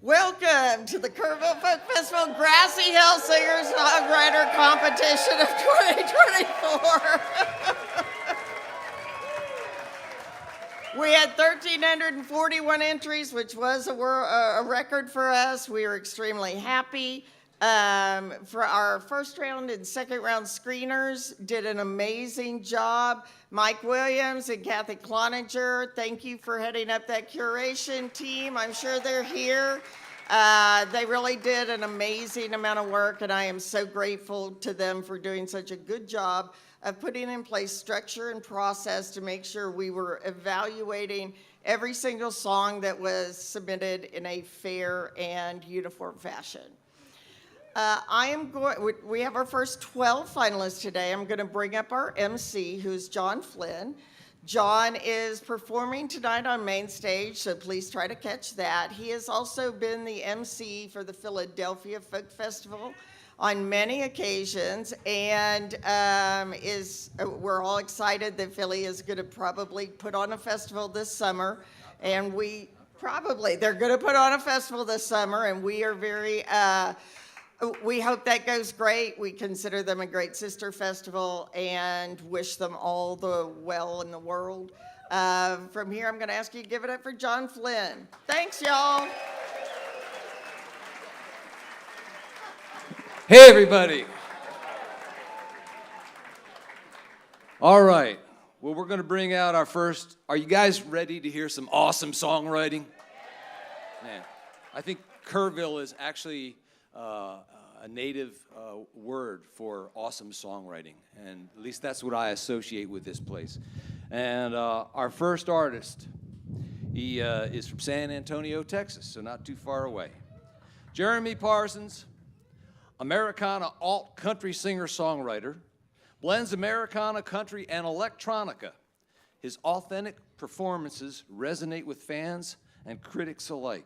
Welcome to the Kerrville Folk Festival Grassy Hill Singer-Songwriter Competition of 2024. We had 1,341 entries, which was a record for us. We were extremely happy. For our first round and second round screeners, did an amazing job. Mike Williams and Kathy Cloninger, thank you for heading up that curation team. I'm sure they're here. They really did an amazing amount of work, and I am so grateful to them for doing such a good job of putting in place structure and process to make sure we were evaluating every single song that was submitted in a fair and uniform fashion. We have our first 12 finalists today. I'm going to bring up our MC, who's John Flynn. John is performing tonight on main stage, so please try to catch that. He has also been the MC for the Philadelphia Folk Festival on many occasions, and we're all excited that Philly is going to probably put on a festival this summer, and they're going to put on a festival this summer, and we are very we hope that goes great. We consider them a great sister festival and wish them all the well in the world. From here, I'm going to ask you to give it up for John Flynn. Thanks, y'all. Hey, everybody. All right. Well, we're going to bring out our first. Are you guys ready to hear some awesome songwriting? Man, I think Kerrville is actually a native word for awesome songwriting, and at least that's what I associate with this place. And our first artist, he is from San Antonio, Texas, so not too far away. Jeremy Parsons, Americana alt country singer-songwriter, blends Americana, country, and electronica. His authentic performances resonate with fans and critics alike.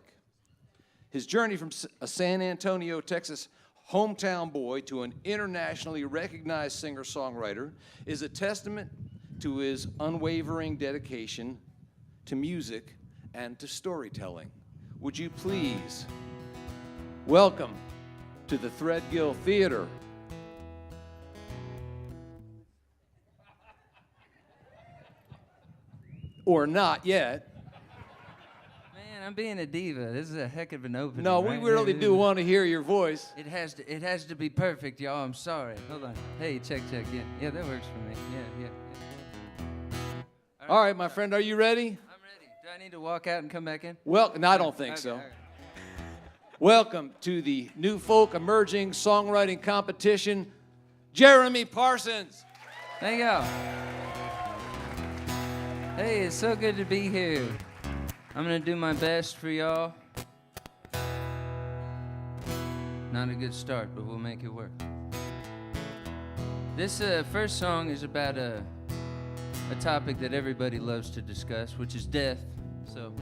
His journey from a San Antonio, Texas hometown boy to an internationally recognized singer-songwriter is a testament to his unwavering dedication to music and to storytelling. Would you please welcome to the Threadgill Theater, or not yet. I'm being a diva. This is a heck of an opening. No, we really do want to hear your voice. It has to be perfect, y'all. I'm sorry. Hold on. Hey, check. Yeah, that works for me. Yeah. All right, my friend, are you ready? I'm ready. Do I need to walk out and come back in? Well, no, I don't think so. Okay. Welcome to the New Folk Emerging Songwriting Competition, Jeremy Parsons. Thank y'all. Hey, it's so good to be here. I'm gonna do my best for y'all. Not a good start, but we'll make it work. This first song is about a topic that everybody loves to discuss, which is death. So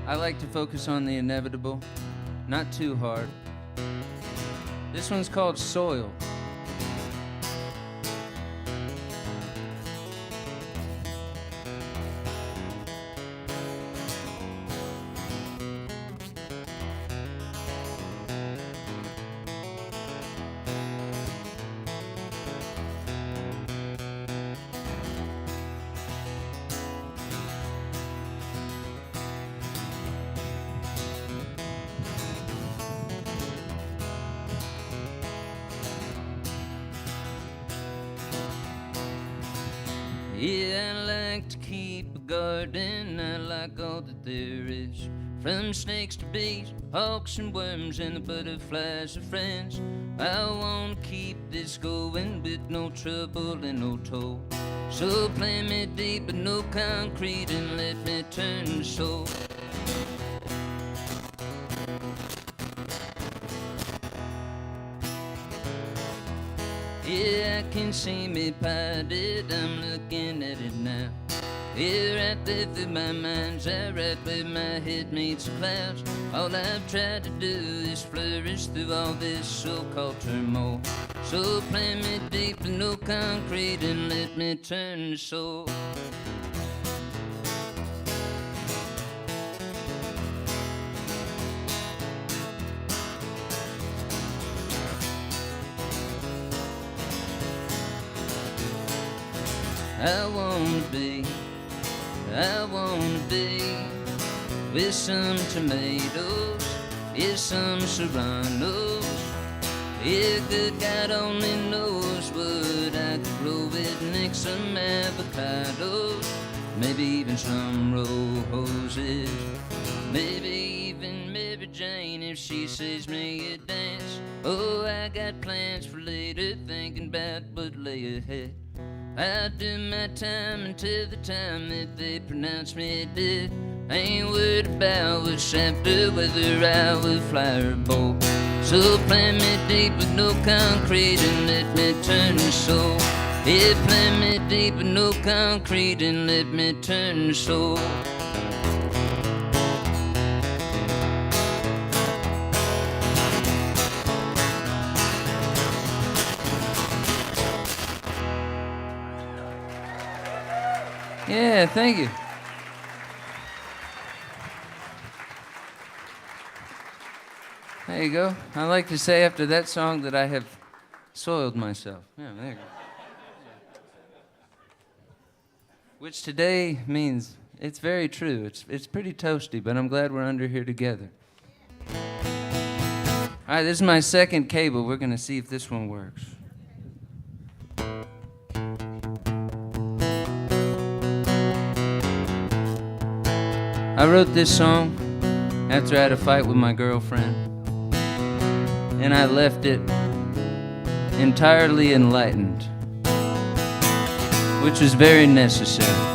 I like to focus on the inevitable, not too hard. This one's called Soil. like to keep a garden. I like all that there is. From snakes to bees, hawks and worms, and the butterflies are friends. I wanna keep this going with no trouble and no toll. So plant me deep but no concrete and let me turn the soul. Yeah, I can see me potted, I'm looking at it now. Yeah, right there through my mind's eye, right where my head meets the clouds. All I've tried to do is flourish through all this so-called turmoil. So plant me deep with no concrete and let me turn the soul. I wanna be with some tomatoes, yeah, some serranos. Yeah, good God only knows what I could grow with next, some avocados, maybe even some roses, maybe even Mary Jane if she says me a dance. Oh, I got plans for later, thinking about what lay ahead. I'll do my time until the time that they pronounce me dead. I ain't worried about what's after, whether I will fly or bolt. So plant me deep with no concrete and let me turn the soul. Yeah, plant me deep with no concrete and let me turn the soul. Yeah, thank you. There you go. I like to say after that song that I have soiled myself. Yeah, there you go. Which today means it's very true. It's pretty toasty, but I'm glad we're under here together. All right, this is my second cable. We're going to see if this one works. I wrote this song after I had a fight with my girlfriend, and I left it entirely enlightened, which was very necessary.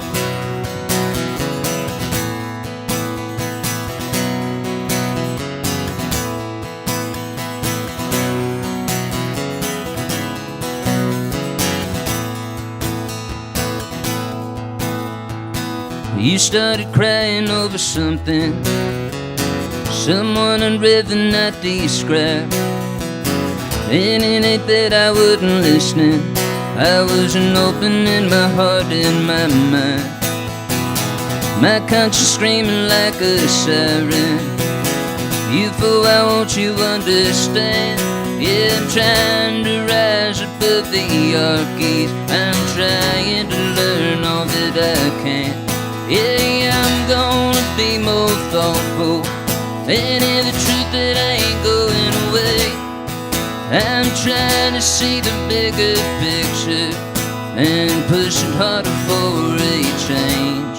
You started crying over something, someone I'd rather not describe. And it ain't that I wasn't listening, I wasn't opening my heart and my mind. My conscience screaming like a siren. Youthful, why won't you understand? Yeah, I'm trying to rise above the hierarchies. I'm trying to learn all that I can. Yeah, I'm gonna be more thoughtful and hear the truth that ain't going away. I'm trying to see the bigger picture and pushing harder for a change,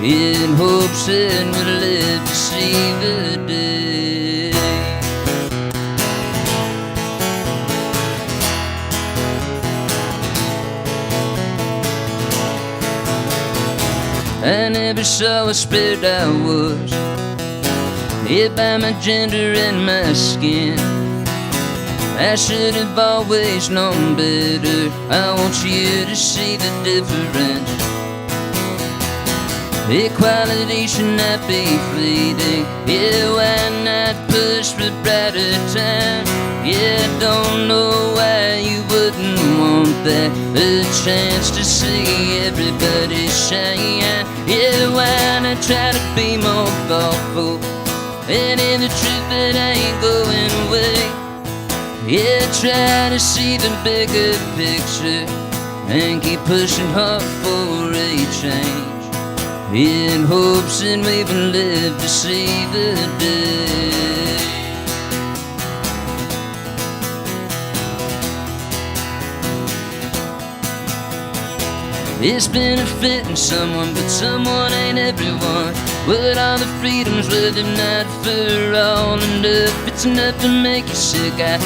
in hopes that we'll live to see the day. I never saw how spared I was, hid by my gender and my skin. I should have always known better. I want you to see the difference. Equality should not be fleeting. Yeah, why not push for brighter time? Yeah, I don't know why you wouldn't want that, a chance to see everybody shine. Yeah, why not try to be more thoughtful and in the truth that ain't going away. Yeah, try to see the bigger picture and keep pushing hard for a change, in hopes that we will live to see the day. It's benefiting someone, but someone ain't everyone. What are the freedoms worth if not for all? And if it's enough to make you sick, I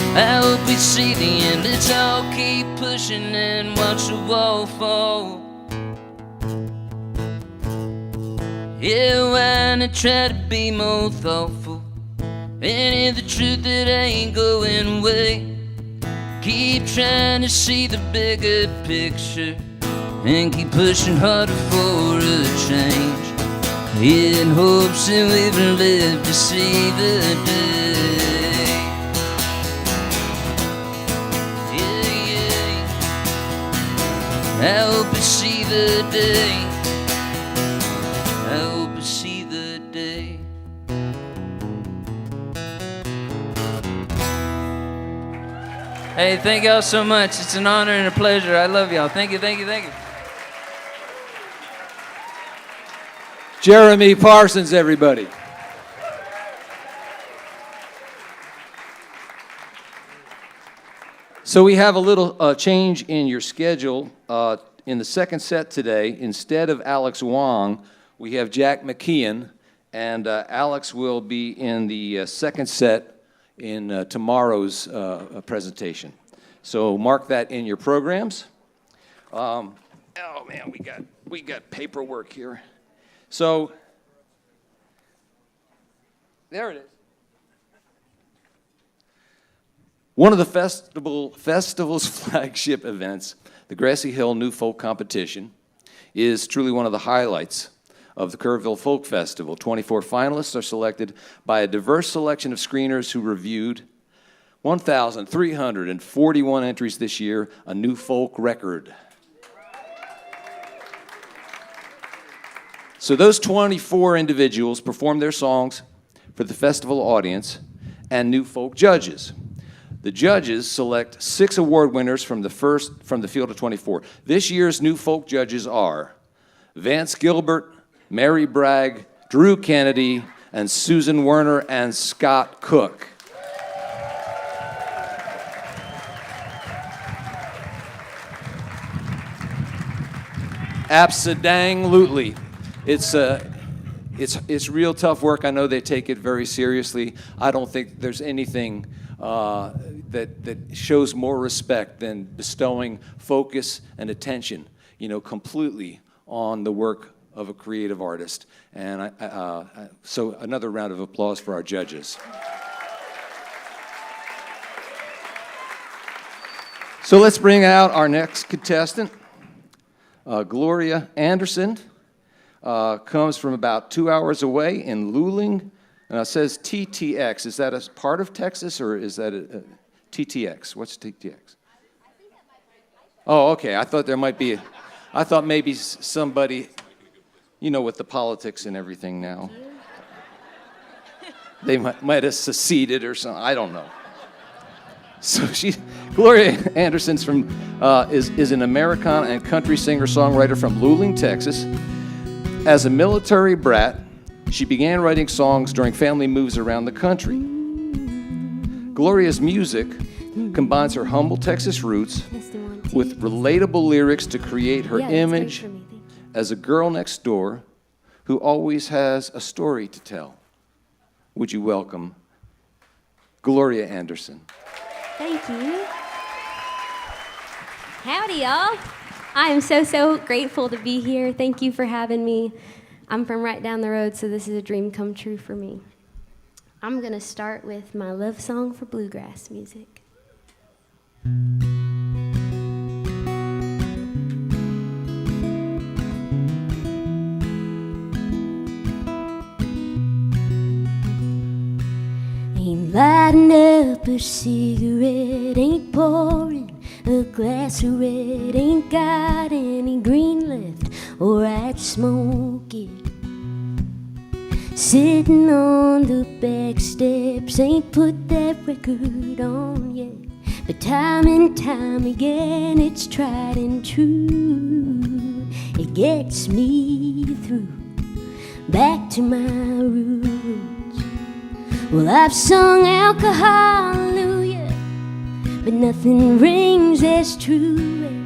hope we see the end. Let's all keep pushing and watch the wall fall. Yeah, why not try to be more thoughtful? And hear the truth that ain't going away. Keep trying to see the bigger picture and keep pushing harder for a change. In hopes that we will live to see the day. Yeah, yeah. I hope you see the day. I hope you see the day. Hey, thank y'all so much. It's an honor and a pleasure. I love y'all. Thank you, thank you, thank you. Jeremy Parsons, everybody. So we have a little change in your schedule. In the second set today, instead of Alex Wong, we have Jack McKeon, and Alex will be in the second set in tomorrow's presentation. So mark that in your programs. Oh man, we got paperwork here. So there it is. One of the festival's flagship events, the Grassy Hill New Folk Competition, is truly one of the highlights of the Kerrville Folk Festival. 24 finalists are selected by a diverse selection of screeners who reviewed 1,341 entries this year, a new folk record. So those 24 individuals performed their songs for the festival audience and new folk judges. The judges select 6 award winners from the field of 24. This year's new folk judges are Vance Gilbert, Mary Bragg, Drew Kennedy, and Susan Werner and Scott Cook. Abso-dang-lutely. It's real tough work. I know they take it very seriously. I don't think there's anything that shows more respect than bestowing focus and attention, completely on the work of a creative artist. And so another round of applause for our judges. So let's bring out our next contestant. Gloria Anderson comes from about 2 hours away in Luling. And it says TTX. Is that a part of Texas or is that a TTX? What's TTX? Oh, okay. I thought maybe somebody, with the politics and everything now. They might have seceded or something. I don't know. So Gloria Anderson's is an Americana and country singer-songwriter from Luling, Texas. As a military brat, she began writing songs during family moves around the country. Gloria's music combines her humble Texas roots with relatable lyrics to create her image as a girl next door who always has a story to tell. Would you welcome Gloria Anderson? Thank you. Howdy, y'all. I am so grateful to be here. Thank you for having me. I'm from right down the road, so this is a dream come true for me. I'm going to start with my love song for bluegrass music. Ain't lighting up a cigarette, ain't pouring a glass of red, ain't got any green left, or I'd smoke it. Sitting on the back steps, ain't put that record on yet, but time and time again it's tried and true. It gets me through, back to my roots. Well, I've sung alcohol, hallelujah, but nothing rings as true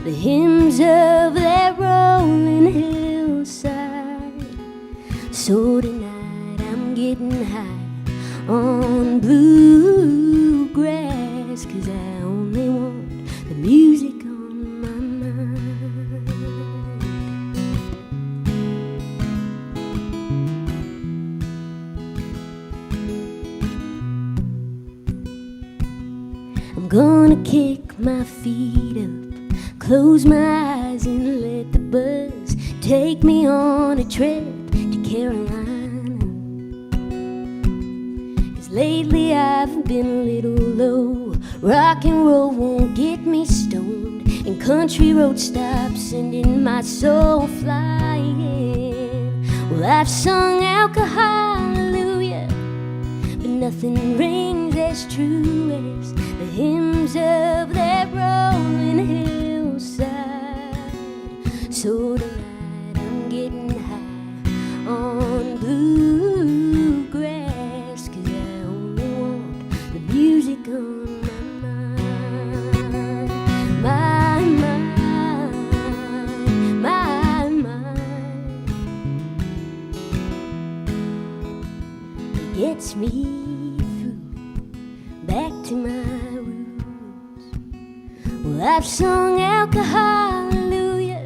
as the hymns of that rolling hillside. So tonight I'm getting high on bluegrass, 'cause I only want the music on my mind. I'm gonna kick my feet up, close my eyes and let the buzz take me on a trip to Carolina. 'Cause lately I've been a little low, rock and roll won't get me stoned, and country road stops sending my soul flying. Well, I've sung alcohol, hallelujah, but nothing rings as true as the hymns of that rolling hillside. So tonight I'm getting high on bluegrass, 'cause I only want the music on my mind. My mind, my mind. It gets me through, back to my roots. Well, I've sung alcohol, hallelujah,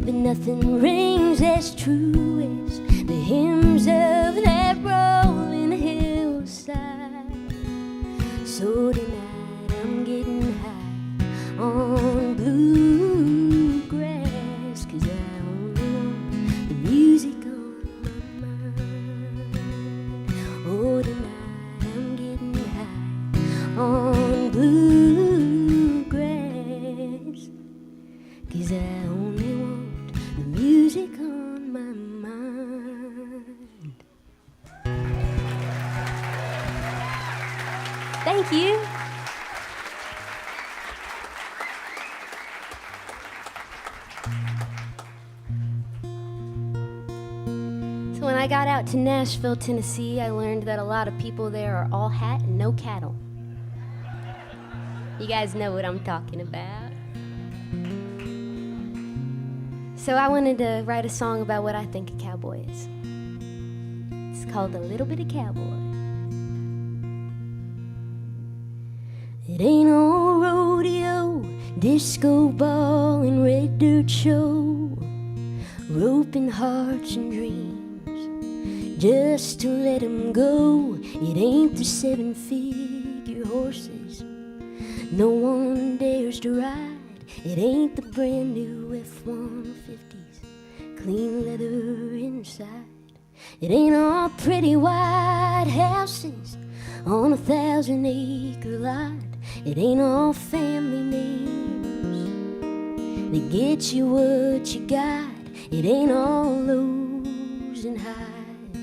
but nothing rings as true as the hymns of that rolling hillside. So tonight I'm getting high on bluegrass, 'cause I only want the music on my mind. Oh, tonight I'm getting high on bluegrass, 'cause I only want the music on my mind. Thank you. So when I got out to Nashville, Tennessee, I learned that a lot of people there are all hat and no cattle. You guys know what I'm talking about. So I wanted to write a song about what I think a cowboy is. It's called A Little Bit of Cowboy. It ain't no rodeo, disco ball and red dirt show, roping hearts and dreams just to let 'em go. It ain't the 7-figure horses no one dares to ride. It ain't the brand new F-150s, clean leather inside. It ain't all pretty white houses on a 1,000-acre lot. It ain't all family names that get you what you got. It ain't all lows and highs.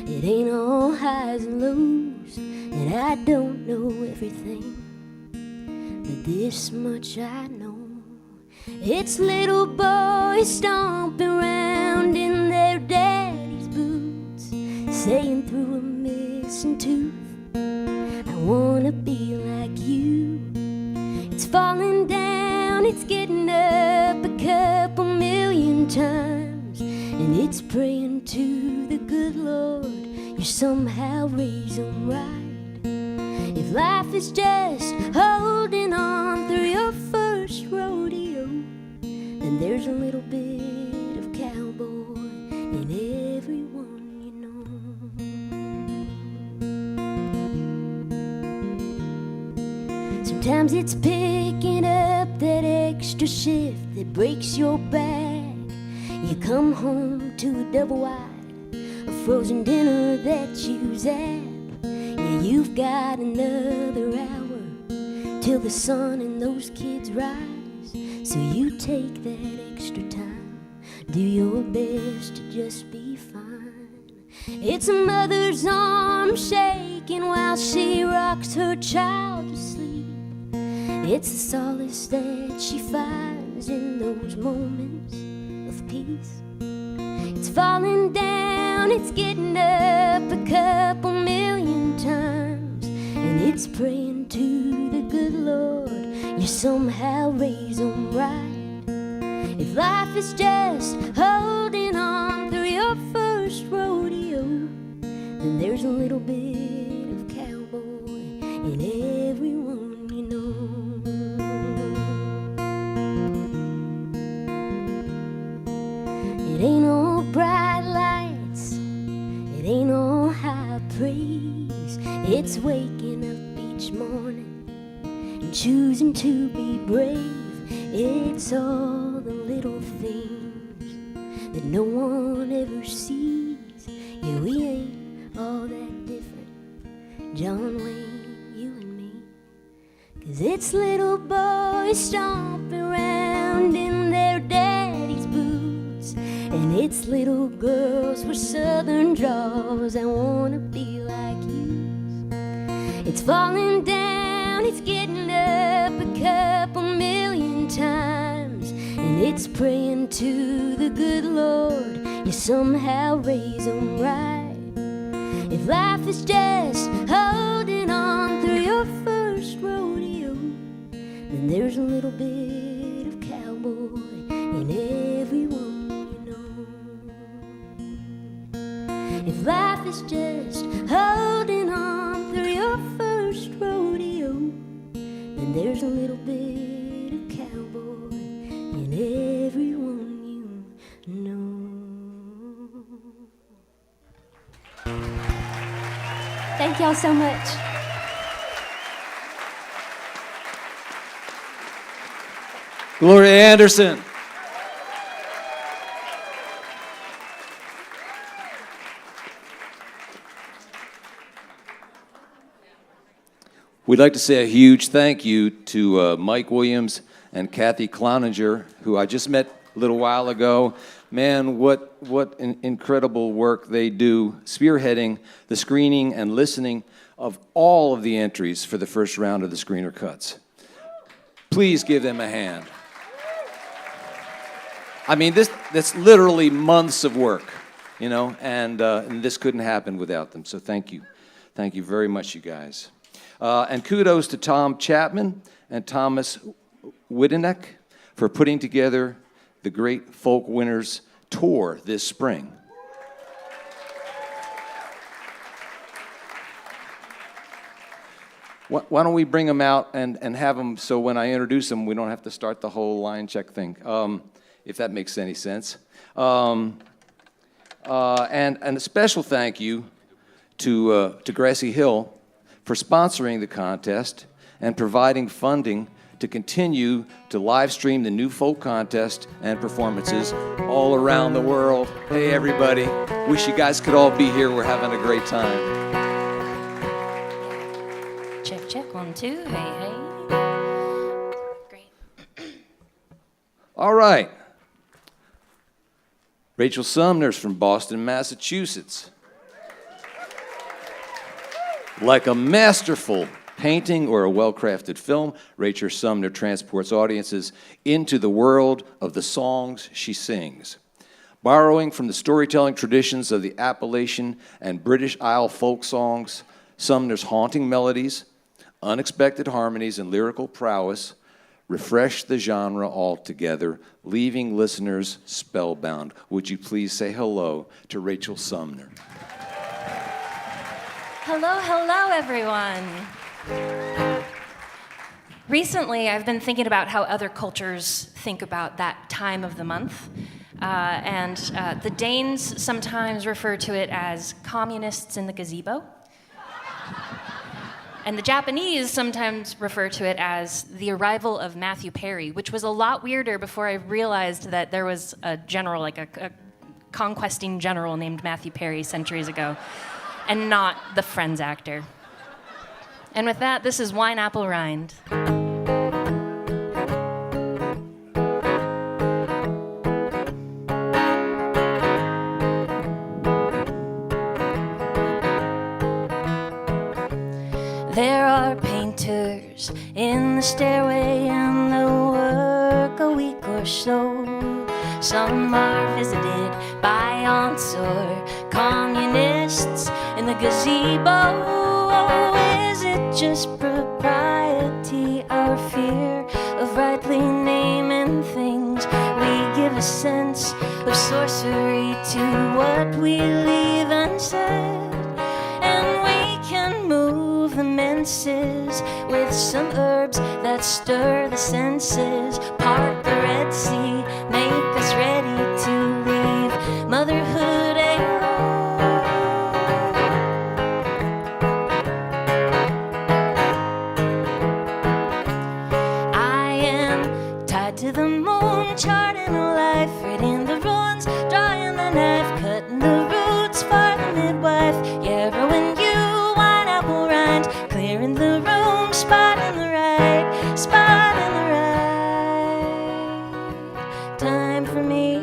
It ain't all highs and lows. And I don't know everything, but this much I know. It's little boys stomping around in their daddy's boots, saying through a missing tooth, I wanna be like you. It's falling down, it's getting up a couple million times, and it's praying to the good Lord you somehow raise them right. If life is just holding on through your first rodeo, then there's a little bit of cowboy in everyone you know. Sometimes it's picking up that extra shift that breaks your back. You come home to a double wide, a frozen dinner that you zap. Yeah, you've got another hour till the sun and those kids rise. So you take that extra time, do your best to just be fine. It's a mother's arm shaking while she rocks her child to sleep. It's the solace that she finds in those moments of peace. It's falling down, it's getting up a couple million times, and it's praying to the good Lord you somehow raise them right. If life is just holding on through your first rodeo, then there's a little bit of cowboy in everyone you know. It ain't all bright lights, it ain't all high praise. It's waking up each morning and choosing to be brave. It's all the little things that no one ever sees. Yeah, we ain't all that different, John Wayne, you and me. 'Cause it's little boys stomping around in their daddy's boots, and it's little girls with southern draws that wanna be like you. It's falling down, it's getting up a couple million times, and it's praying to the good Lord you somehow raise them right. If life is just holding on through your first rodeo, then there's a little bit of cowboy in everyone you know. If life is just holding on through your first rodeo, then there's a little bit of cowboy in everyone you know. Thank y'all so much. Gloria Anderson. We'd like to say a huge thank you to Mike Williams and Kathy Cloninger, who I just met a little while ago. Man, what incredible work they do, spearheading the screening and listening of all of the entries for the first round of the Screener Cuts. Please give them a hand. I mean, that's literally months of work, you know, and this couldn't happen without them. So thank you. Thank you very much, you guys. And kudos to Tom Chapman and Thomas Wideneck for putting together the Great Folk Winners Tour this spring. Why don't we bring them out and have them so when I introduce them, we don't have to start the whole line check thing, if that makes any sense. And a special thank you to Grassy Hill for sponsoring the contest and providing funding to continue to live stream the new folk contest and performances all around the world. Hey everybody, wish you guys could all be here. We're having a great time. Check, check, 1, 2, hey, hey. Great. All right. Rachel Sumner's from Boston, Massachusetts. Like a masterful painting or a well-crafted film, Rachel Sumner transports audiences into the world of the songs she sings. Borrowing from the storytelling traditions of the Appalachian and British Isle folk songs, Sumner's haunting melodies, unexpected harmonies, and lyrical prowess refresh the genre altogether, leaving listeners spellbound. Would you please say hello to Rachel Sumner? Hello, hello, everyone. Recently, I've been thinking about how other cultures think about that time of the month. The Danes sometimes refer to it as communists in the gazebo. And the Japanese sometimes refer to it as the arrival of Matthew Perry, which was a lot weirder before I realized that there was a general, like a conquesting general named Matthew Perry centuries ago, and not the Friends actor. And with that, this is Wine Apple Rind. There are painters in the stairway and they'll work a week or so. Some are visited by aunts or communists in the gazebo. Oh, is it just propriety or fear sense of sorcery to what we leave unsaid. And we can move the menses with some herbs that stir the senses. Part the Red Sea, make us ready to leave motherhood alone. I am tied to the moon, charting a life, reading the runes, drawing the knife, cutting the roots for the midwife. Yeah, rowing you, wine apple rind, clearing the room, spotting the right, spotting the right time for me.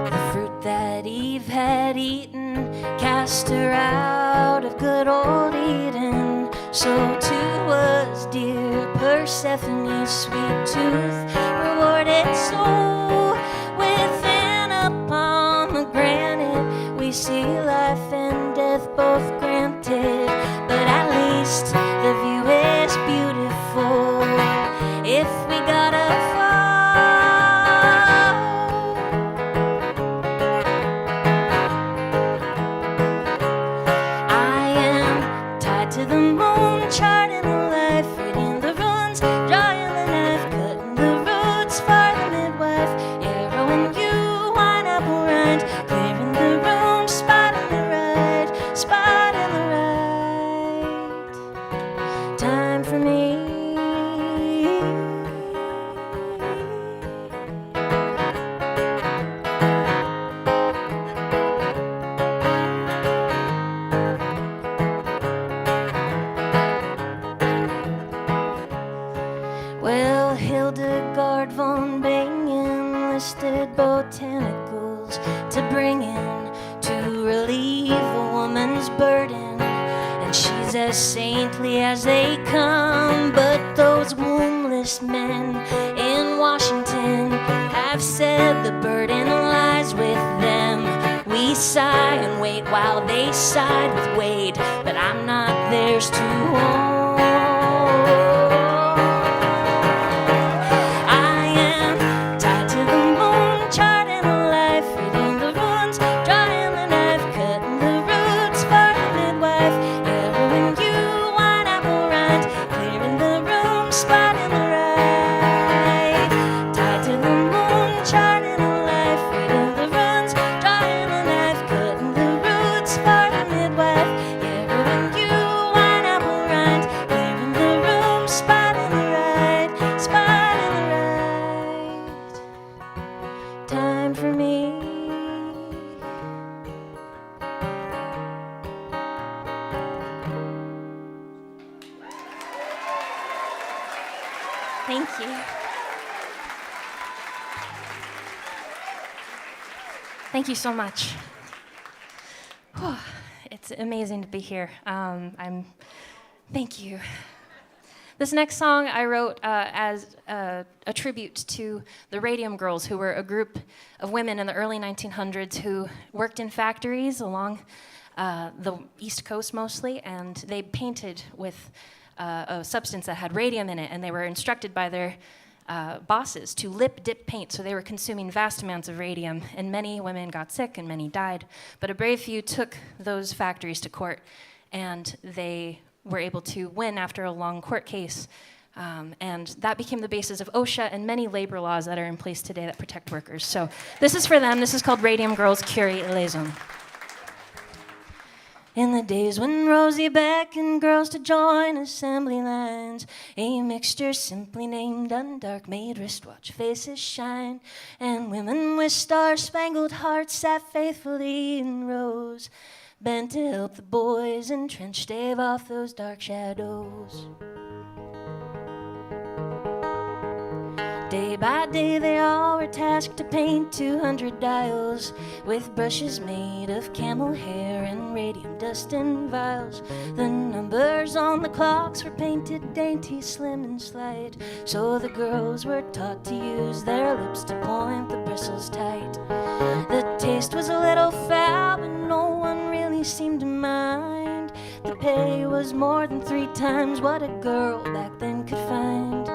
The fruit that Eve had eaten cast her out of good old Eden. So too was dear Persephone's sweet tooth rewarded. So within a pomegranate we see life and death both granted. But at least the view is beautiful if we gotta fall. I am tied to the moon, charting a life, reading the runes, drawing the knife, cutting the roots for the midwife. Yeah, rowing you, wine apple rind, clearing the room, spotting the right, spotting the right time for me. Well, Hildegard von Bingen listed botanicals to bring in to relieve a woman's burden, and she's as saintly as they come. But those wombless men in Washington have said the burden lies with them. We sigh and wait while they side with Wade, but I'm not theirs to own. I am tied to the moon, charting a life, reading the runes, drawing the knife, cutting the roots for the midwife. Yeah, rowing you, wine apple rind, clearing the room, spotting the right. Tied to the moon, charting a life, reading the runes, drawing the knife, cutting the roots for the midwife. Yeah, rowing you, wine apple rind, clearing the room, spotting the right, spotting the right time for me. Thank you. Thank you so much. Whew, it's amazing to be here. Thank you. This next song I wrote as a tribute to the Radium Girls, who were a group of women in the early 1900s who worked in factories along the East Coast mostly, and they painted with a substance that had radium in it, and they were instructed by their bosses to lip dip paint, so they were consuming vast amounts of radium, and many women got sick and many died. But a brave few took those factories to court, and they were able to win after a long court case, and that became the basis of OSHA and many labor laws that are in place today that protect workers. So this is for them. This is called Radium Girls, Curie Liaison. In the days when Rosie beckoned girls to join assembly lines, a mixture simply named undark made wristwatch faces shine, and women with star-spangled hearts sat faithfully in rows, bent to help the boys entrenched stave off those dark shadows. Day by day they all were tasked to paint 200 dials with brushes made of camel hair and radium dust in vials. The numbers on the clocks were painted dainty, slim and slight, so the girls were taught to use their lips to point the bristles tight. The taste was a little foul, but no one really seemed to mind. The pay was more than 3 times what a girl back then could find.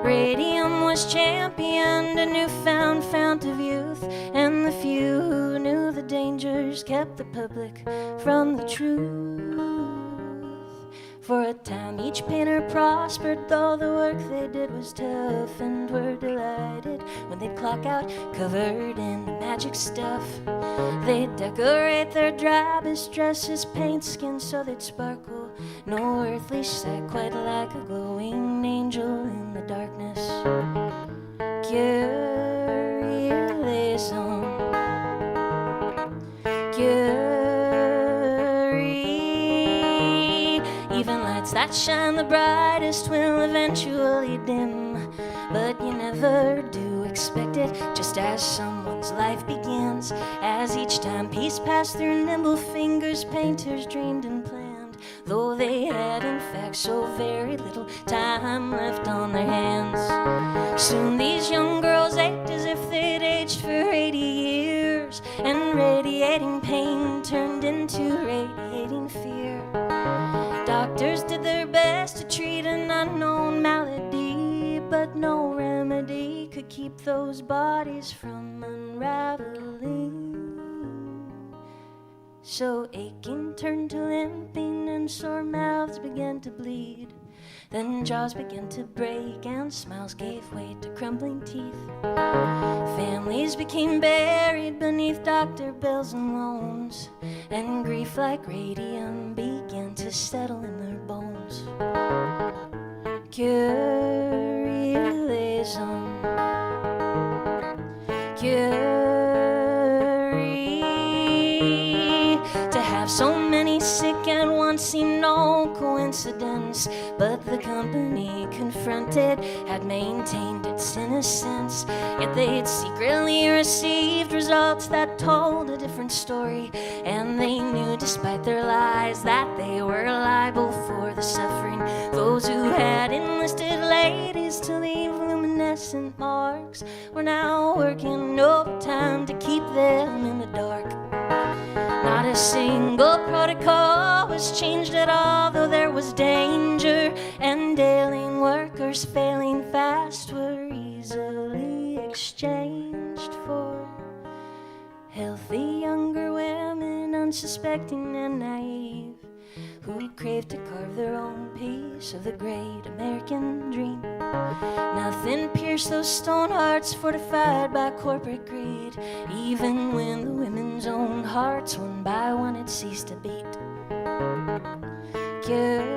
Radium was championed, a newfound fount of youth, and the few who knew the dangers kept the public from the truth. For a time each painter prospered, though the work they did was tough, and were delighted when they'd clock out covered in the magic stuff. They'd decorate their drabest dresses, paint skin so they'd sparkle. No earthly sight quite like a glowing angel in the darkness. Curialism. Even lights that shine the brightest will eventually dim, but you never do expect it, just as someone's life begins. As each timepiece passed through nimble fingers, painters dreamed and planned, though they had in fact so very little time left on their hands. Soon these young girls ached as if they'd aged for 80 years, and radiating pain turned into radiating fear. Doctors did their best to treat an unknown malady, but no remedy could keep those bodies from unraveling. So aching turned to limping, and sore mouths began to bleed. Then jaws began to break, and smiles gave way to crumbling teeth. Families became buried beneath doctor bills and loans, and grief like radium began to settle in their bones. Curialism. To have so many sick at once seemed no coincidence, but the company confronted had maintained its innocence. Yet they'd secretly received results that told a different story, and they knew despite their lies that they were liable for the suffering. Those who had enlisted ladies to leave luminescent marks were now working overtime to keep them in the dark. Not a single protocol was changed at all, though there was danger, and ailing workers failing fast were easily exchanged for healthy younger women, unsuspecting and naive, who craved to carve their own piece of the great American dream. Nothing pierced those stone hearts fortified by corporate greed, even when the women's own hearts one by one had ceased to beat. Curialism.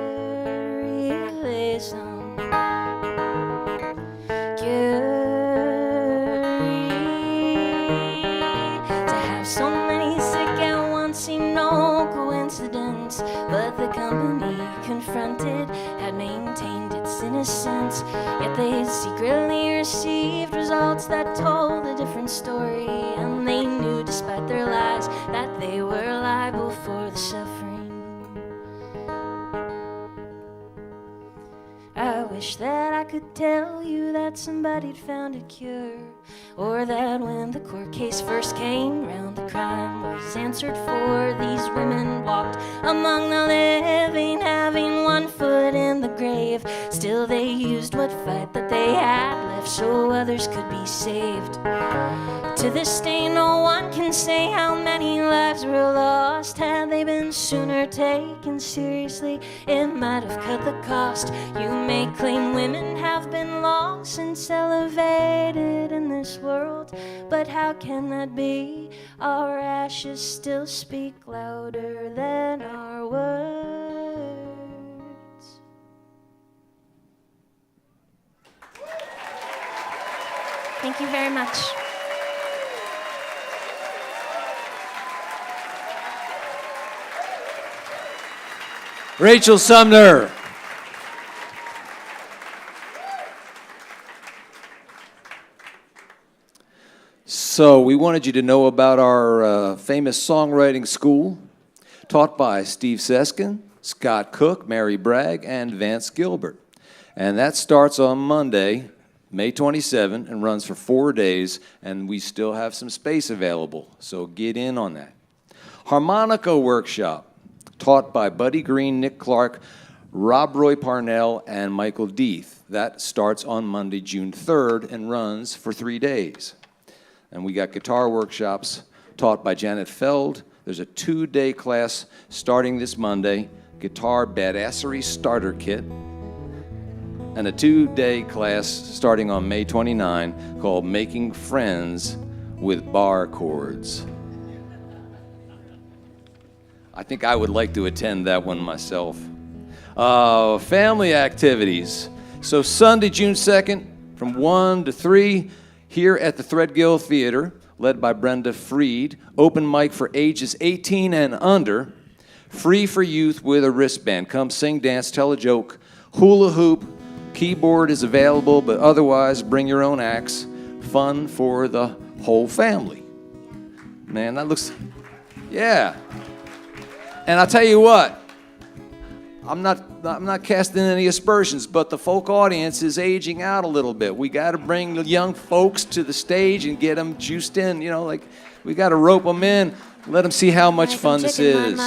To have so many sick at once seemed no coincidence, but the company confronted had maintained its innocence. Yet they had secretly received results that told a different story, and they knew despite their lies that they were liable for the suffering. I wish that I could tell you that somebody'd found a cure, or that when the court case first came round, the crime was answered for. These women walked among the living, having one foot in the grave. Still they used what fight that they had left so others could be saved. To this day no one can say how many lives were lost. Had they been sooner taken seriously, it might have cut the cost. You may claim women have been long since elevated in this world, but how can that be? Our ashes still speak louder than our words. Thank you very much. Rachel Sumner. So we wanted you to know about our famous songwriting school, taught by Steve Seskin, Scott Cook, Mary Bragg, and Vance Gilbert. And that starts on Monday, May 27, and runs for 4 days, and we still have some space available, so get in on that. Harmonica Workshop, taught by Buddy Green, Nick Clark, Rob Roy Parnell, and Michael Deeth. That starts on Monday, June 3rd, and runs for 3 days. And we got guitar workshops taught by Janet Feld. There's a 2-day class starting this Monday, Guitar Badassery Starter Kit, and a 2-day class starting on May 29 called Making Friends with Bar Chords. I think I would like to attend that one myself. Family activities. So Sunday, June 2nd, from 1 to 3, here at the Threadgill Theater, led by Brenda Freed. Open mic for ages 18 and under. Free for youth with a wristband. Come sing, dance, tell a joke. Hula hoop. Keyboard is available, but otherwise bring your own axe. Fun for the whole family. Man, that looks... Yeah. And I'll tell you what, I'm not casting any aspersions, but the folk audience is aging out a little bit. We got to bring the young folks to the stage and get them juiced in. You know, like we got to rope them in, let them see how much fun this is.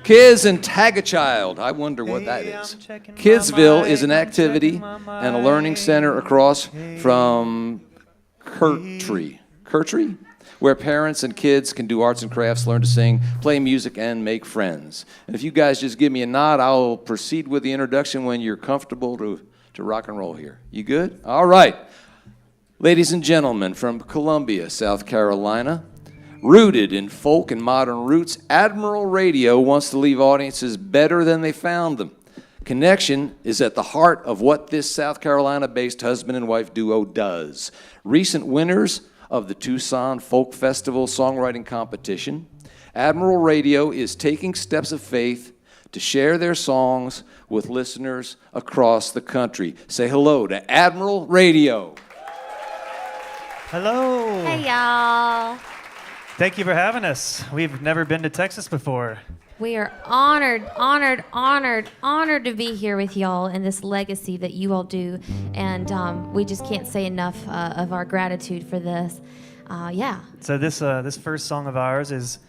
Kids and Tag a Child. I wonder what that is. Kidsville is an activity and a learning center across from Kertree, where parents and kids can do arts and crafts, learn to sing, play music, and make friends. And if you guys just give me a nod, I'll proceed with the introduction when you're comfortable to rock and roll here. You good? All right. Ladies and gentlemen, from Columbia, South Carolina, rooted in folk and modern roots, Admiral Radio wants to leave audiences better than they found them. Connection is at the heart of what this South Carolina-based husband and wife duo does. Recent winners of the Tucson Folk Festival Songwriting Competition, Admiral Radio is taking steps of faith to share their songs with listeners across the country. Say hello to Admiral Radio. Hello. Hey, y'all. Thank you for having us. We've never been to Texas before. We are honored to be here with y'all and this legacy that you all do. And we just can't say enough of our gratitude for this. Yeah. So this first song of ours is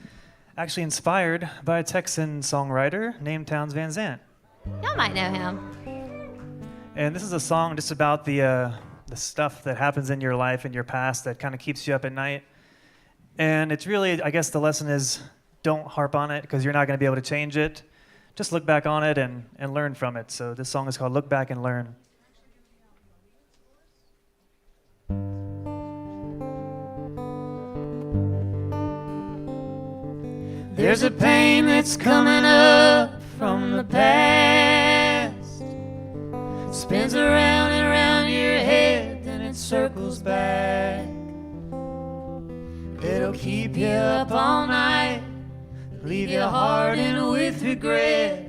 actually inspired by a Texan songwriter named Townes Van Zandt. Y'all might know him. And this is a song just about the stuff that happens in your life, in your past, that kind of keeps you up at night. And it's really, I guess the lesson is, don't harp on it, because you're not going to be able to change it. Just look back on it and learn from it. So this song is called Look Back and Learn. There's a pain that's coming up from the past. It spins around and around your head, then it circles back. It'll keep you up all night, leave you hardened with regret.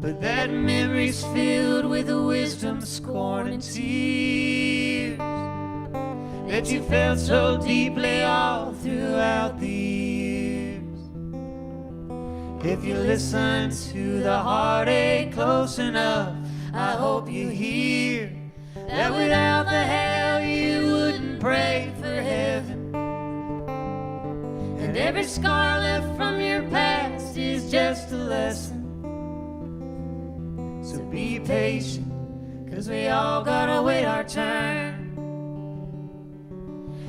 But that memory's filled with the wisdom, scorn, and tears that you felt so deeply all throughout the years. If you listen to the heartache close enough, I hope you hear that without the hell you wouldn't pray for heaven. And every scar left from your past is just a lesson. So be patient, 'cause we all gotta wait our turn.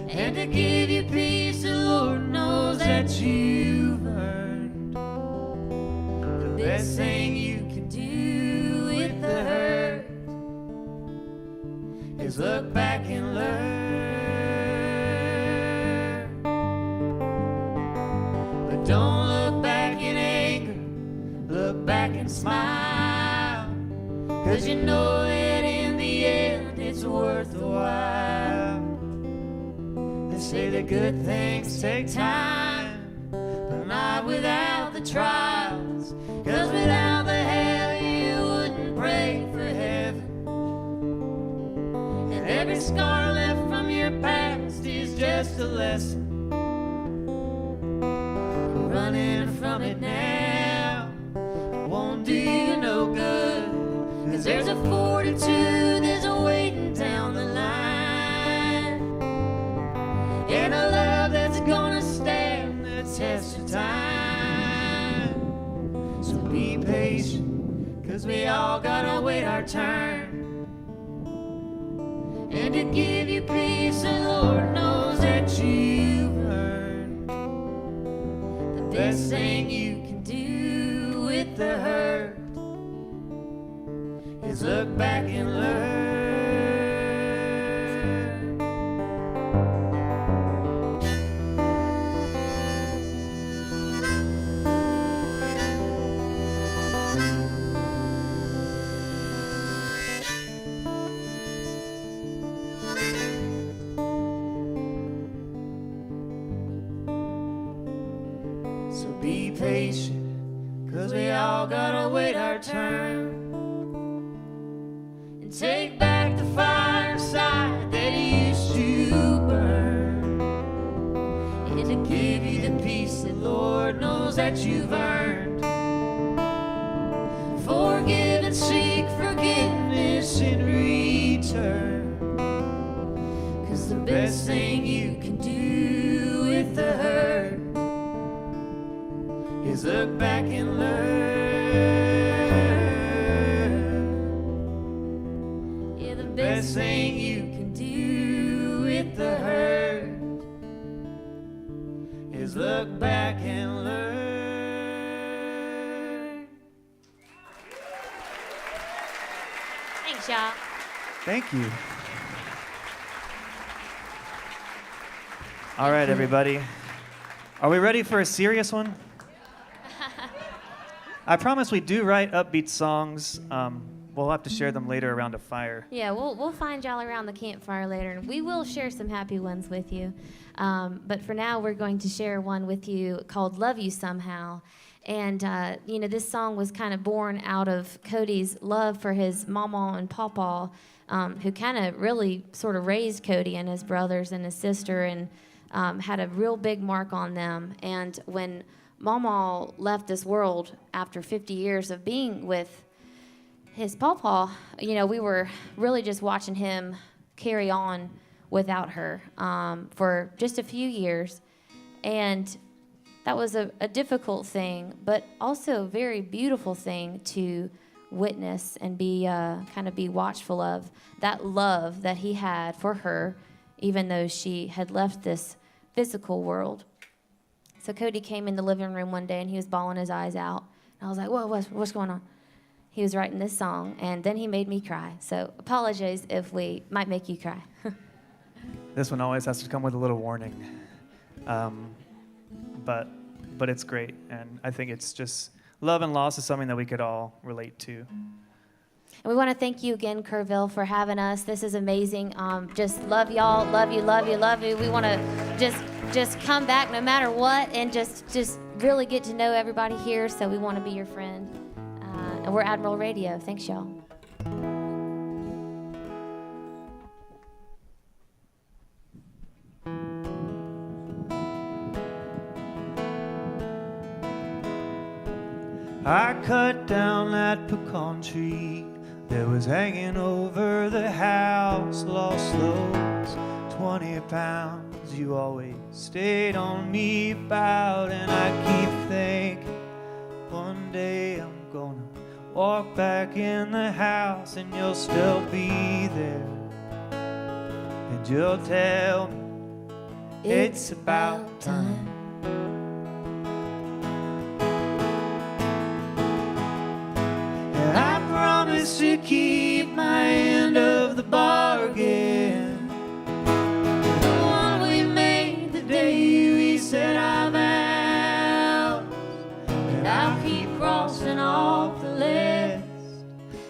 And to give you peace, the Lord knows that you've earned. The best thing you can do with the hurt is look back and learn. But don't look back in anger, look back and smile. 'Cause you know that in the end it's worth the while. They say that good things take time, but not without the trials. 'Cause without the hell you wouldn't pray for heaven. And every scar left from your past a lesson. Running from it now won't do you no good. 'Cause there's a 42 that's waiting down the line, and a love that's gonna stand the test of time. So be patient, 'cause we all gotta wait our turn. And to give you peace, the Lord knows that you've earned. The best thing you can do with the hurt is look back and learn. So be patient, 'cause we all gotta wait our turn. And take back the fireside that used to burn. And to give you the peace that Lord knows that you've earned. Forgive and seek forgiveness in return. 'Cause the best thing you can do with the hurt is look back and learn. Yeah, the best thing you can do with the hurt is look back and learn. Thanks, y'all. Thank you. All right, everybody. Are we ready for a serious one? I promise we do write upbeat songs. We'll have to share them later around a fire. Yeah, we'll find y'all around the campfire later, and we will share some happy ones with you. But for now, we're going to share one with you called "Love You Somehow." And this song was kind of born out of Cody's love for his mama and papa, who kind of really sort of raised Cody and his brothers and his sister, and had a real big mark on them. And when Mama left this world after 50 years of being with his pawpaw, we were really just watching him carry on without her for just a few years. And that was a difficult thing, but also a very beautiful thing to witness and be kind of be watchful of, that love that he had for her, even though she had left this physical world. So Cody came in the living room one day and he was bawling his eyes out. And I was like, whoa, what's going on? He was writing this song, and then he made me cry. So apologize if we might make you cry. This one always has to come with a little warning. But it's great, and I think it's just love and loss is something that we could all relate to. And we want to thank you again, Kerrville, for having us. This is amazing. Just love y'all, love you, love you, love you. We want to just come back no matter what, and just really get to know everybody here. So we want to be your friend. And we're Admiral Radio. Thanks, y'all. I cut down that pecan tree that was hanging over the house. Lost those 20 pounds you always stayed on me about. And I keep thinking one day I'm gonna walk back in the house and you'll still be there. And you'll tell me it's about time. I promise to keep my end of the bargain, the one we made the day we said our vows. And I'll keep crossing off the list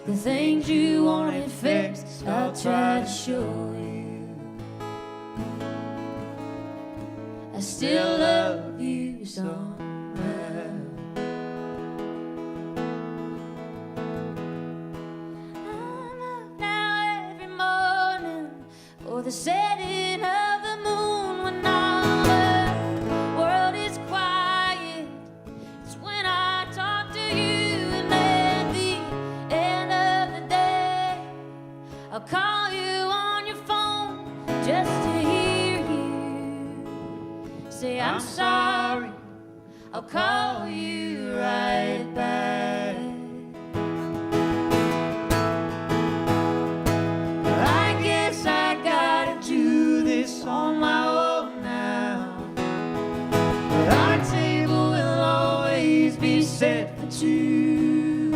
the things you wanted fixed. I'll try to show you I still love you somehow. The setting of the moon when I say I'm sorry, I'll call you right back. I guess I gotta do this on my own now. But our table will always be set for two.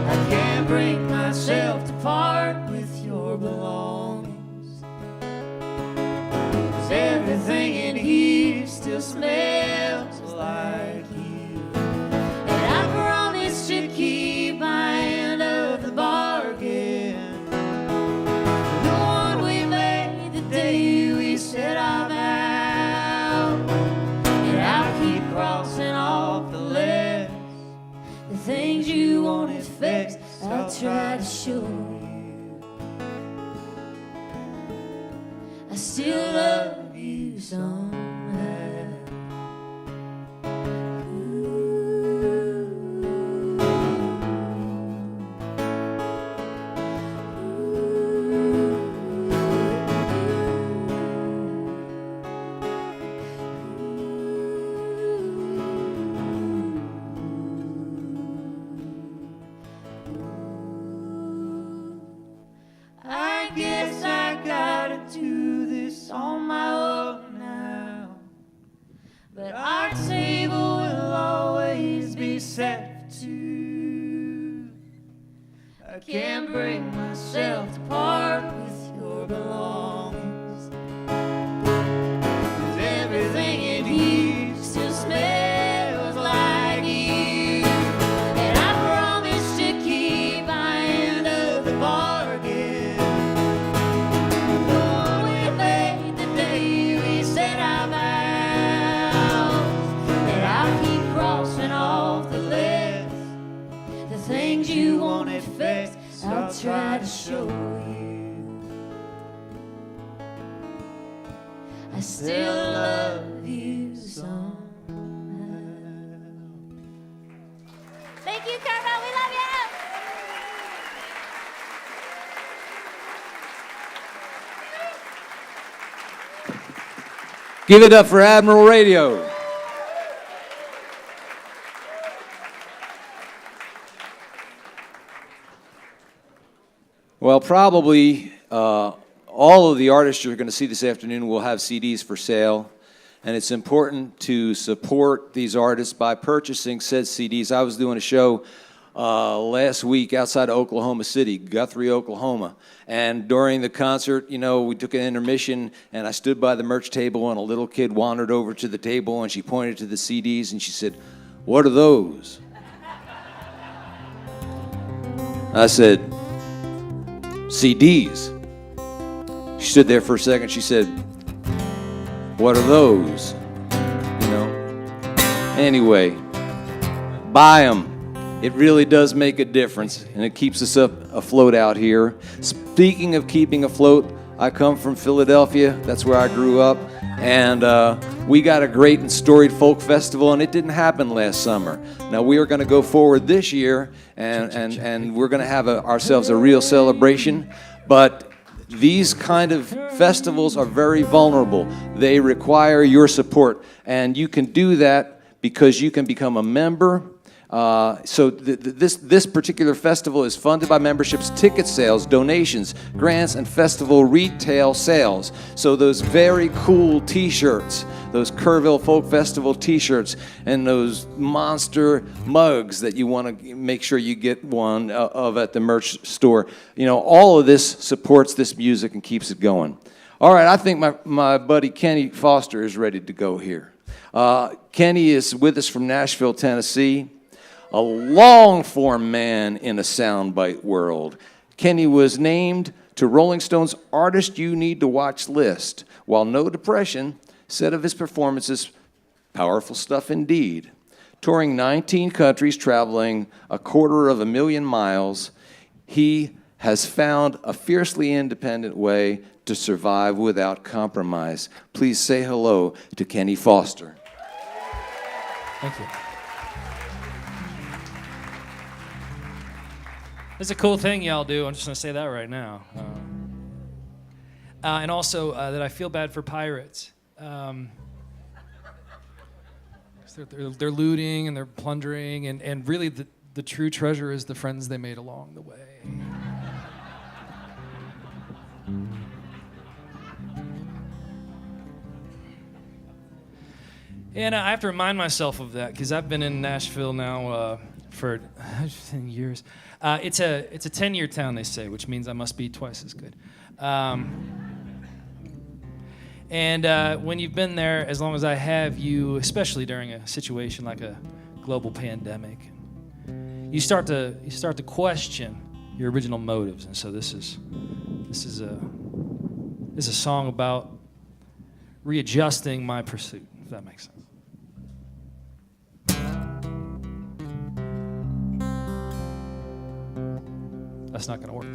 I can't bring myself to part with your belongings, 'cause everything in here still smells like you. And I promise to keep my end of the bargain, the one we made the day we set our vow. And I'll keep crossing off the list, the things you wanted fixed, I'll try to show you. I still love you somehow. I guess I gotta do this on my own now. But our table will always be set for two. I can't bring myself to part with your belongings, 'cause everything in here still smells like you. And I promise to keep my end of the bargain, the one we made the day we set our vows. And I'll keep crossing off the list, the things you wanted fixed, I'll try to show you. I still love you somehow. Thank you, Kerrville. We love you. Give it up for Admiral Radio. Well, probably all of the artists you're going to see this afternoon will have CDs for sale, and it's important to support these artists by purchasing said CDs. I was doing a show last week outside of Oklahoma City, Guthrie, Oklahoma, and during the concert, you know, we took an intermission, and I stood by the merch table, and a little kid wandered over to the table, and she pointed to the CDs, and she said, "What are those?" I said, "CDs." She stood there for a second. She said, "What are those?" You know? Anyway, buy them. It really does make a difference, and it keeps us up afloat out here. Speaking of keeping afloat, I come from Philadelphia. That's where I grew up. And we got a great and storied folk festival, and it didn't happen last summer. Now, we are going to go forward this year, and we're going to have ourselves a real celebration. But these kind of festivals are very vulnerable. They require your support, and you can do that because you can become a member. This particular festival is funded by memberships, ticket sales, donations, grants, and festival retail sales. So those very cool T-shirts, those Kerrville Folk Festival T-shirts, and those monster mugs that you want to make sure you get one of at the merch store. You know, all of this supports this music and keeps it going. All right, I think my buddy Kenny Foster is ready to go here. Kenny is with us from Nashville, Tennessee. A long-form man in a soundbite world. Kenny was named to Rolling Stone's Artist You Need to Watch list, while No Depression said of his performances, "Powerful stuff indeed." Touring 19 countries, traveling 250,000 miles, he has found a fiercely independent way to survive without compromise. Please say hello to Kenny Foster. Thank you. It's a cool thing y'all do. I'm just going to say that right now. And also that I feel bad for pirates. They're looting and they're plundering, and really the true treasure is the friends they made along the way. And I have to remind myself of that because I've been in Nashville now for 10 years. It's a 10-year town, they say, which means I must be twice as good. And when you've been there as long as I have, you, especially during a situation like a global pandemic, you start to question your original motives. And so this is a song about readjusting my pursuit, if that makes sense. That's not going to work.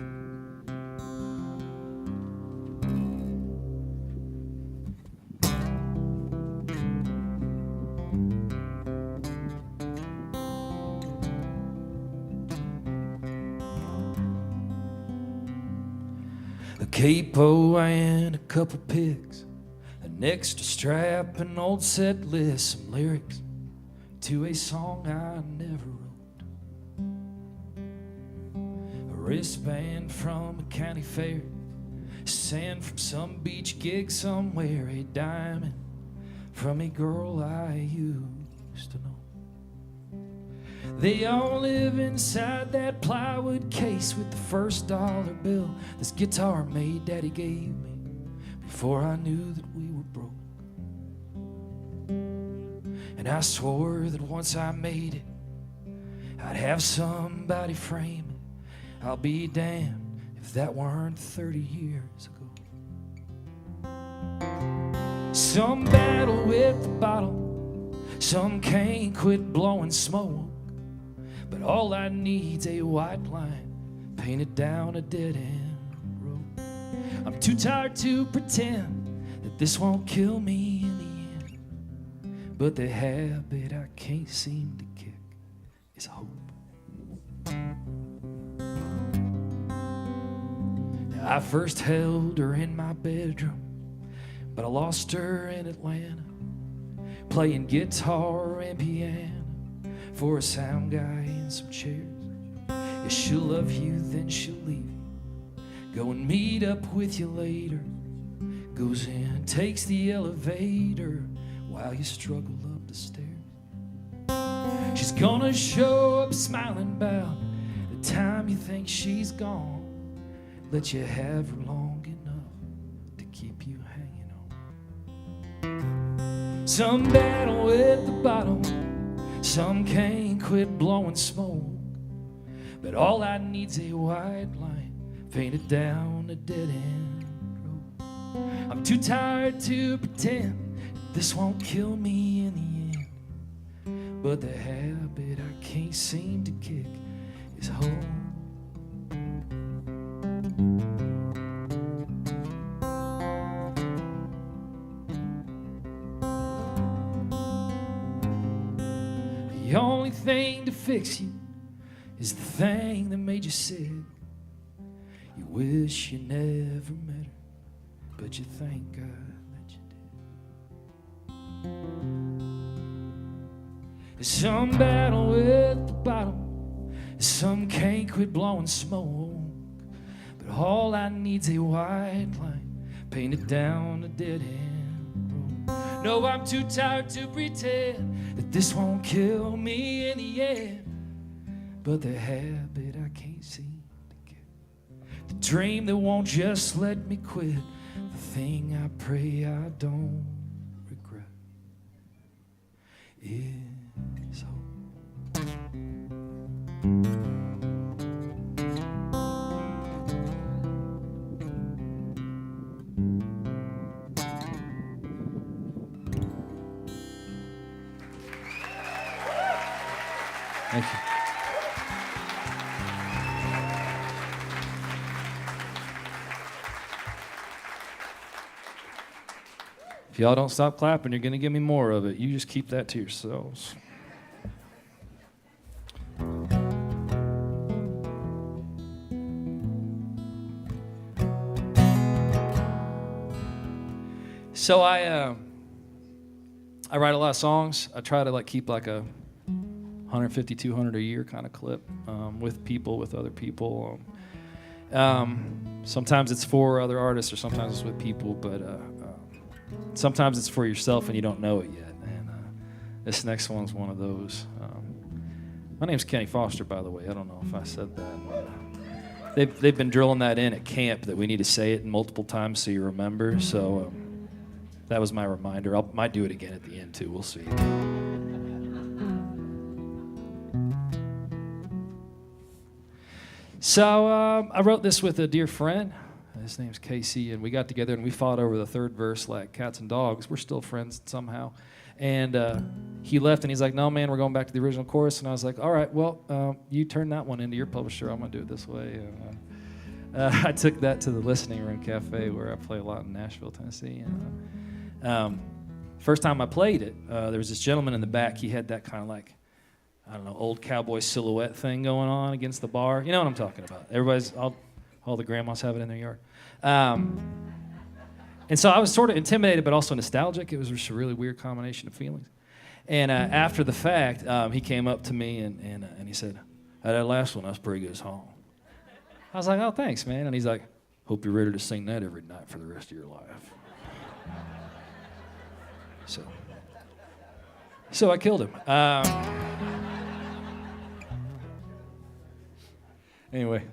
A capo and a couple pigs, an extra strap, an old set list, some lyrics to a song I never wrote. Wristband from a county fair, sand from some beach gig somewhere, a diamond from a girl I used to know. They all live inside that plywood case with the first dollar bill this guitar made Daddy gave me before I knew that we were broke. And I swore that once I made it, I'd have somebody frame it. I'll be damned if that weren't 30 years ago. Some battle with the bottle, some can't quit blowing smoke, but all I need's a white line painted down a dead-end road. I'm too tired to pretend that this won't kill me in the end, but the habit I can't seem to kick is hope. I first held her in my bedroom, but I lost her in Atlanta, playing guitar and piano for a sound guy in some chairs. If she'll love you, then she'll leave you. Go and meet up with you later. Goes in, takes the elevator while you struggle up the stairs. She's gonna show up smiling about the time you think she's gone. Let you have her long enough to keep you hanging on. Some battle with the bottle, some can't quit blowing smoke, but all I need's a white line painted down a dead-end road. I'm too tired to pretend this won't kill me in the end, but the habit I can't seem to kick is hope. The only thing to fix you is the thing that made you sick. You wish you never met her, but you thank God that you did. There's some battle with the bottle, some can't quit blowing smoke, but all I need's a white line painted down a dead end road. No, I'm too tired to pretend that this won't kill me in the end, but the habit I can't seem to get, the dream that won't just let me quit, the thing I pray I don't regret is hope. Thank you. If y'all don't stop clapping, you're going to give me more of it. You just keep that to yourselves. So I write a lot of songs. I try to like keep like a 150, 200 a year kind of clip with other people. Sometimes it's for other artists or sometimes it's with people, but sometimes it's for yourself and you don't know it yet. And this next one's one of those. My name's Kenny Foster, by the way. I don't know if I said that. They've been drilling that in at camp that we need to say it multiple times so you remember. So that was my reminder. I might do it again at the end too. We'll see. So I wrote this with a dear friend. His name's Casey, and we got together and we fought over the third verse like cats and dogs. We're still friends somehow. And he left and he's like, no, man, we're going back to the original chorus. And I was like, all right, well, you turn that one into your publisher. I'm going to do it this way. And, I took that to the Listening Room Cafe where I play a lot in Nashville, Tennessee. And first time I played it, there was this gentleman in the back. He had that kind of like, I don't know, old cowboy silhouette thing going on against the bar. You know what I'm talking about. Everybody's, all the grandmas have it in their yard. And so I was sort of intimidated, but also nostalgic. It was just a really weird combination of feelings. And after the fact, he came up to me and he said, that last one, that was pretty good song. I was like, oh, thanks, man. And he's like, hope you're ready to sing that every night for the rest of your life. So I killed him. Anyway.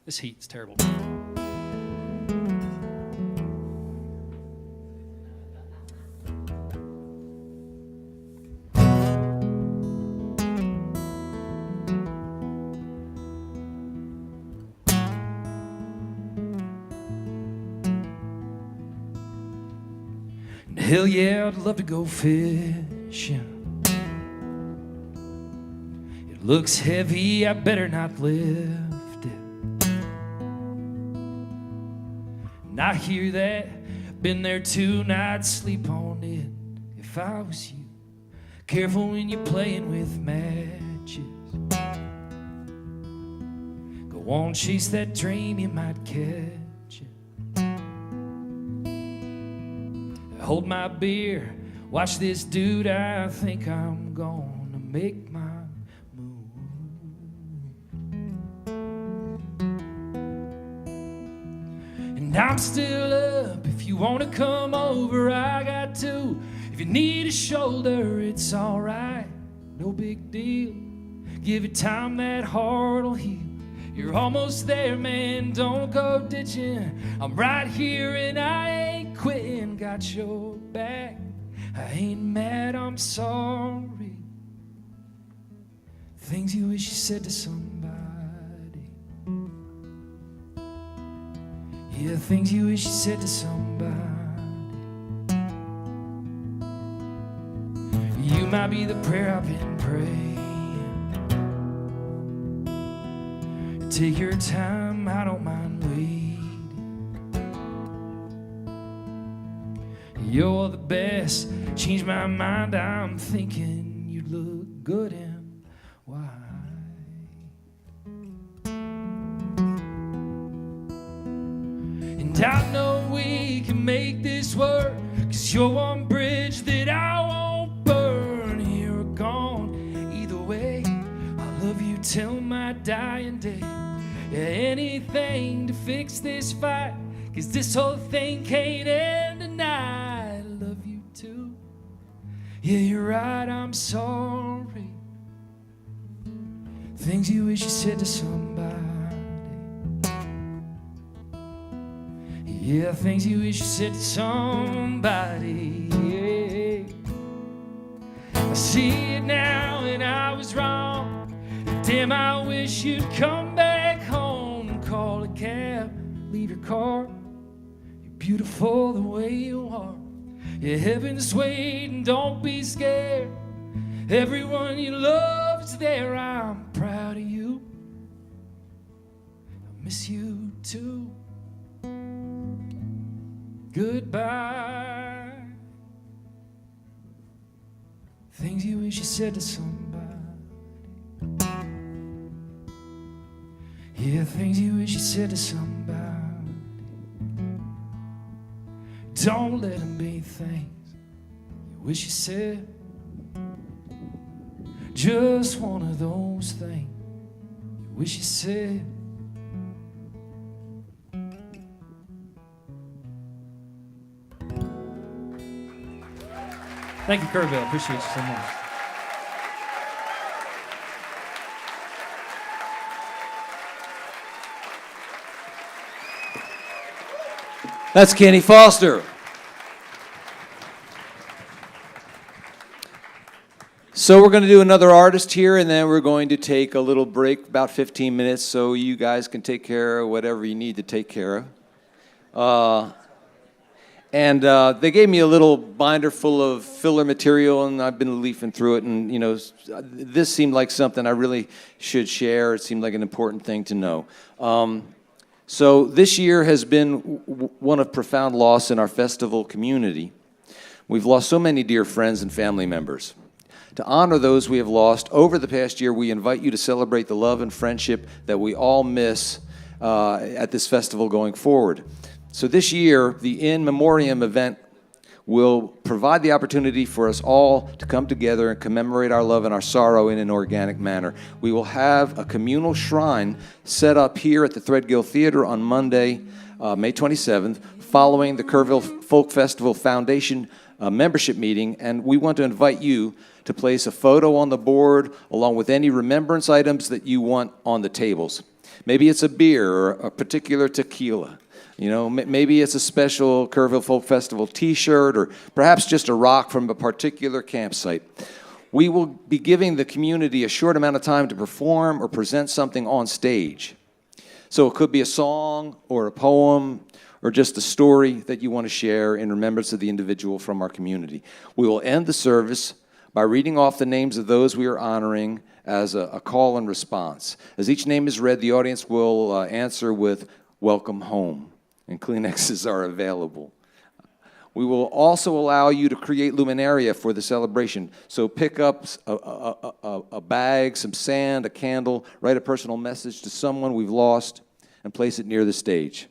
This heat's terrible. Hell yeah, I'd love to go fishing. It looks heavy, I better not lift it. And I hear that, been there too, and I'd sleep on it if I was you. Careful when you're playing with matches. Go on, chase that dream, you might catch. Hold my beer, watch this dude, I think I'm gonna make my move. And I'm still up, if you wanna come over, I got two. If you need a shoulder, it's alright, no big deal. Give it time, that heart'll heal. You're almost there, man, don't go ditching. I'm right here and I ain't quitting. Got your back, I ain't mad, I'm sorry. Things you wish you said to somebody. Yeah, things you wish you said to somebody. You might be the prayer I've been praying. Take your time, I don't mind waiting. You're the best, change my mind, I'm thinking you look good in white. And I know we can make this work, 'cause you're one bridge that I won't burn. Here or gone, either way, I love you till my dying day. Yeah, anything to fix this fight, 'cause this whole thing can't end tonight. I love you too. Yeah, you're right, I'm sorry. Things you wish you said to somebody. Yeah, things you wish you said to somebody. Yeah. I see it now and I was wrong. Damn, I wish you'd come back home and call a cab, leave your car. You're beautiful the way you are. Yeah, heaven's waiting, don't be scared. Everyone you love is there, I'm proud of you. I miss you too. Goodbye. Things you wish you said to somebody. Yeah, things you wish you said to somebody. Don't let them be things you wish you said. Just one of those things you wish you said. Thank you, Kerrville. Appreciate you so much. That's Kenny Foster. So we're going to do another artist here, and then we're going to take a little break, about 15 minutes, so you guys can take care of whatever you need to take care of. They gave me a little binder full of filler material, and I've been leafing through it, and, you know, this seemed like something I really should share. It seemed like an important thing to know. So this year has been one of profound loss in our festival community. We've lost so many dear friends and family members. To honor those we have lost over the past year, we invite you to celebrate the love and friendship that we all miss at this festival going forward. So this year, the In Memoriam event will provide the opportunity for us all to come together and commemorate our love and our sorrow in an organic manner. We will have a communal shrine set up here at the Threadgill Theater on Monday, May 27th, following the Kerrville Folk Festival Foundation membership meeting, and we want to invite you to place a photo on the board along with any remembrance items that you want on the tables. Maybe it's a beer or a particular tequila. You know, maybe it's a special Kerrville Folk Festival t-shirt, or perhaps just a rock from a particular campsite. We will be giving the community a short amount of time to perform or present something on stage. So it could be a song or a poem or just a story that you want to share in remembrance of the individual from our community. We will end the service by reading off the names of those we are honoring as a call and response. As each name is read, the audience will answer with "Welcome home," and Kleenexes are available. We will also allow you to create luminaria for the celebration. So pick up a bag, some sand, a candle, write a personal message to someone we've lost, and place it near the stage.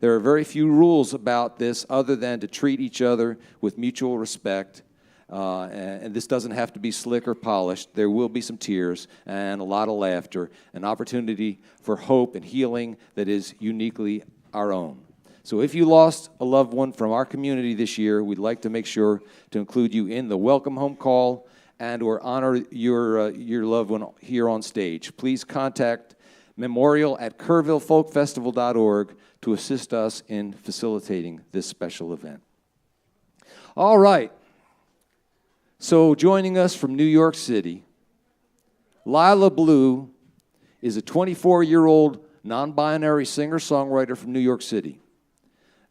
There are very few rules about this other than to treat each other with mutual respect. And this doesn't have to be slick or polished. There will be some tears and a lot of laughter, an opportunity for hope and healing that is uniquely our own. So if you lost a loved one from our community this year, we'd like to make sure to include you in the welcome home call and or honor your loved one here on stage. Please contact memorial@kerrvillefolkfestival.org to assist us in facilitating this special event. All right. So joining us from New York City, Lila Blue is a 24-year-old non-binary singer-songwriter from New York City.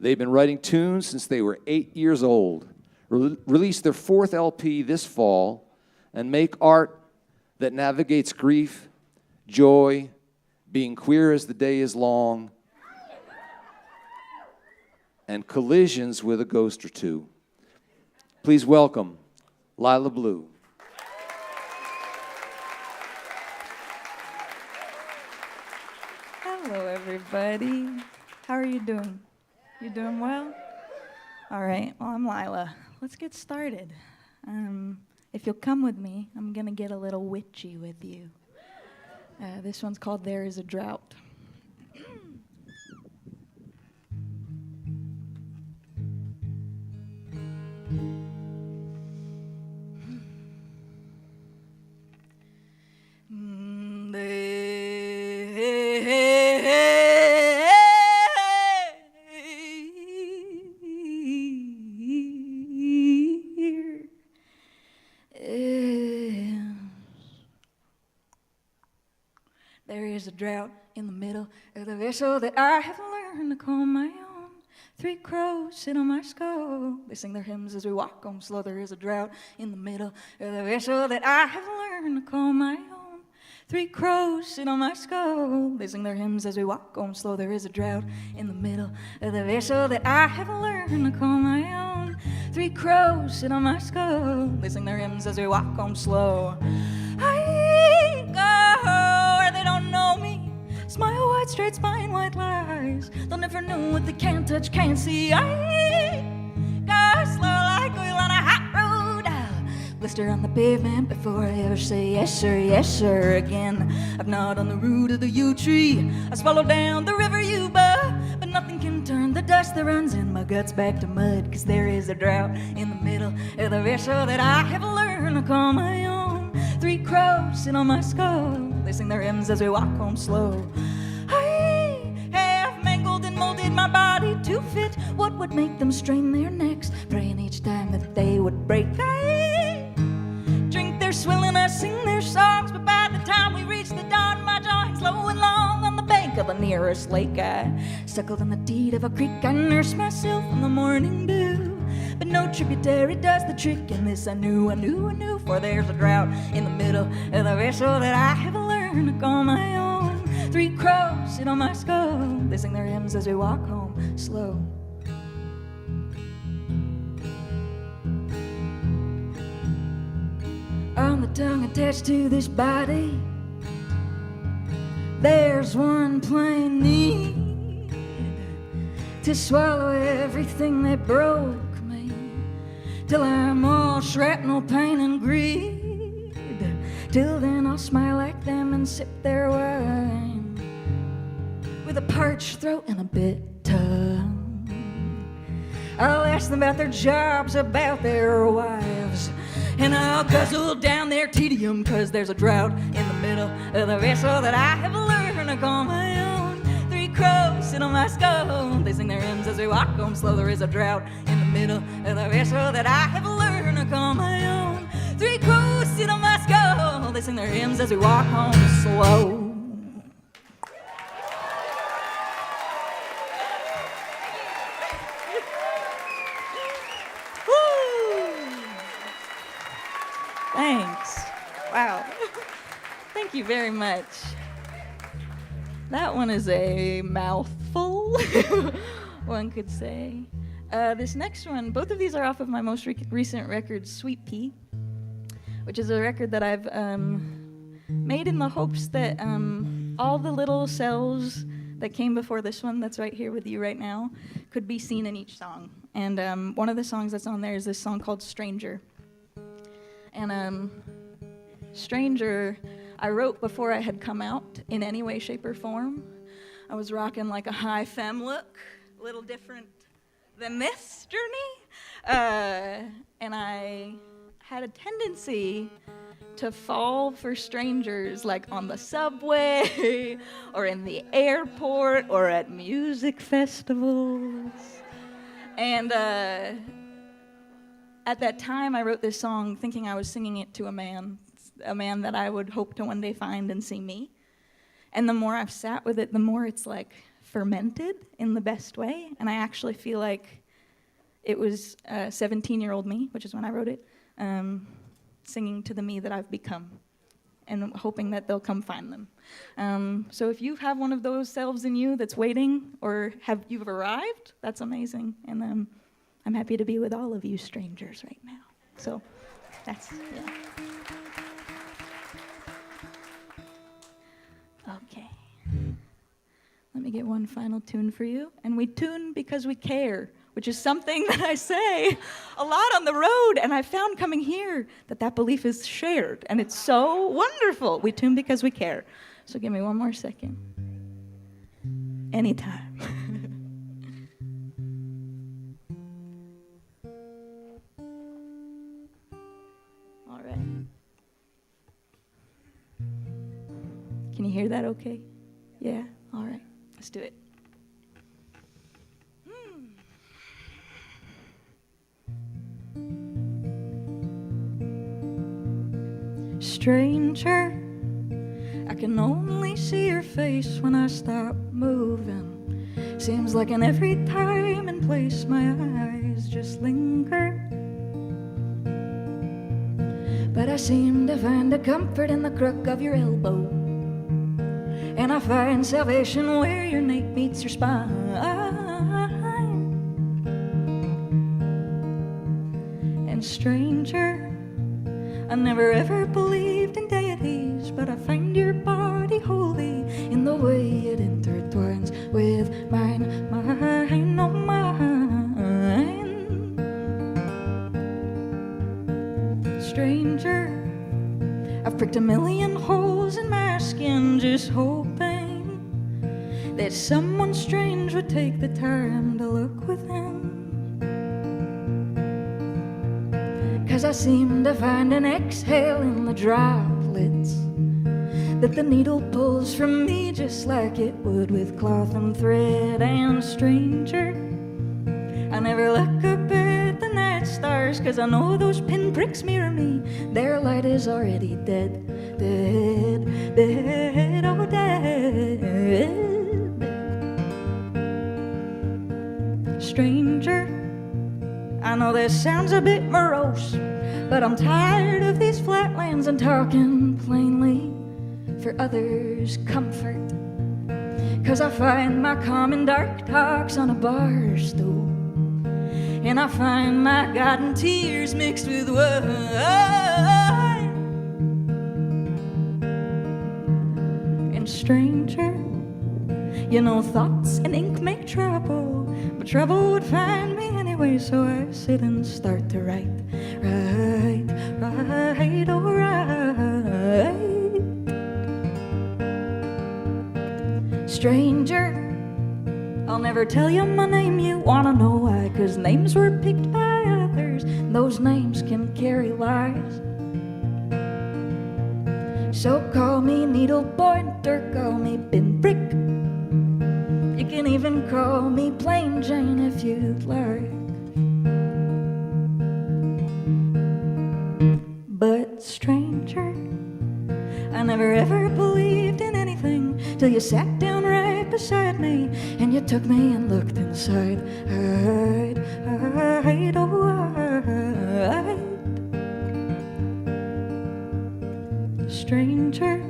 They've been writing tunes since they were 8 years old, released their 4th LP this fall, and make art that navigates grief, joy, being queer as the day is long, and collisions with a ghost or two. Please welcome Lila Blue. Hello, everybody. How are you doing? You doing well? All right. Well, I'm Lila. Let's get started. If you'll come with me, I'm going to get a little witchy with you. This one's called There Is a Drought. There is a drought in the middle of the vessel that I have learned to call my own. 3 crows sit on my skull. They sing their hymns as we walk on slow. There is a drought in the middle of the vessel that I have learned to call my own. 3 crows sit on my skull. They sing their hymns as we walk on slow. There is a drought in the middle of the vessel that I have learned to call my own. 3 crows sit on my skull. They sing their hymns as we walk on slow. I go where they don't know me. Smile, white, straight spine, white lies. They'll never know what they can't touch, can't see. I blister on the pavement before I ever say yes sir again. I've gnawed on the root of the yew tree, I swallowed down the river Yuba, but nothing can turn the dust that runs in my guts back to mud, 'cause there is a drought in the middle of the vessel that I have learned to call my own. 3 crows sit on my skull, they sing their hymns as we walk home slow. I have mangled and molded my body to fit what would make them strain their necks, praying each time that they would break. I drink their swill and I sing their songs, but by the time we reach the dawn, my jaw hangs low and long on the bank of the nearest lake. I suckled in the deed of a creek, I nurse myself in the morning dew, but no tributary does the trick, and this I knew, for there's a drought in the middle of the vessel that I have learned to call my own. 3 crows sit on my skull, they sing their hymns as we walk home slow. On the tongue attached to this body, there's one plain need, to swallow everything that broke me, till I'm all shrapnel, pain, and greed. Till then I'll smile like them and sip their wine, with a parched throat and a bit tongue. I'll ask them about their jobs, about their wives, and I'll guzzle down their tedium, 'cause there's a drought in the middle of the vessel that I have learned to call my own. 3 crows sit on my skull, they sing their hymns as we walk home slow. There is a drought in the middle of the vessel that I have learned to call my own. 3 crows sit on my skull, they sing their hymns as we walk home slow. Thanks. Wow. Thank you very much. That one is a mouthful, one could say. This next one, both of these are off of my most recent record, Sweet Pea, which is a record that I've made in the hopes that all the little cells that came before this one that's right here with you right now could be seen in each song. And one of the songs that's on there is this song called Stranger. And Stranger, I wrote before I had come out in any way, shape, or form. I was rocking like a high femme look, a little different than this journey. And I had a tendency to fall for strangers, like on the subway or in the airport or at music festivals. And at that time, I wrote this song thinking I was singing it to a man that I would hope to one day find and see me. And the more I've sat with it, the more it's like fermented in the best way. And I actually feel like it was 17-year-old me, which is when I wrote it, singing to the me that I've become and hoping that they'll come find them. So if you have one of those selves in you that's waiting, or you've arrived, that's amazing. And I'm happy to be with all of you strangers right now. So that's, yeah. Okay. Let me get one final tune for you. And we tune because we care, which is something that I say a lot on the road. And I found coming here that belief is shared. And it's so wonderful. We tune because we care. So give me one more second. Anytime. Can you hear that okay? Yeah? All right. Let's do it. Stranger, I can only see your face when I stop moving. Seems like in every time and place my eyes just linger. But I seem to find a comfort in the crook of your elbow, and I find salvation where your nape meets your spine. And stranger, I never ever believed in deities, but I find your body holy in the way it intertwines with mine, oh mine. Stranger, pricked a million holes in my skin, just hoping that someone strange would take the time to look within. 'Cause I seem to find an exhale in the droplets that the needle pulls from me, just like it would with cloth and thread. And stranger, I never look up at the night stars, 'cause I know those pinpricks mirror me. Their light is already dead, dead, dead, oh dead. Stranger, I know this sounds a bit morose, but I'm tired of these flatlands and talking plainly for others' comfort. 'Cause I find my calm in dark talks on a bar stool, and I find my God in tears mixed with wine. And stranger, you know thoughts and ink make trouble, but trouble would find me anyway, so I sit and start to write, write, write, oh write. Stranger, I'll never tell you my name, you wanna know why? 'Cause names were picked by others, those names can carry lies. So call me needle pointer, call me pinprick. You can even call me plain Jane if you'd like. But stranger, I never ever believed in anything till you sat down right beside me and you took me and looked inside. Hide, hide, oh hide. Stranger,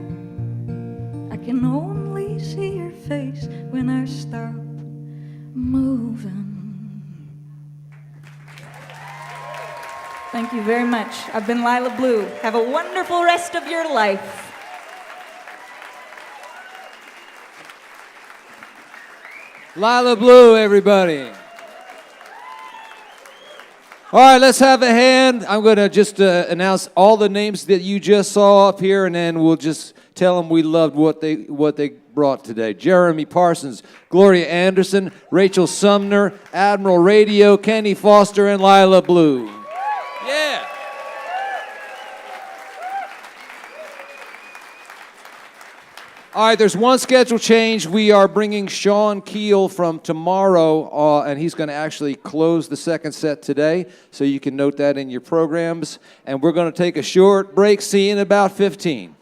I can only see your face when I stop moving. Thank you very much. I've been Lila Blue. Have a wonderful rest of your life. Lila Blue, everybody. All right, let's have a hand. I'm going to just announce all the names that you just saw up here, and then we'll just tell them we loved what they brought today. Jeremy Parsons, Gloria Anderson, Rachel Sumner, Admiral Radio, Kenny Foster, and Lila Blue. Yeah. All right, there's one schedule change. We are bringing Sha Keel from tomorrow, and he's going to actually close the second set today, so you can note that in your programs. And we're going to take a short break. See you in about 15.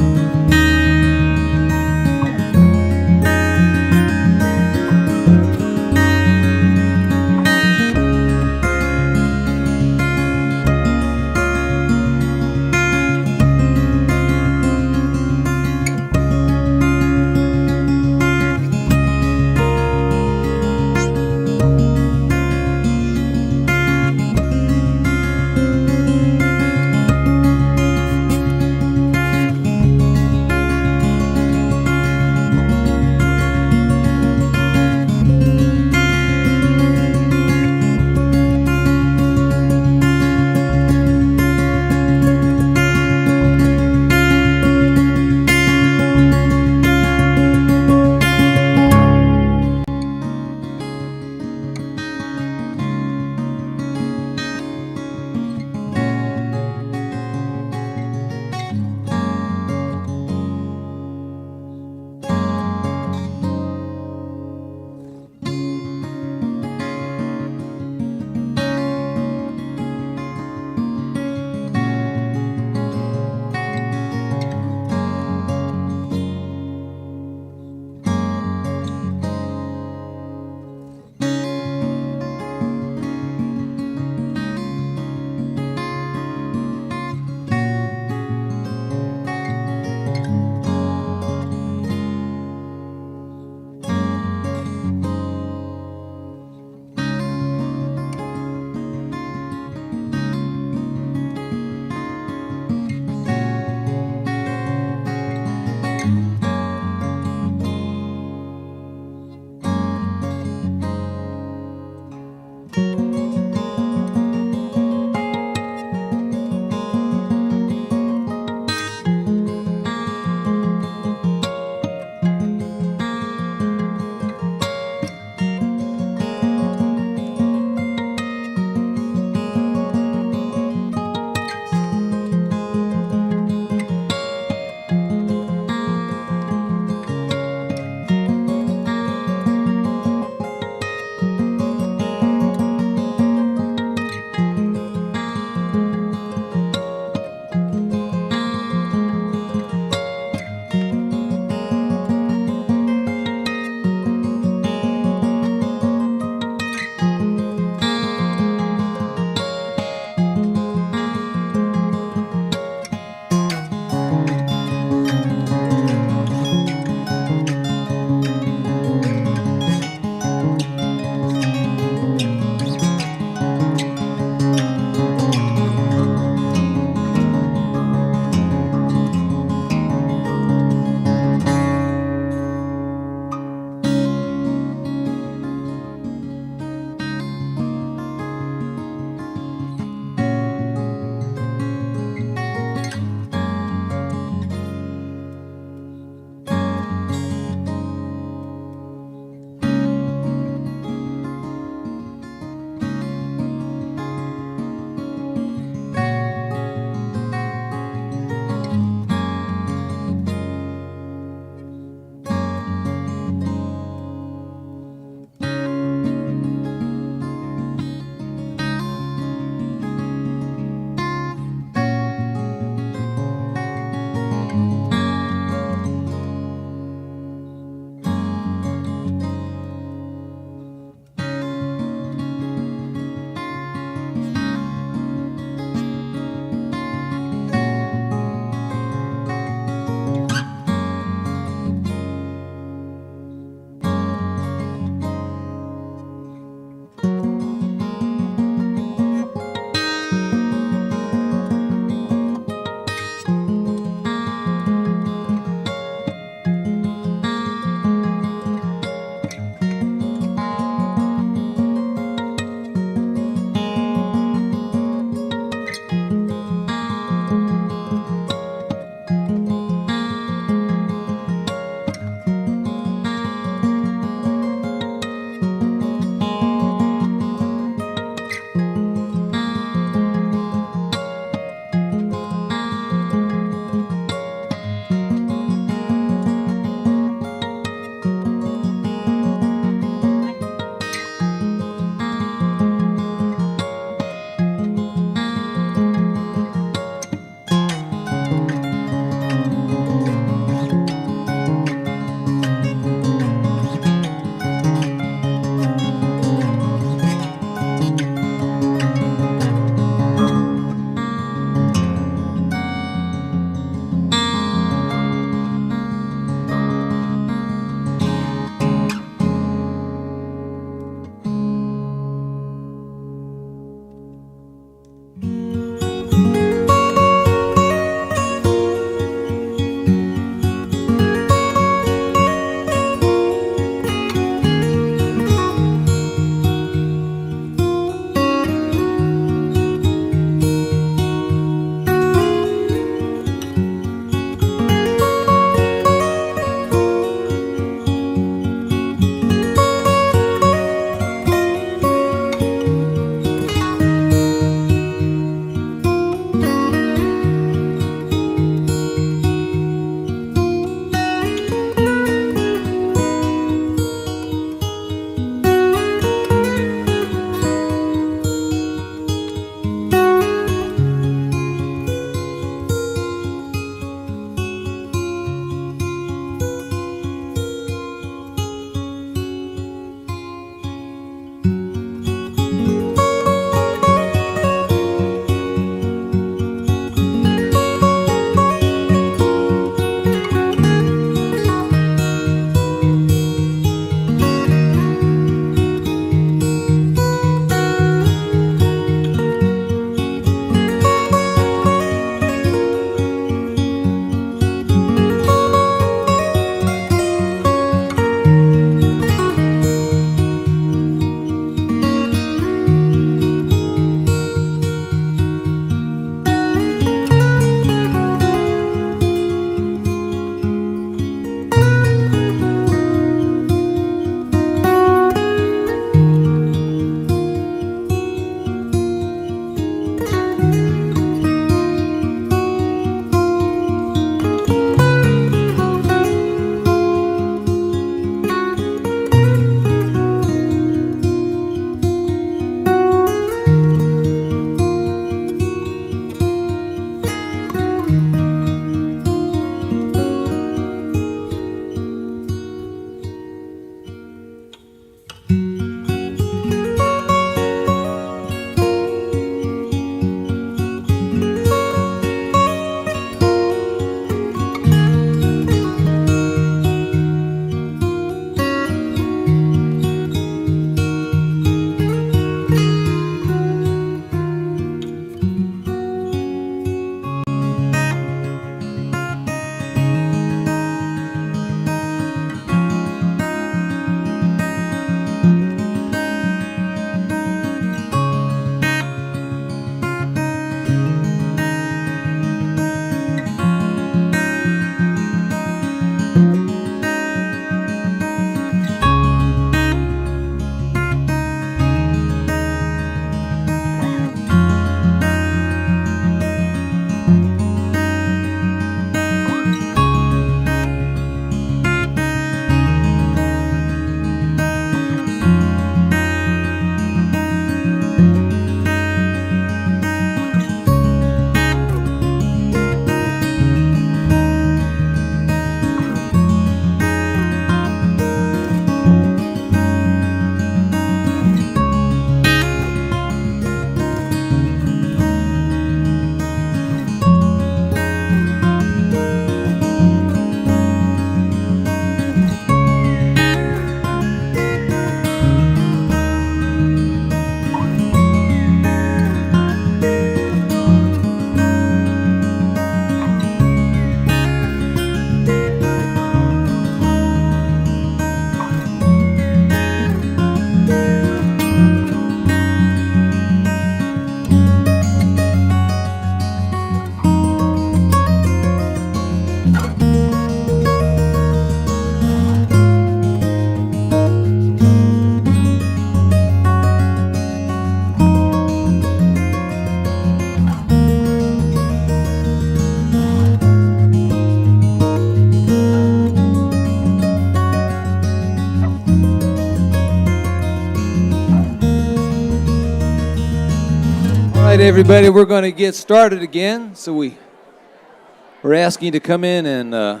right, everybody, we're going to get started again. So we're asking you to come in and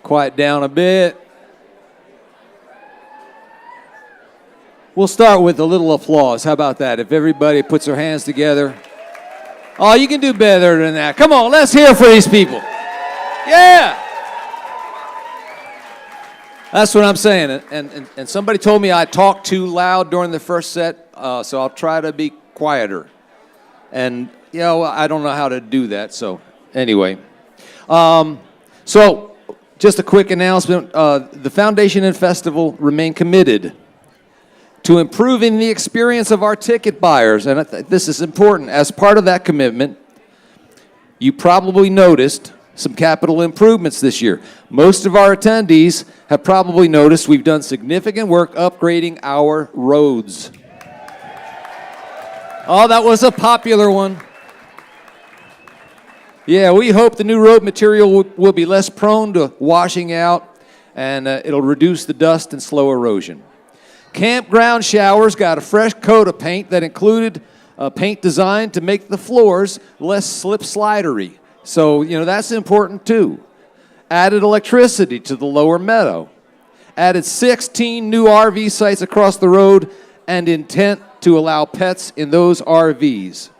quiet down a bit. We'll start with a little applause. How about that? If everybody puts their hands together. Oh, you can do better than that. Come on, let's hear for these people. Yeah! That's what I'm saying. And somebody told me I talked too loud during the first set, so I'll try to be quieter. And, I don't know how to do that, so anyway. So, just a quick announcement. The Foundation and Festival remain committed to improving the experience of our ticket buyers. And this is important. As part of that commitment, you probably noticed some capital improvements this year. Most of our attendees have probably noticed we've done significant work upgrading our roads. Oh, that was a popular one. Yeah, we hope the new road material will be less prone to washing out, and it'll reduce the dust and slow erosion. Campground showers got a fresh coat of paint that included paint designed to make the floors less slip-slidery. So, that's important too. Added electricity to the lower meadow. Added 16 new RV sites across the road and intent to allow pets in those RVs.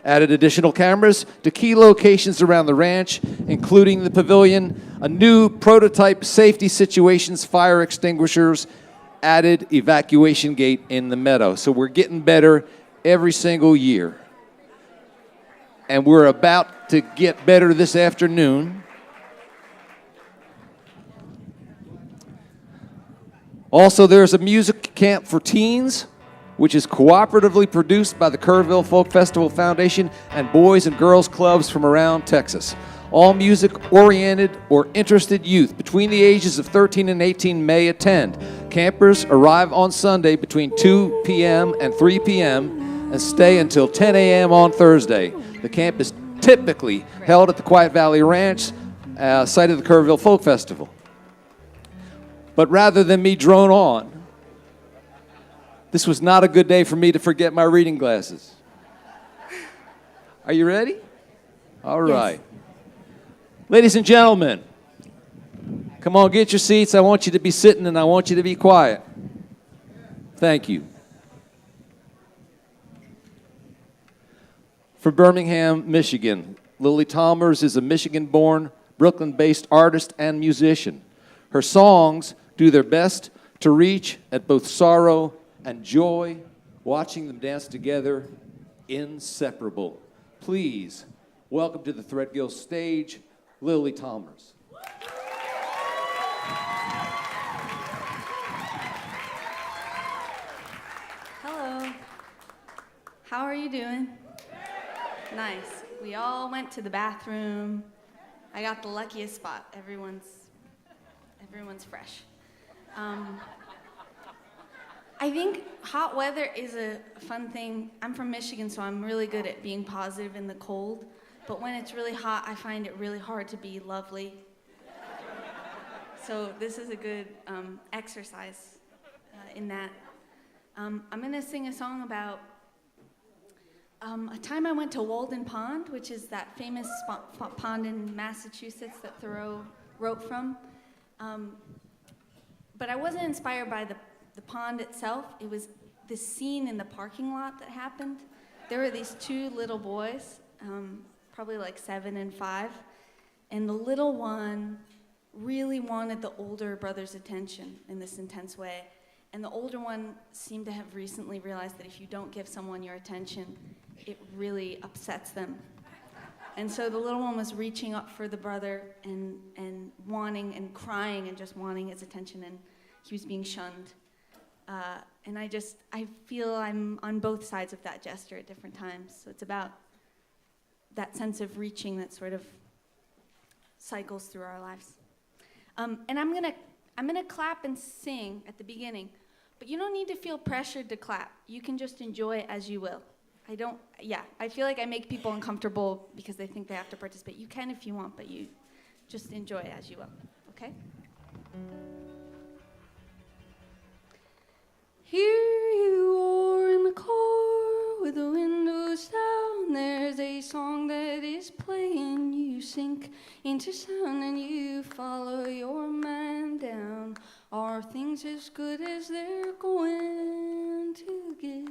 Added additional cameras to key locations around the ranch, including the pavilion, a new prototype safety situations fire extinguishers, added evacuation gate in the meadow. So we're getting better every single year. And we're about to get better this afternoon. Also, there's a music camp for teens, which is cooperatively produced by the Kerrville Folk Festival Foundation and boys and girls clubs from around Texas. All music-oriented or interested youth between the ages of 13 and 18 may attend. Campers arrive on Sunday between 2 p.m. and 3 p.m. and stay until 10 a.m. on Thursday. The camp is typically held at the Quiet Valley Ranch, site of the Kerrville Folk Festival. But rather than me drone on, this was not a good day for me to forget my reading glasses. Are you ready? All right. Yes. Ladies and gentlemen, come on, get your seats. I want you to be sitting and I want you to be quiet. Thank you. From Birmingham, Michigan, Lila Talmers is a Michigan-born, Brooklyn-based artist and musician. Her songs do their best to reach at both sorrow and joy, watching them dance together, inseparable. Please welcome to the Threadgill stage, Lila Talmers. Hello. How are you doing? Nice. We all went to the bathroom. I got the luckiest spot. Everyone's fresh. I think hot weather is a fun thing. I'm from Michigan, so I'm really good at being positive in the cold. But when it's really hot, I find it really hard to be lovely. So this is a good exercise in that. I'm going to sing a song about a time I went to Walden Pond, which is that famous pond in Massachusetts that Thoreau wrote from. But I wasn't inspired by the pond itself. It was this scene in the parking lot that happened. There were these two little boys, probably like 7 and 5, and the little one really wanted the older brother's attention in this intense way. And the older one seemed to have recently realized that if you don't give someone your attention, it really upsets them. And so the little one was reaching up for the brother and wanting and crying and just wanting his attention, and he was being shunned. And I feel I'm on both sides of that gesture at different times. So it's about that sense of reaching that sort of cycles through our lives. And I'm gonna clap and sing at the beginning, but you don't need to feel pressured to clap. You can just enjoy it as you will. I feel like I make people uncomfortable because they think they have to participate. You can if you want, but you just enjoy it as you will, okay? Here you are in the car into sound and you follow your mind down. Are things as good as they're going to get?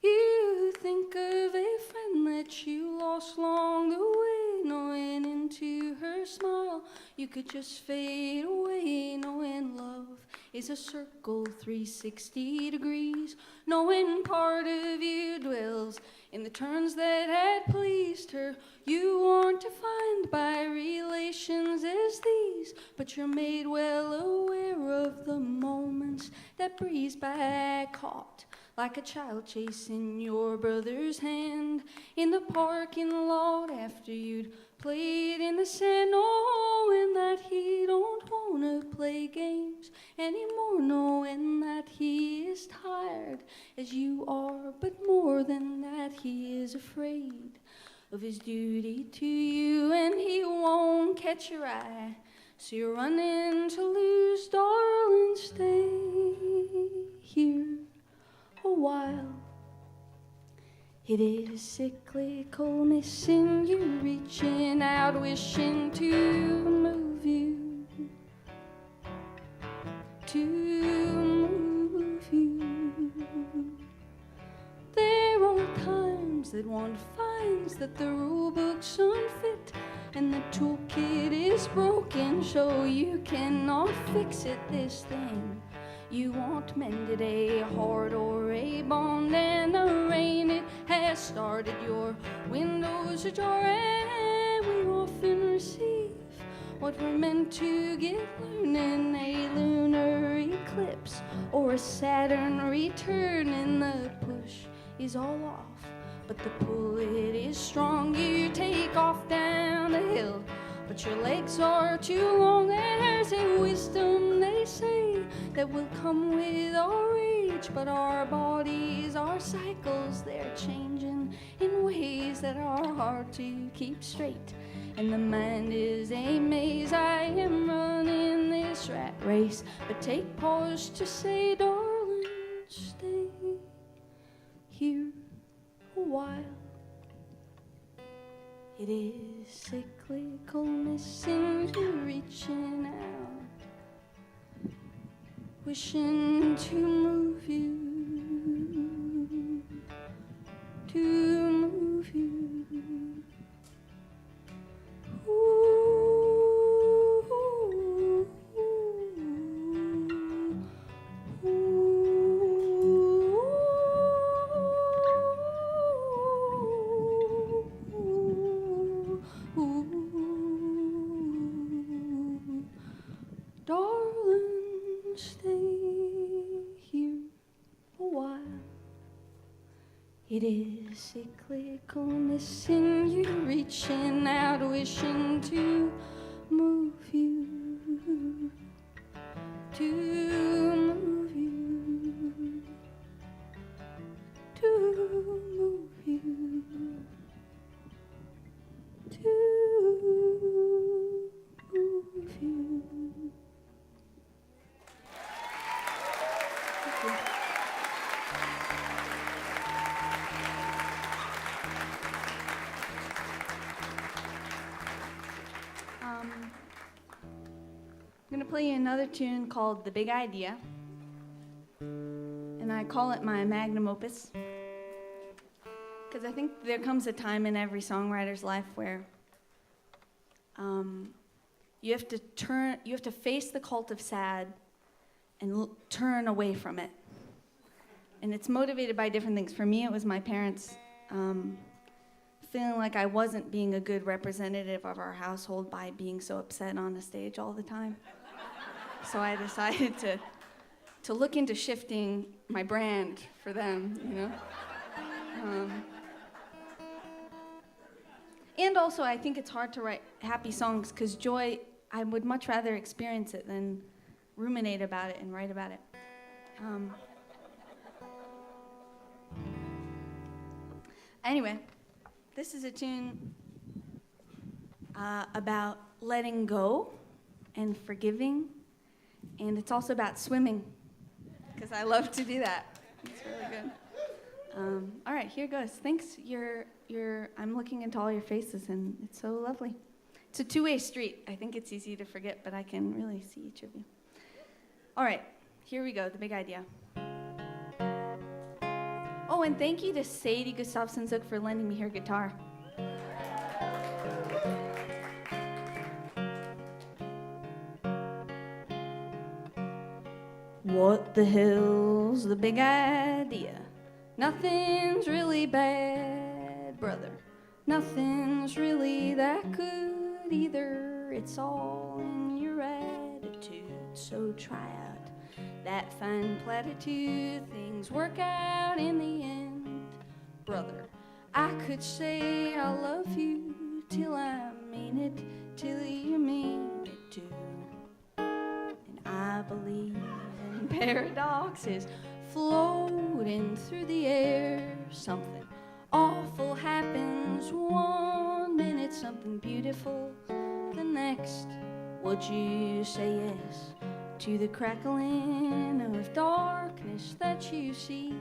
You think of a friend that you lost along the way, knowing into her smile you could just fade away, knowing love is a circle 360 degrees, knowing part of you dwells in the turns that had pleased her. You aren't defined by relations as these, but you're made well aware of the moments that breeze by, caught like a child chasing your brother's hand in the parking lot after you'd played in the sand, knowing that he don't wanna play games anymore, knowing that he is tired as you are, but more than that he is afraid of his duty to you, and he won't catch your eye, so you're running to lose. Darling, stay here a while. It is cyclical, missing you, reaching out, wishing to move you, to move you. There are times that one finds that the rule book's unfit and the toolkit is broken, so you cannot fix it. This thing you want mended, a heart or a bond, and the rain it has started. Your windows ajar, and we often receive what we're meant to get, learning a lunar eclipse or a Saturn return, and the push is all off, but the pull it is strong. You take off down the hill, but your legs are too long. There's a wisdom, they say, that will come with our age, but our bodies, our cycles, they're changing in ways that are hard to keep straight. And the mind is a maze. I am running this rat race, but take pause to say, darling, stay here a while. It is cyclical, missing you, reaching out, wishing to move you, to move you. Darling, stay here a while. It is cyclical, missing you, reaching out, wishing to move you, to move you, to move you, to move you. I'm going to play you another tune called The Big Idea, and I call it my magnum opus, because I think there comes a time in every songwriter's life where you have to face the cult of sad and turn away from it. And it's motivated by different things. For me, it was my parents feeling like I wasn't being a good representative of our household by being so upset on the stage all the time. So I decided to look into shifting my brand for them, you know? And also, I think it's hard to write happy songs because joy, I would much rather experience it than ruminate about it and write about it. Anyway, this is a tune about letting go and forgiving, and it's also about swimming, because I love to do that. It's really good. All right, here goes. Thanks. I'm looking into all your faces, and it's so lovely. It's a two-way street. I think it's easy to forget, but I can really see each of you. All right, here we go, the big idea. Oh, and thank you to Sadie Gustafson-Zook for lending me her guitar. What the hell's the big idea? Nothing's really bad, brother. Nothing's really that good either. It's all in your attitude. So try out that fine platitude. Things work out in the end, brother. I could say I love you till I mean it, till you mean it too. And I believe in paradoxes floating through the air. Something awful happens one minute, something beautiful the next. Would you say yes to the crackling of darkness that you see?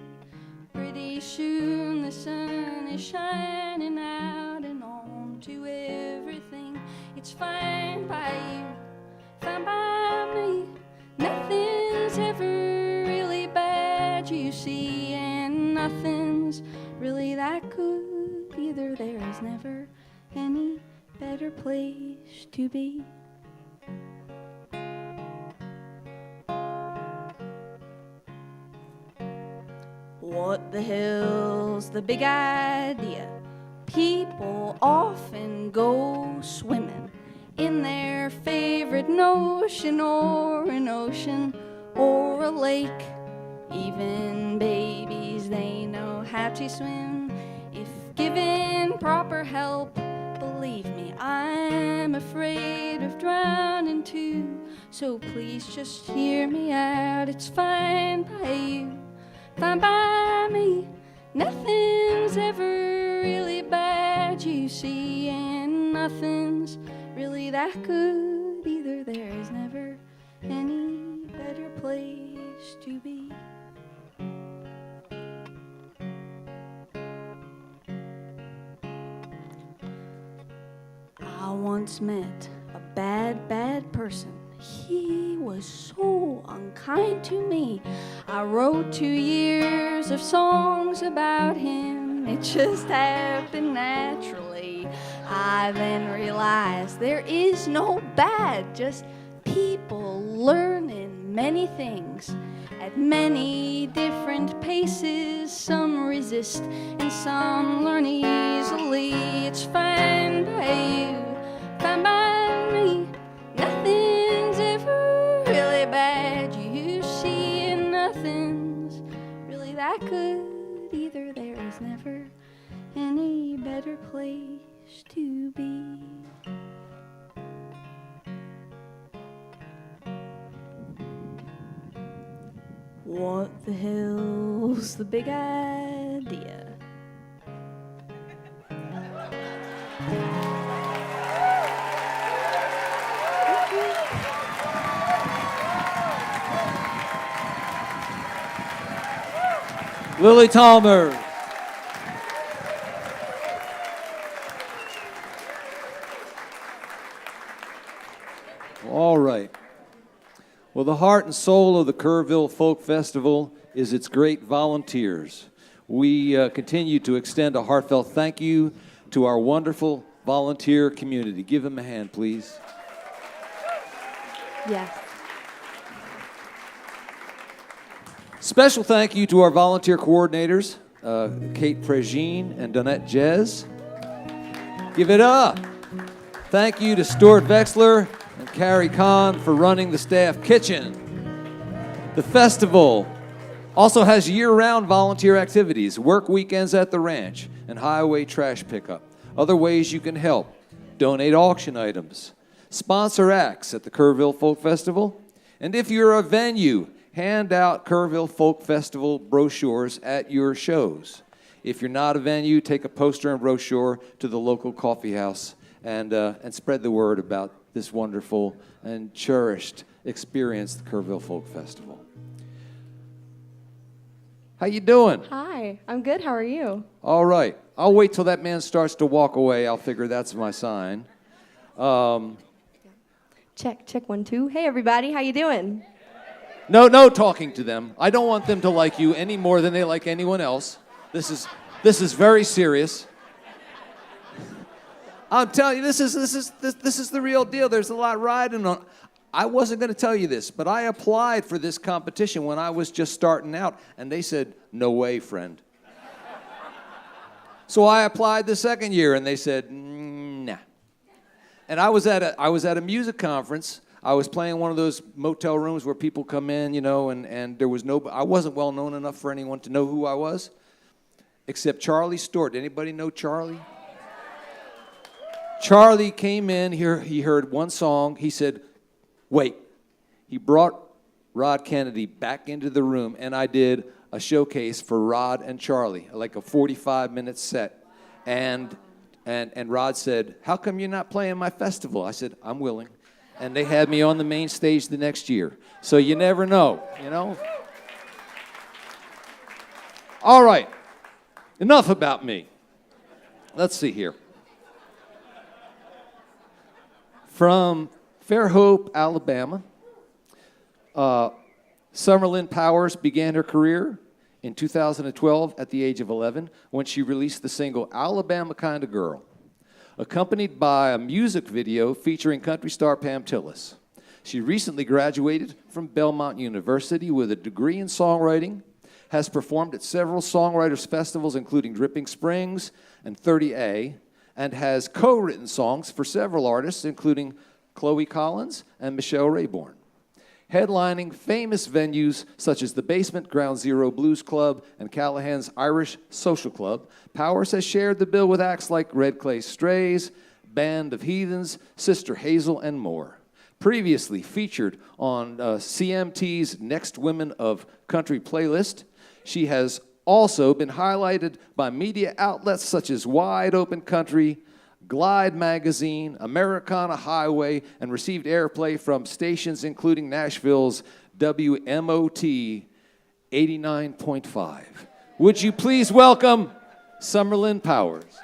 Pretty soon the sun is shining out and on to everything. It's fine by you, fine by me. Nothing's ever really bad, you see, and nothing's really that good either. There is never any better place to be. What the hell's the big idea? People often go swimming in their favorite notion, or an ocean or a lake. Even babies, they know how to swim if given proper help. Believe me, I'm afraid of drowning too. So please just hear me out. It's fine by you, fine by me. Nothing's ever really bad, you see, and nothing's really that good either. There is never any better place to be. I once met a bad person. He was so unkind to me. I wrote 2 years of songs about him. It just happened naturally. I then realized there is no bad, just people learning many things at many different paces. Some resist and some learn easily. It's fine by you, fine by me. Nothing's ever really bad, you see, and nothing's really that good either. There is never any better place to be. What the hell's the big idea? Lily Talmers. All right. Well, the heart and soul of the Kerrville Folk Festival is its great volunteers. We continue to extend a heartfelt thank you to our wonderful volunteer community. Give them a hand, please. Yes. Special thank you to our volunteer coordinators, Kate Pregine and Donette Jez. Give it up. Thank you to Stuart Vexler and Carrie Kahn for running the staff kitchen. The festival also has year-round volunteer activities, work weekends at the ranch, and highway trash pickup. Other ways you can help: donate auction items, sponsor acts at the Kerrville Folk Festival, and if you're a venue, hand out Kerrville Folk Festival brochures at your shows. If you're not a venue, take a poster and brochure to the local coffee house and spread the word about this wonderful and cherished experience, the Kerrville Folk Festival. How you doing? Hi, I'm good. How are you? All right. I'll wait till that man starts to walk away. I'll figure that's my sign. Check 1 2. Hey everybody, how you doing? No talking to them. I don't want them to like you any more than they like anyone else. This is very serious. I'm telling you, this is the real deal. There's a lot riding on. I wasn't going to tell you this, but I applied for this competition when I was just starting out, and they said, "No way, friend." So I applied the second year, and they said, "Nah." And I was at a music conference. I was playing one of those motel rooms where people come in, you know, and there was I wasn't well known enough for anyone to know who I was, except Charlie Stewart. Anybody know Charlie? Charlie came in here. He heard one song. He said, "Wait." He brought Rod Kennedy back into the room, and I did a showcase for Rod and Charlie, like a 45-minute set. And Rod said, "How come you're not playing my festival?" I said, "I'm willing." And they had me on the main stage the next year. So you never know, you know? All right. Enough about me. Let's see here. From Fairhope, Alabama, Summerlyn Powers began her career in 2012 at the age of 11 when she released the single "Alabama Kinda Girl," accompanied by a music video featuring country star Pam Tillis. She recently graduated from Belmont University with a degree in songwriting, has performed at several songwriters festivals including Dripping Springs and 30A, and has co-written songs for several artists including Chloe Collins and Michelle Rayborn. Headlining famous venues such as the Basement Ground Zero Blues Club and Callahan's Irish Social Club, Powers has shared the bill with acts like Red Clay Strays, Band of Heathens, Sister Hazel, and more. Previously featured on CMT's Next Women of Country playlist, she has also been highlighted by media outlets such as Wide Open Country, Glide Magazine, Americana Highway, and received airplay from stations including Nashville's WMOT 89.5. Would you please welcome Summerlyn Powers?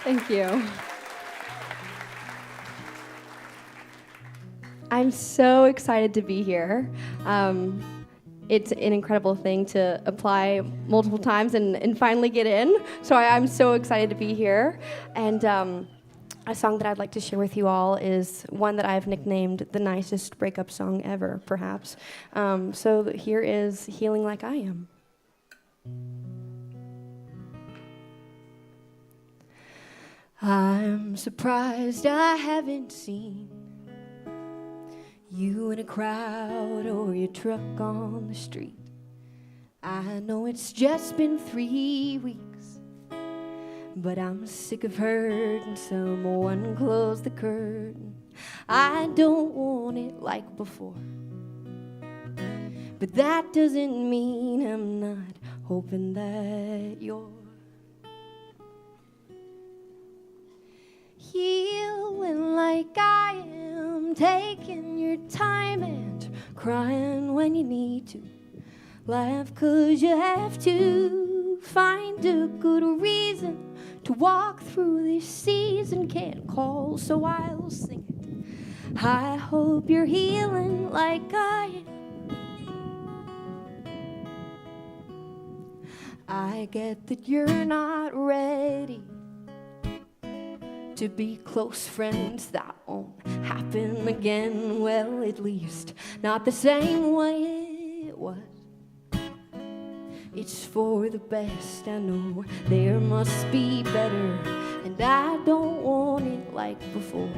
Thank you. I'm so excited to be here. It's an incredible thing to apply multiple times and finally get in. So I'm so excited to be here. And a song that I'd like to share with you all is one that I've nicknamed the nicest breakup song ever, perhaps. So here is Healing Like I Am. I'm surprised I haven't seen you in a crowd or your truck on the street. I know it's just been 3 weeks, but I'm sick of hurting. Someone close the curtain. I don't want it like before, but that doesn't mean I'm not hoping that you're healing like I am, taking your time and crying when you need to, laugh 'cause you have to, find a good reason to walk through this season, can't call so I'll sing it. I hope you're healing like I am. I get that you're not ready to be close friends. That won't happen again. Well, at least not the same way it was. It's for the best, I know there must be better, and I don't want it like before.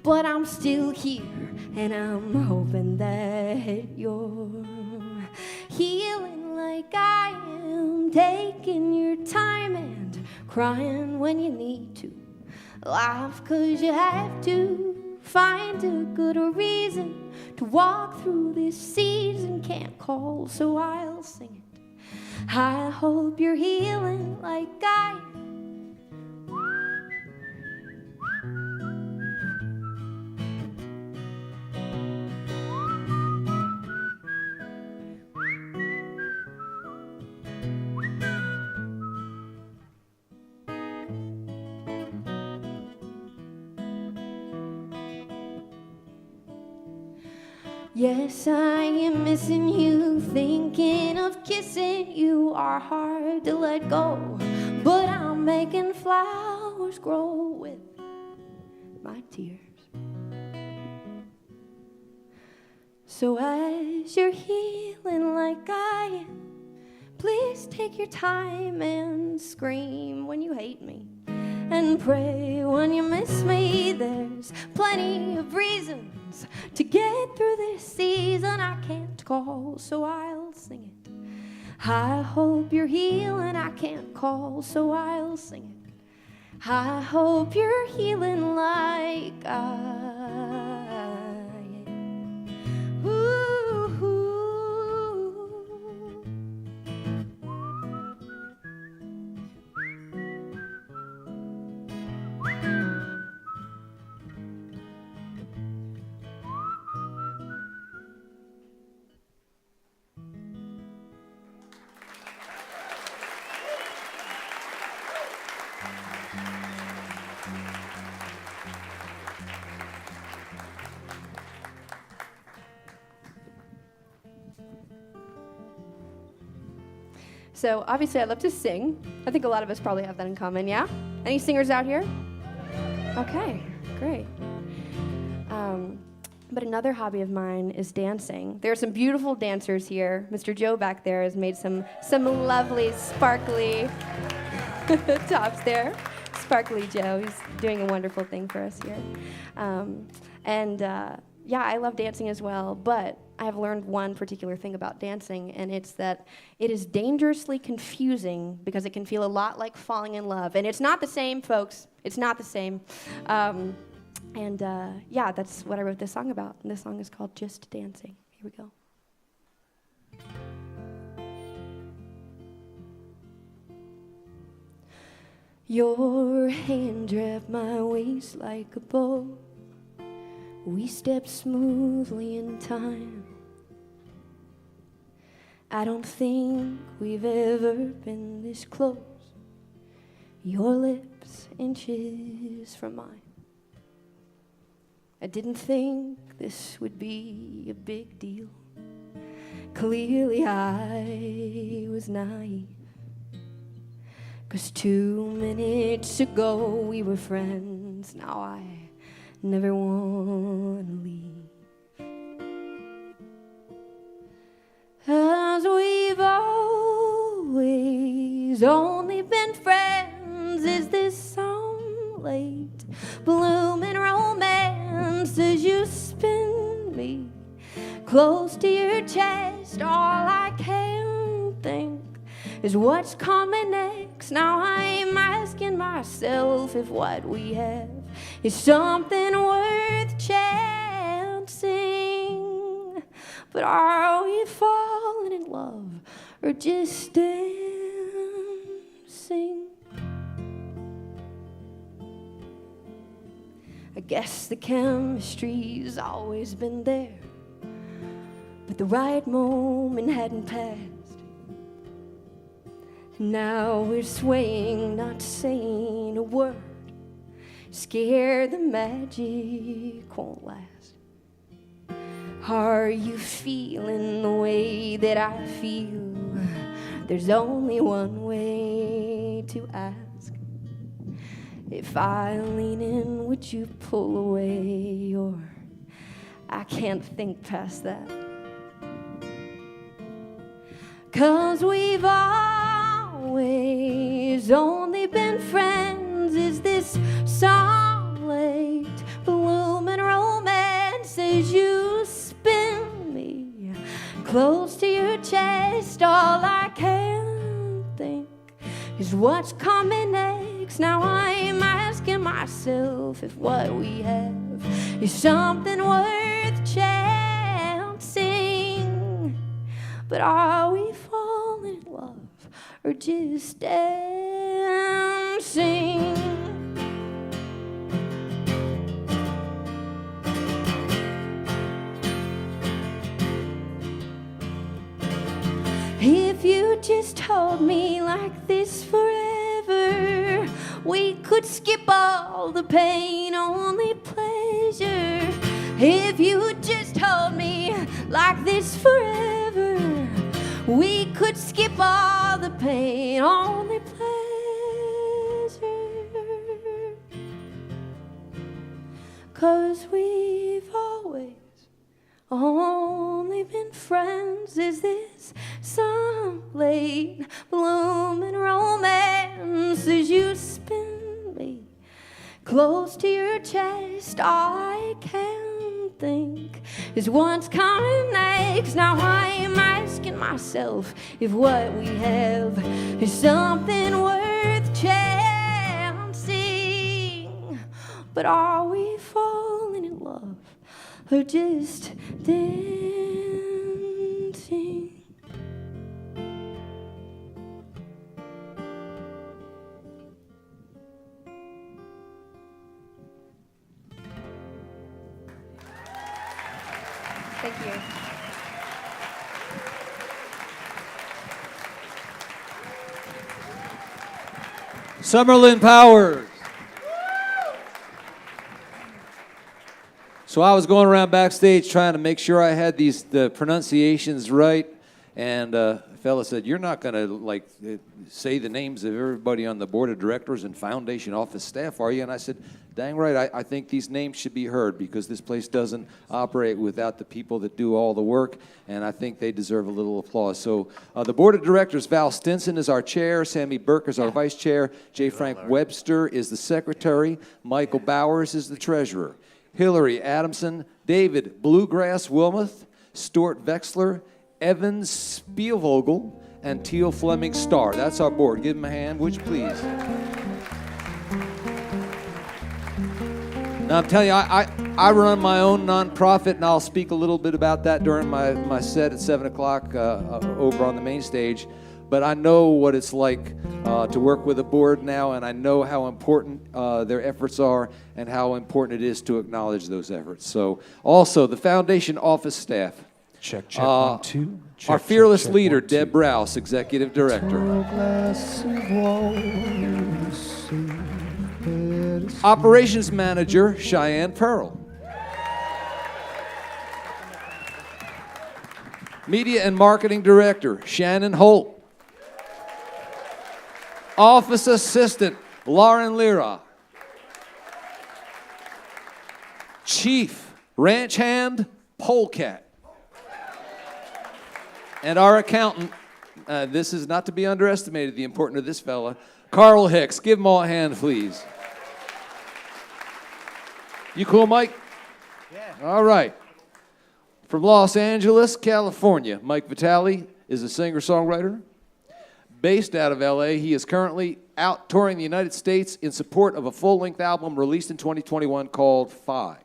But I'm still here, and I'm hoping that you're healing like I am, taking your time and crying when you need to, laugh 'cause you have to, find a good reason to walk through this season, can't call so I'll sing it. I hope you're healing like I am. Yes, I am missing you, thinking of kissing you are hard to let go, but I'm making flowers grow with my tears. So as you're healing like I am, please take your time and scream when you hate me, and pray when you miss me. There's plenty of reasons to get through this season I can't call, so I'll sing it. I hope you're healing, I can't call, so I'll sing it. I hope you're healing like I am. Ooh. So obviously I love to sing. I think a lot of us probably have that in common, yeah? Any singers out here? Okay, great. But another hobby of mine is dancing. There are some beautiful dancers here. Mr. Joe back there has made some lovely, sparkly tops there. Sparkly Joe, he's doing a wonderful thing for us here. Yeah, I love dancing as well, but I have learned one particular thing about dancing, and it's that it is dangerously confusing because it can feel a lot like falling in love. And it's not the same, folks. It's not the same. Yeah, that's what I wrote this song about. And this song is called Just Dancing. Here we go. Your hand wrapped my waist like a bow. We stepped smoothly in time. I don't think we've ever been this close. Your lips inches from mine. I didn't think this would be a big deal. Clearly I was naive. 'Cause 2 minutes ago we were friends. Now I never wanna leave. 'Cause we've always only been friends. Is this some late blooming romance as you spin me close to your chest? All I can think is what's coming next. Now I'm asking myself if what we have is something worth chancing. But are we falling in love or just dancing? I guess the chemistry's always been there, but the right moment hadn't passed. Now we're swaying, not saying a word. Scared the magic won't last. Are you feeling the way that I feel? There's only one way to ask. If I lean in, would you pull away? Or I can't think past that. 'Cause we've always only been friends. Is this some late blooming romance as you spin me close to your chest? All I can think is what's coming next. Now I'm asking myself if what we have is something worth chancing. But are we falling in love or just dancing? If you just hold me like this forever, we could skip all the pain, only pleasure. If you just hold me like this forever. We could skip all the pain, only pleasure. 'Cause we've always only been friends. Is this some late blooming romance? As you spin me close to your chest, all I can think is what's coming next. Now I am asking myself if what we have is something worth chancing. But are we falling in love or just dancing? Thank you. Summerlyn Powers. So I was going around backstage trying to make sure I had the pronunciations right, and a fella said, "You're not going to say the names of everybody on the board of directors and foundation office staff, are you?" And I said, "Dang right, I think these names should be heard because this place doesn't operate without the people that do all the work, and I think they deserve a little applause." So the board of directors, Val Stinson is our chair, Sammy Burke is our vice chair, J. Frank Webster is the secretary, Michael Bowers is the treasurer, Hillary Adamson, David Bluegrass Wilmoth, Stuart Vexler, Evan Spielvogel, and Teal Fleming Starr. That's our board. Give them a hand, would you please? Now, I'm telling you, I run my own nonprofit, and I'll speak a little bit about that during my set at 7 o'clock over on the main stage. But I know what it's like to work with a board now, and I know how important their efforts are and how important it is to acknowledge those efforts. So also, the foundation office staff. Check, 1, 2. Check, our fearless check, leader, 1, 2. Deb Rouse, executive director. Operations manager, Cheyenne Pearl. Media and marketing director, Shannon Holt. Office assistant, Lauren Lira. Chief ranch hand, Polecat. And our accountant, this is not to be underestimated, the importance of this fella, Carl Hicks. Give them all a hand, please. You cool, Mike? Yeah. All right. From Los Angeles, California, Mike Vitali is a singer-songwriter. Based out of LA, he is currently out touring the United States in support of a full-length album released in 2021 called Phi.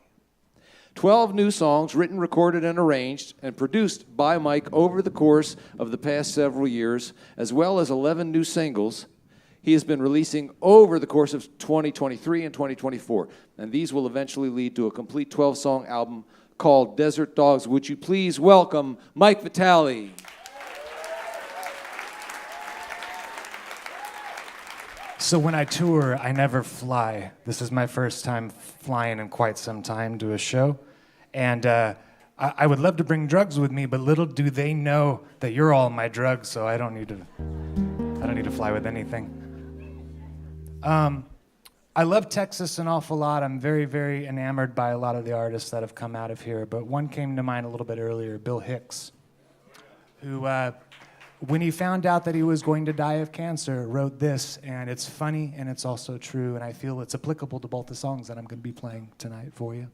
12 new songs written, recorded, and arranged and produced by Mike over the course of the past several years, as well as 11 new singles he has been releasing over the course of 2023 and 2024. And these will eventually lead to a complete 12-song album called Desert Dogs. Would you please welcome Mike Vitali? So when I tour, I never fly. This is my first time flying in quite some time to a show. And I would love to bring drugs with me, but little do they know that you're all my drugs, so I don't need to fly with anything. I love Texas an awful lot. I'm very, very enamored by a lot of the artists that have come out of here, but one came to mind a little bit earlier, Bill Hicks, who, when he found out that he was going to die of cancer, wrote this, and it's funny and it's also true, and I feel it's applicable to both the songs that I'm going to be playing tonight for you.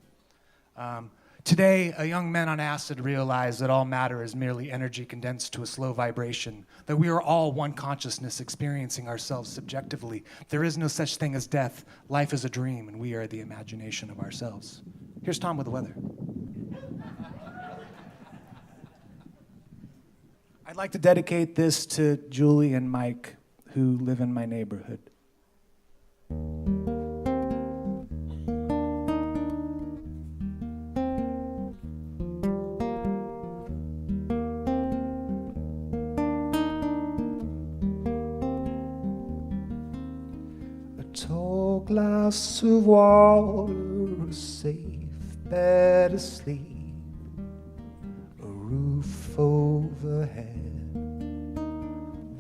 Today, a young man on acid realized that all matter is merely energy condensed to a slow vibration, that we are all one consciousness experiencing ourselves subjectively. There is no such thing as death. Life is a dream, and we are the imagination of ourselves. Here's Tom with the weather. I'd like to dedicate this to Julie and Mike, who live in my neighborhood. Tall glass of water, a safe bed to sleep, a overhead,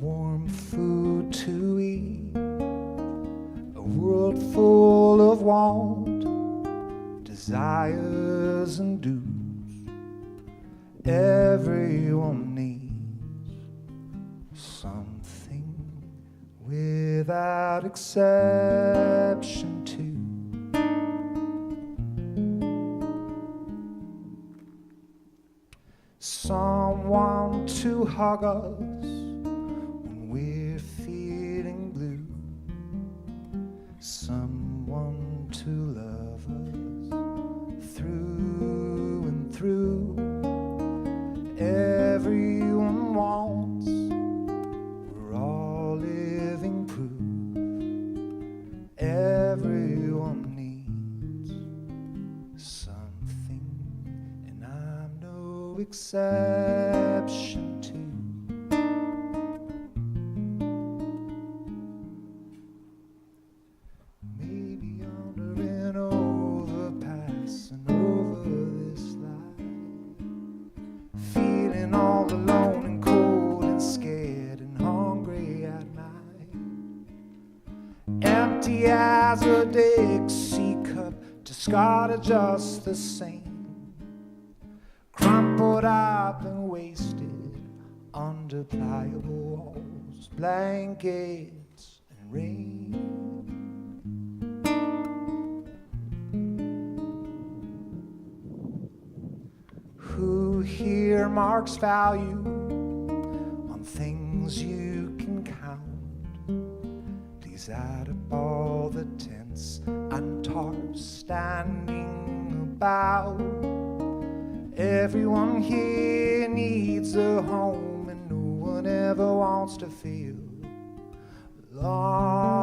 warm food to eat, a world full of want, desires and dues. Everyone needs something without exception too. Someone to hug us when we're feeling blue, someone to love us through and through. Everyone wants, we're all living proof. Everyone needs something, and I'm no exception to. Maybe under an overpass and over this life, feeling all alone and cold and scared and hungry at night, empty as a Dixie cup, discarded just the same, crumpled up and wasted under pliable walls, blankets and rain. Who here marks value on things you can count? Please add up all the tents and tarps standing about. Everyone here needs a home, and no one ever wants to feel alone.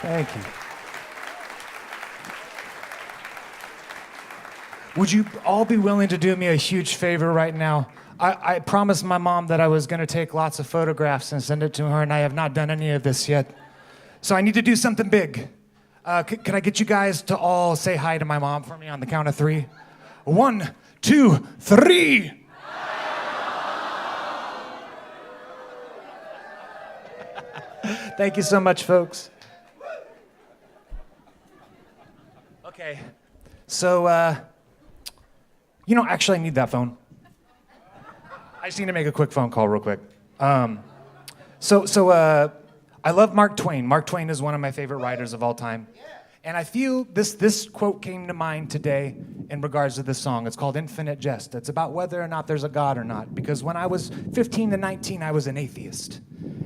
Thank you. Would you all be willing to do me a huge favor right now? I promised my mom that I was going to take lots of photographs and send it to her, and I have not done any of this yet. So I need to do something big. Can I get you guys to all say hi to my mom for me on the count of 3? 1, 2, 3. Thank you so much, folks. Okay, so, actually I need that phone. I just need to make a quick phone call real quick. I love Mark Twain. Mark Twain is one of my favorite writers of all time. And I feel this quote came to mind today in regards to this song. It's called Infinite Jest. It's about whether or not there's a God or not. Because when I was 15 to 19, I was an atheist.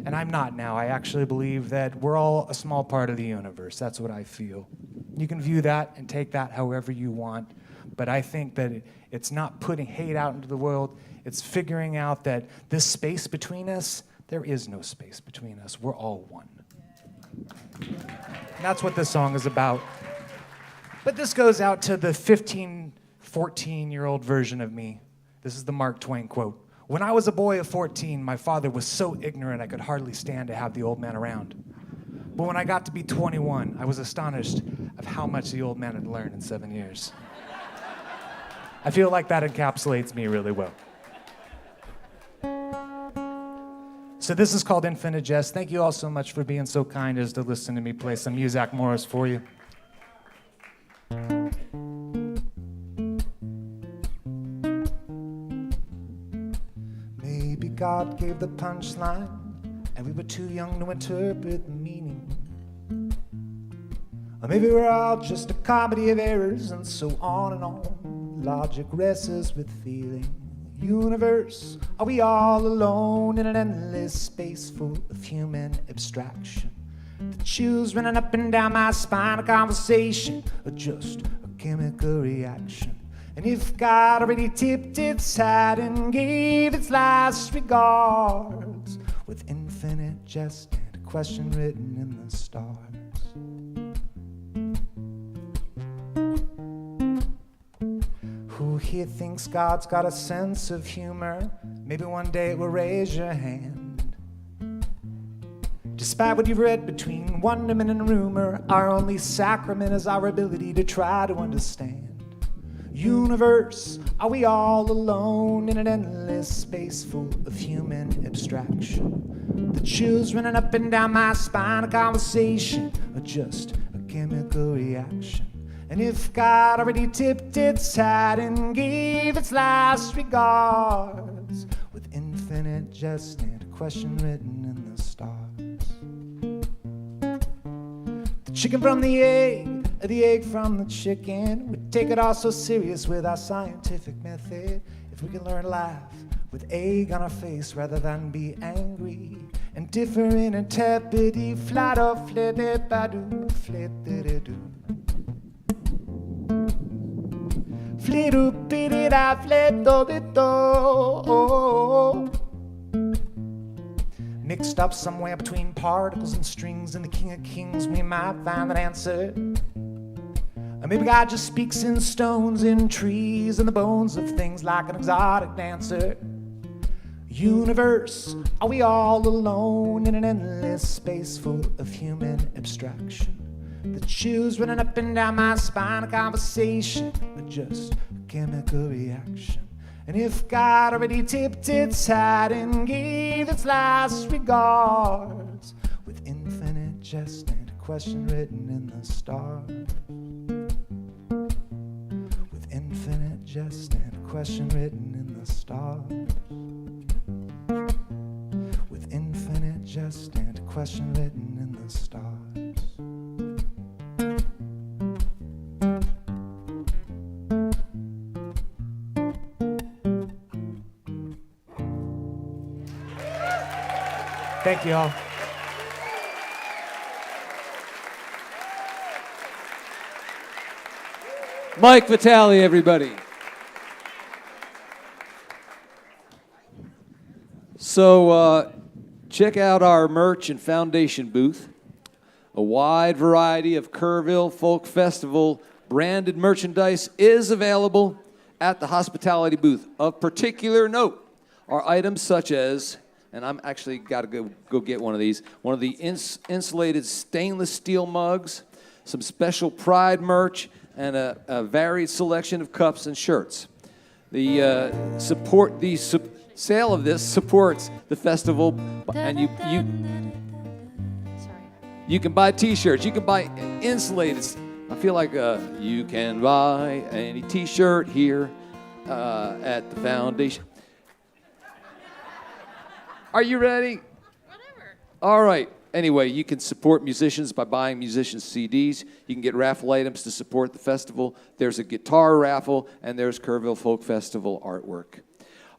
And I'm not now. I actually believe that we're all a small part of the universe. That's what I feel. You can view that and take that however you want. But I think that it's not putting hate out into the world. It's figuring out that this space between us, there is no space between us. We're all one. And that's what this song is about. But this goes out to the 15, 14-year-old version of me. This is the Mark Twain quote. When I was a boy of 14, my father was so ignorant I could hardly stand to have the old man around. But when I got to be 21, I was astonished of how much the old man had learned in 7 years. I feel like that encapsulates me really well. So this is called Infinite Jest. Thank you all so much for being so kind as to listen to me play some Muzak Morris for you. Maybe God gave the punchline, and we were too young to interpret the meaning. Or maybe we're all just a comedy of errors, and so on and on. Logic wrestles with feeling. Universe, are we all alone in an endless space full of human abstraction? The chills running up and down my spine, a conversation, or just a chemical reaction? And if God already tipped its hat and gave its last regards, with infinite jest and a question written in the stars. Who here thinks God's got a sense of humor? Maybe one day it will raise your hand. Despite what you've read between wonderment and rumor, our only sacrament is our ability to try to understand. Universe, are we all alone in an endless space full of human abstraction? The chills running up and down my spine, a conversation, or just a chemical reaction? And if God already tipped its hat and gave its last regards, with infinite jest and a question written in the stars. The chicken from the egg from the chicken. We take it all so serious with our scientific method. If we can learn to laugh with egg on our face rather than be angry and differ in a tepidity, flat or flip-it-ba-doo, flip-it-a-doo. Flip-do-bit-it-a, flip-do-bit-do. Mixed up somewhere between particles and strings, and the King of Kings we might find an answer. Or maybe God just speaks in stones, in trees, and the bones of things like an exotic dancer. Universe, are we all alone in an endless space full of human abstraction? The chills running up and down my spine, a conversation, or just a chemical reaction? And if God already tipped its hat and gave its last regards, with infinite jest and a question written in the stars. With infinite jest and a question written in the stars. With infinite jest and a question written in the stars. Thank you all. Mike Vitali, everybody. So check out our merch and foundation booth. A wide variety of Kerrville Folk Festival branded merchandise is available at the hospitality booth. Of particular note are items such as, and I'm actually got to go get one of these, one of the insulated stainless steel mugs, some special Pride merch, and a varied selection of cups and shirts. The sale of this supports the festival, and you can buy T-shirts, you can buy insulated. I feel like you can buy any T-shirt here at the foundation. Are you ready? Whatever. All right. Anyway, you can support musicians by buying musicians' CDs. You can get raffle items to support the festival. There's a guitar raffle, and there's Kerrville Folk Festival artwork.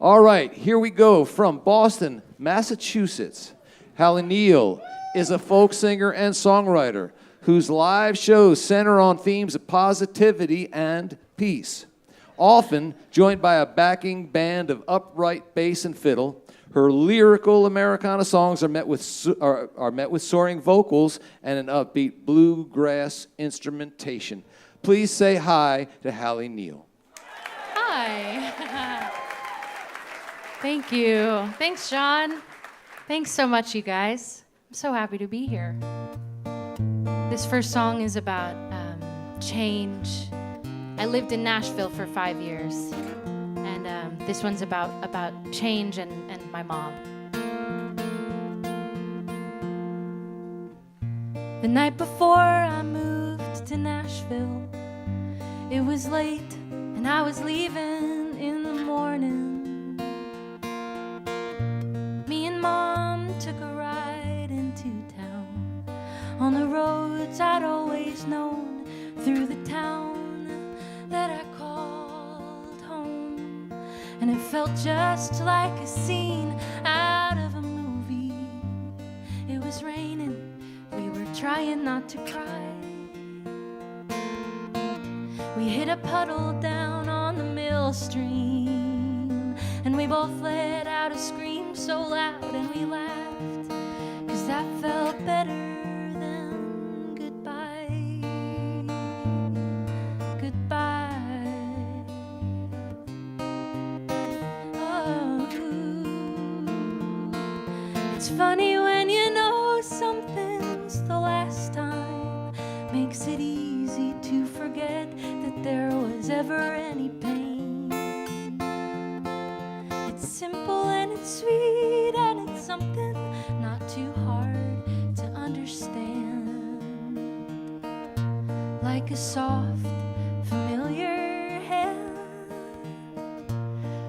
All right, here we go. From Boston, Massachusetts, Halen Neil is a folk singer and songwriter whose live shows center on themes of positivity and peace. Often joined by a backing band of upright bass and fiddle, her lyrical Americana songs are met with soaring vocals and an upbeat bluegrass instrumentation. Please say hi to Halley Neal. Hi. Thank you. Thanks, John. Thanks so much, you guys. I'm so happy to be here. This first song is about change. I lived in Nashville for 5 years. And this one's about change and my mom. The night before I moved to Nashville, it was late and I was leaving in the morning. Me and Mom took a ride into town on the roads I'd always known, through the town that I called home. And it felt just like a scene out of a movie. It was raining, we were trying not to cry. We We hit a puddle down on the mill stream, and we both let out a scream so loud, and we laughed, 'cause that felt better than goodbye. Goodbye. Oh, it's funny when you know something's the last time. Makes it easy to forget that there was ever any pain. It's simple and it's sweet and it's something not too hard to understand. Like a soft, familiar hand,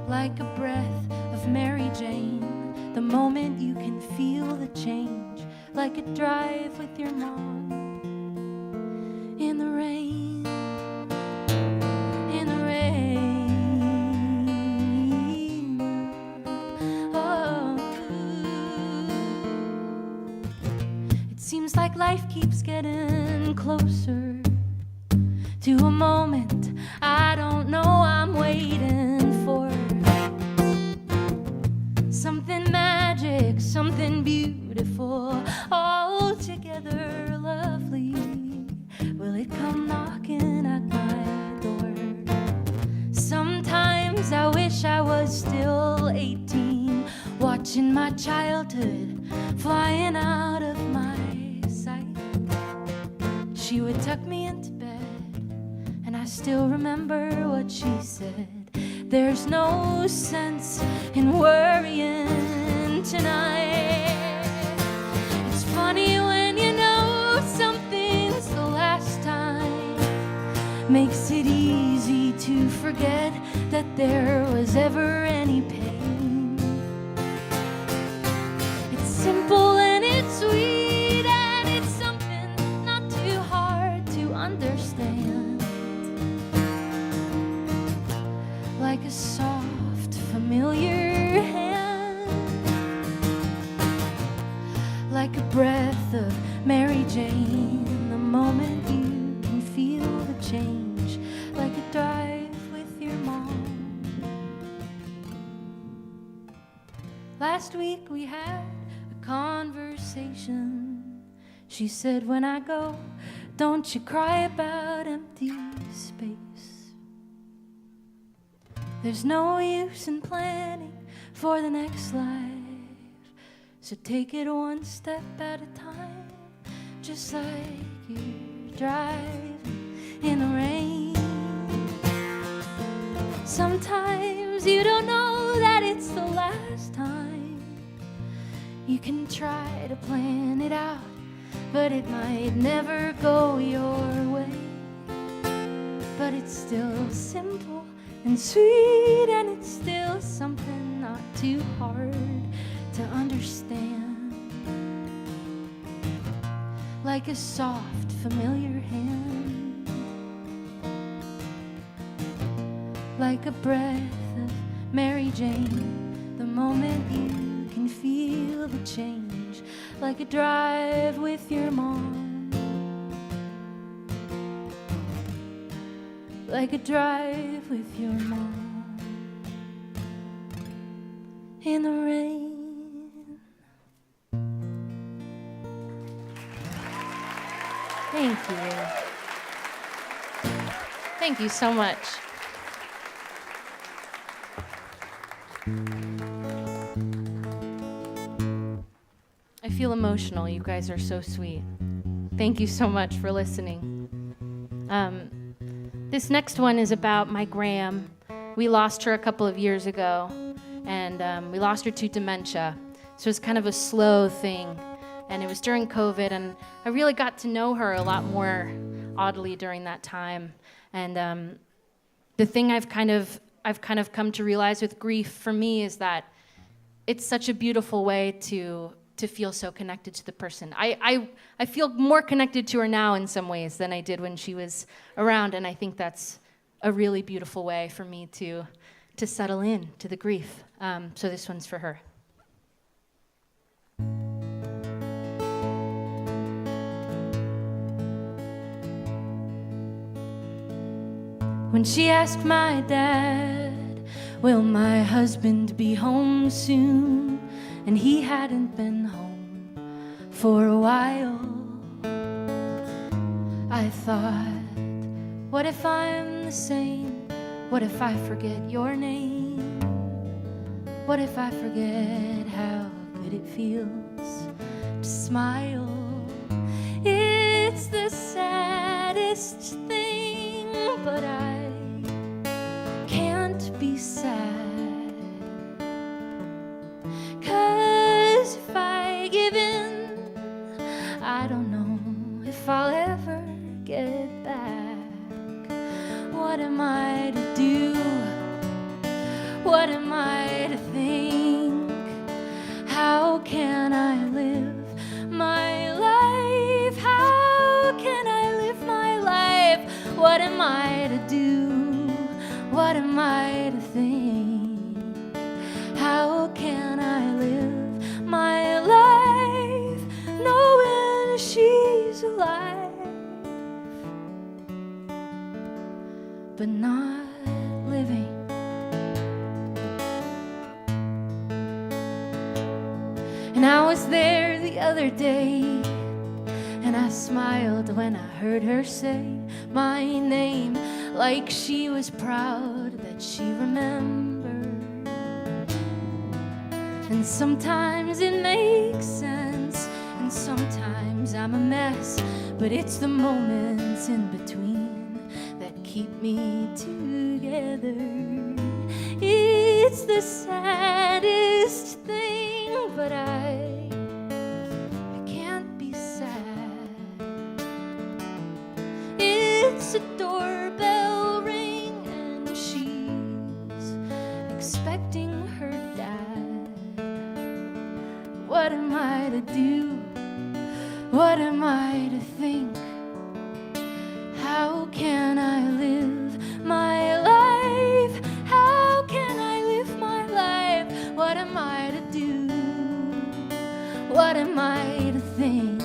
like a breath of Mary Jane, the moment you can feel the change, like a drive with your mom in the rain, in the rain. Oh, it seems like life keeps getting closer to a moment I don't know I'm waiting for. Something magic, something beautiful, all together lovely. Will it come knocking at my door? Sometimes I wish I was still 18, watching my childhood flying out of my sight. She would tuck me into bed, and I still remember what she said. There's no sense in worrying tonight. It's funny when you know something's the last time. Makes it easy to forget that there was ever any pain. It's simple and it's sweet and it's something not too hard to understand. Like a soft, familiar hand, like a breath of Mary Jane, the moment you can feel the change, like a drive with your mom. Last week we had a conversation. She said, when I go, don't you cry about empty space. There's no use in planning for the next life, so take it one step at a time, just like you're driving in the rain. Sometimes you don't know that it's the last time. You can try to plan it out, but it might never go your way. But it's still simple and sweet, and it's still something not too hard to understand. Like a soft, familiar hand, like a breath of Mary Jane, the moment you can feel the change, like a drive with your mom. Like a drive with your mom in the rain. Thank you. Thank you so much. I feel emotional. You guys are so sweet. Thank you so much for listening. This next one is about my Gram. We lost her a couple of years ago, and we lost her to dementia. So it's kind of a slow thing, and it was during COVID, and I really got to know her a lot more oddly during that time. And the thing I've kind of come to realize with grief for me is that it's such a beautiful way to feel so connected to the person. I feel more connected to her now in some ways than I did when she was around, and I think that's a really beautiful way for me to settle in to the grief. So this one's for her. when she asked my dad, will my husband be home soon? And he hadn't been home for a while. I thought, what if I'm the same? What if I forget your name? What if I forget how good it feels to smile? It's the saddest thing, but I can't be sad. 'Cause if I give in, I don't know if I'll ever get back. What am I to do? What am I to think? How can I live my life? How can I live my life? What am I to do? What am I to think? How can I live my life knowing she's alive, but not living? And I was there the other day, and I smiled when I heard her say my name, like she was proud that she remembered. And sometimes it makes sense, and sometimes I'm a mess, but it's the moments in between that keep me together. It's the saddest thing, but I can't be sad. It's a doorbell ring, and she's expecting her dad. What am I to do? What am I to think? How can I live my life? How can I live my life? What am I to do? What am I to think?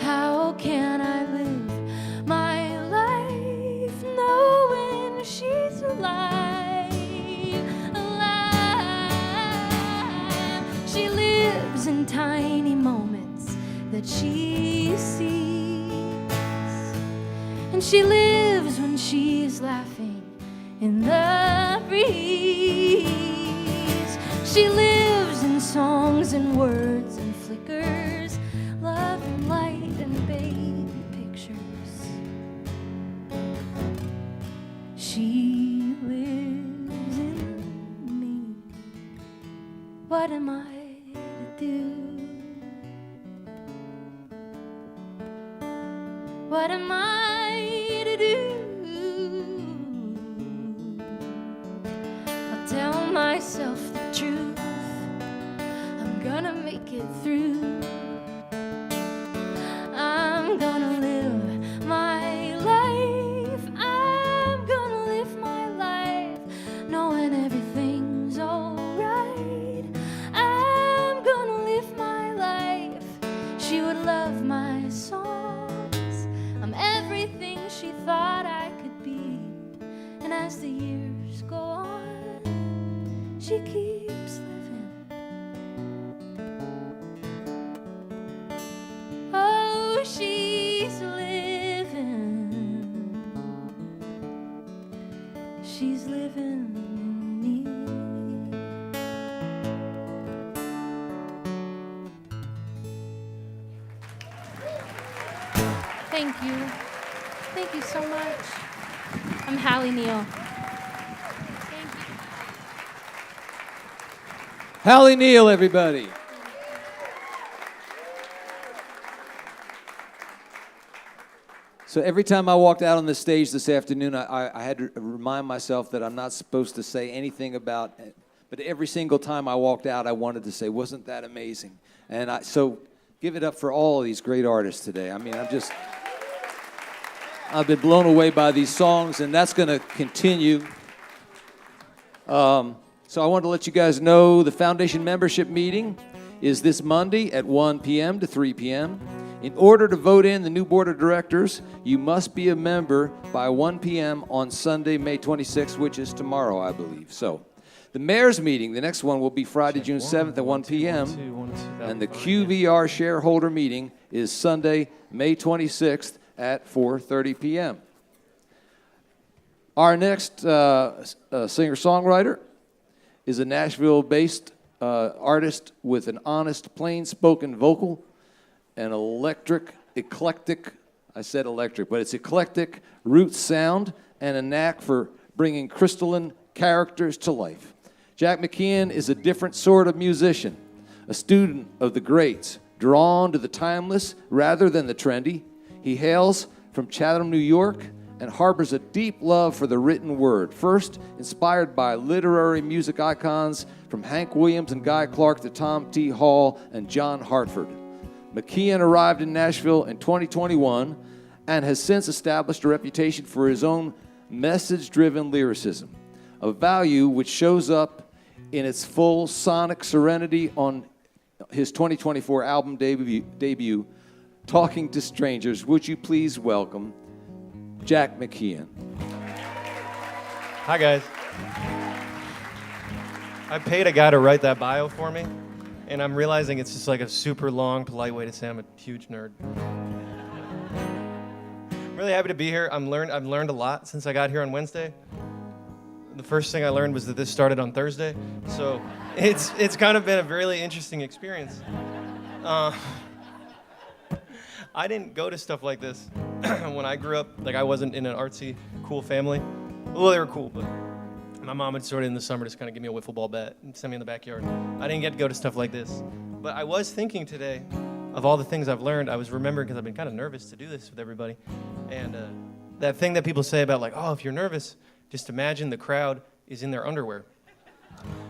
How can I live my life knowing she's alive? Alive. She lives in tiny moments that she sees, and she lives when she's laughing in the breeze. She lives in songs and words and flickers, love and light and baby pictures. She lives in me. What am I to do? What am I to do? I'll tell myself the truth. I'm gonna make it through. I'm gonna live my life. I'm gonna live my life knowing everything's alright. I'm gonna live my life. She would love my songs. I'm everything she thought I could be. And as the years go on, she keeps living. Oh, she's living. She's living in me. Thank you. Thank you so much. I'm Halley Neal. Halley Neal, everybody. So every time I walked out on the stage this afternoon, I had to remind myself that I'm not supposed to say anything about it. But every single time I walked out, I wanted to say, wasn't that amazing? And so give it up for all of these great artists today. I mean, I've been blown away by these songs, and that's going to continue. So I wanted to let you guys know the foundation membership meeting is this Monday at 1 p.m. to 3 p.m. In order to vote in the new board of directors, you must be a member by 1 p.m. on Sunday, May 26th, which is tomorrow, I believe. So, the mayor's meeting, the next one will be Friday, June 7th at 1 p.m. And the QVR shareholder meeting is Sunday, May 26th at 4:30 p.m. Our next singer-songwriter is a Nashville-based artist with an honest, plain-spoken vocal, an eclectic, I said electric, but it's eclectic roots sound, and a knack for bringing crystalline characters to life. Jack McKeon is a different sort of musician, a student of the greats, drawn to the timeless rather than the trendy. He hails from Chatham, New York, and harbors a deep love for the written word, first inspired by literary music icons from Hank Williams and Guy Clark to Tom T. Hall and John Hartford. McKeon arrived in Nashville in 2021 and has since established a reputation for his own message-driven lyricism, a value which shows up in its full sonic serenity on his 2024 album debut, Talking to Strangers. Would you please welcome Jack McKeon. Hi, guys. I paid a guy to write that bio for me, and I'm realizing it's just like a super long, polite way to say I'm a huge nerd. I'm really happy to be here. I've learned a lot since I got here on Wednesday. The first thing I learned was that this started on Thursday, so it's kind of been a really interesting experience. I didn't go to stuff like this when I grew up. Like, I wasn't in an artsy, cool family. Well, they were cool, but my mom would sort of in the summer just kind of give me a wiffle ball bat and send me in the backyard. I didn't get to go to stuff like this. But I was thinking today of all the things I've learned. I was remembering, because I've been kind of nervous to do this with everybody. And that thing that people say about, like, oh, if you're nervous, just imagine the crowd is in their underwear,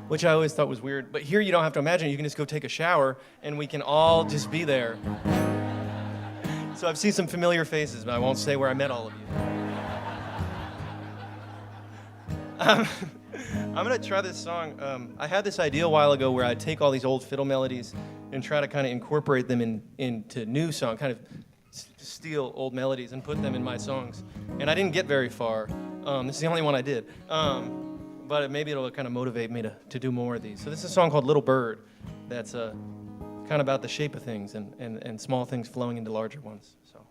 which I always thought was weird. But here you don't have to imagine. You can just go take a shower, and we can all just be there. So I've seen some familiar faces, but I won't say where I met all of you. I'm going to try this song. I had this idea a while ago where I'd take all these old fiddle melodies and try to kind of incorporate them into new songs, kind of steal old melodies and put them in my songs. And I didn't get very far. This is the only one I did. But maybe it'll kind of motivate me to do more of these. So this is a song called Little Bird that's kind of about the shape of things and small things flowing into larger ones. So.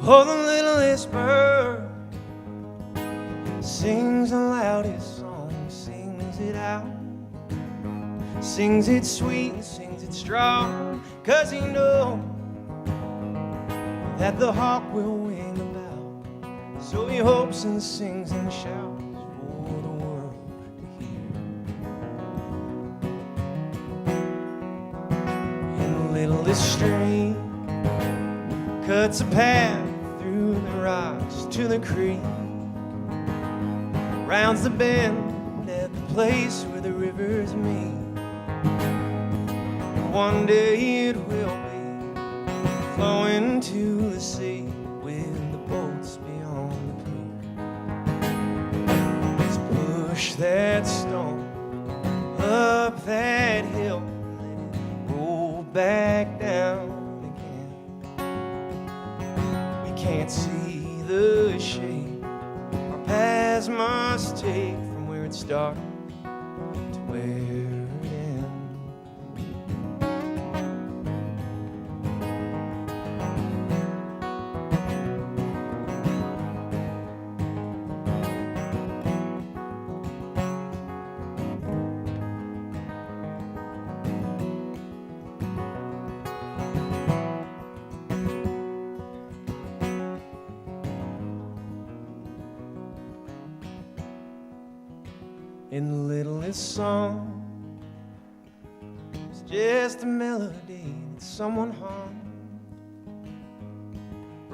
Oh, the littlest bird sings the loudest song, sings it out, sings it sweet, sings it strong, 'cause he knows that the hawk will wing about. So he hopes and sings and shouts for the world to hear. And the littlest stream cuts a path through the rocks to the creek, rounds the bend at the place where the rivers meet. And one day it will be flowing to the sea with the boats beyond the peak. Let's push that stone up that hill, let it roll back down. Can't see the shape our paths must take from where it started to where it ends. In the littlest song, it's just a melody that someone hummed,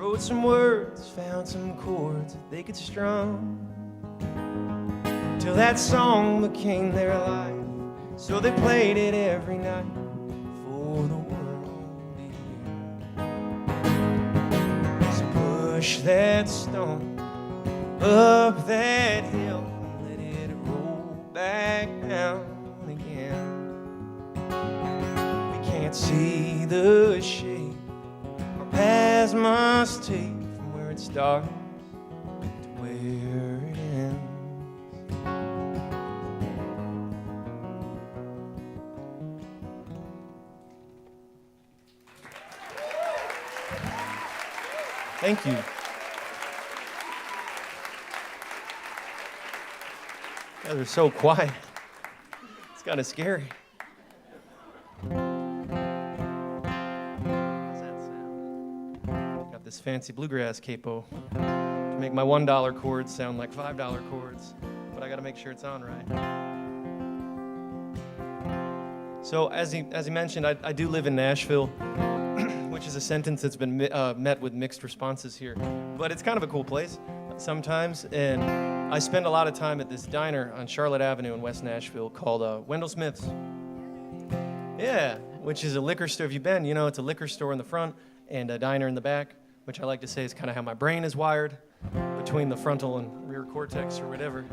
Wrote some words, found some chords that they could strum, till that song became their life. So they played it every night for the world to hear. So push that stone up that hill, let it roll back down again. We can't see the shape our paths must take from where it starts to where it ends. Thank you. You guys are so quiet. It's kind of scary. Got this fancy bluegrass capo to make my $1 chords sound like $5 chords, but I got to make sure it's on right. So as he mentioned, I do live in Nashville, which is a sentence that's been met with mixed responses here. But it's kind of a cool place sometimes, and I spend a lot of time at this diner on Charlotte Avenue in West Nashville called Wendell Smith's. Yeah, which is a liquor store. If you've been, you know it's a liquor store in the front and a diner in the back, which I like to say is kind of how my brain is wired between the frontal and rear cortex or whatever.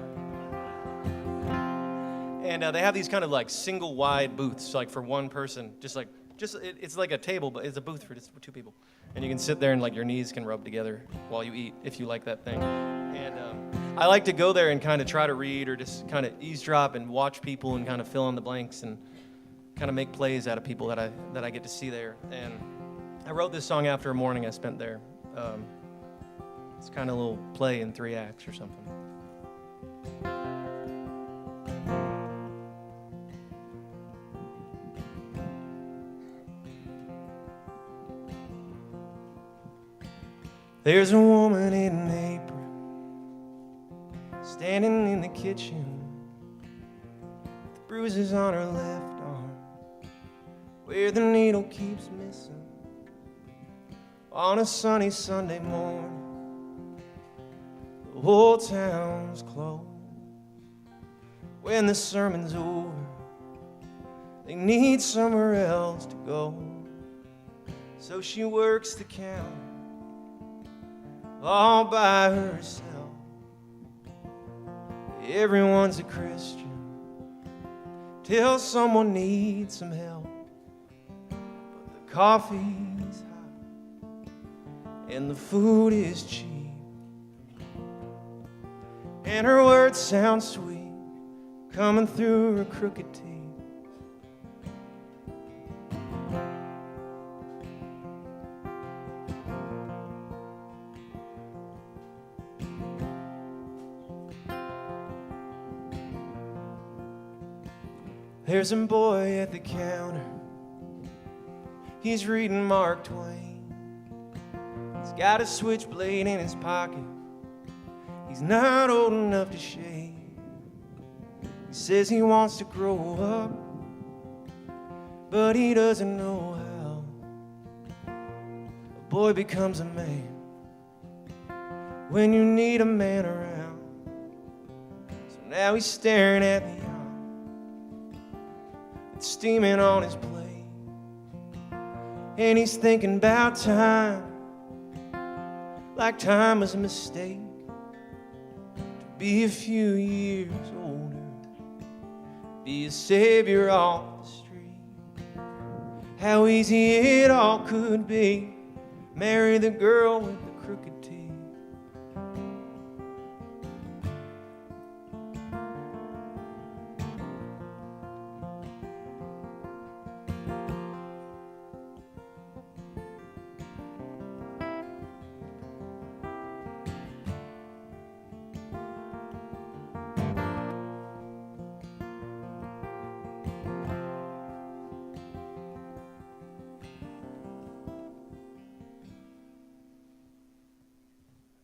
And they have these kind of like single wide booths, like for one person, it's like a table, but it's a booth for just two people. And you can sit there and like your knees can rub together while you eat, if you like that thing. And I like to go there and kind of try to read or just kind of eavesdrop and watch people and kind of fill in the blanks and kind of make plays out of people that I get to see there. And I wrote this song after a morning I spent there. It's kind of a little play in 3 acts or something. There's a woman in an apron standing in the kitchen with bruises on her left arm where the needle keeps missing. On a sunny Sunday morning, the whole town's closed. When the sermon's over, they need somewhere else to go. So she works the counter all by herself. Everyone's a Christian till someone needs some help. But the coffee's hot and the food is cheap, and her words sound sweet coming through her crooked teeth. There's a boy at the counter, he's reading Mark Twain. He's got a switchblade in his pocket, he's not old enough to shave. He says he wants to grow up, but he doesn't know how. A boy becomes a man when you need a man around. So now he's staring at the steaming on his plate, and he's thinking about time, like time was a mistake. To be a few years older, be a savior off the street. How easy it all could be, marry the girl with the crooked teeth.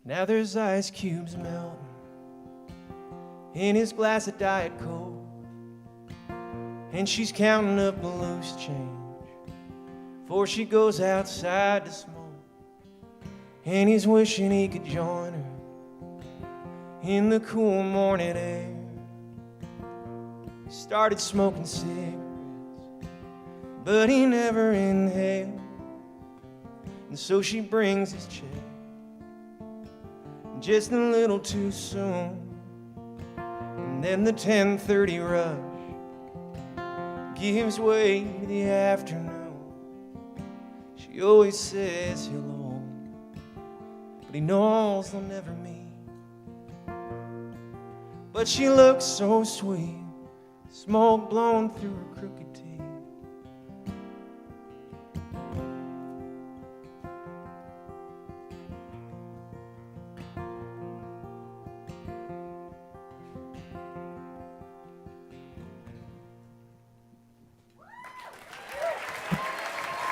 Now there's ice cubes melting in his glass of Diet Coke, and she's counting up the loose change before she goes outside to smoke. and he's wishing he could join her in the cool morning air. He started smoking cigarettes, but he never inhaled, and so she brings his chair just a little too soon. And then the 10:30 rush gives way to the afternoon. She always says hello, but he knows they'll never meet. But she looks so sweet, smoke blowing through her crooked teeth.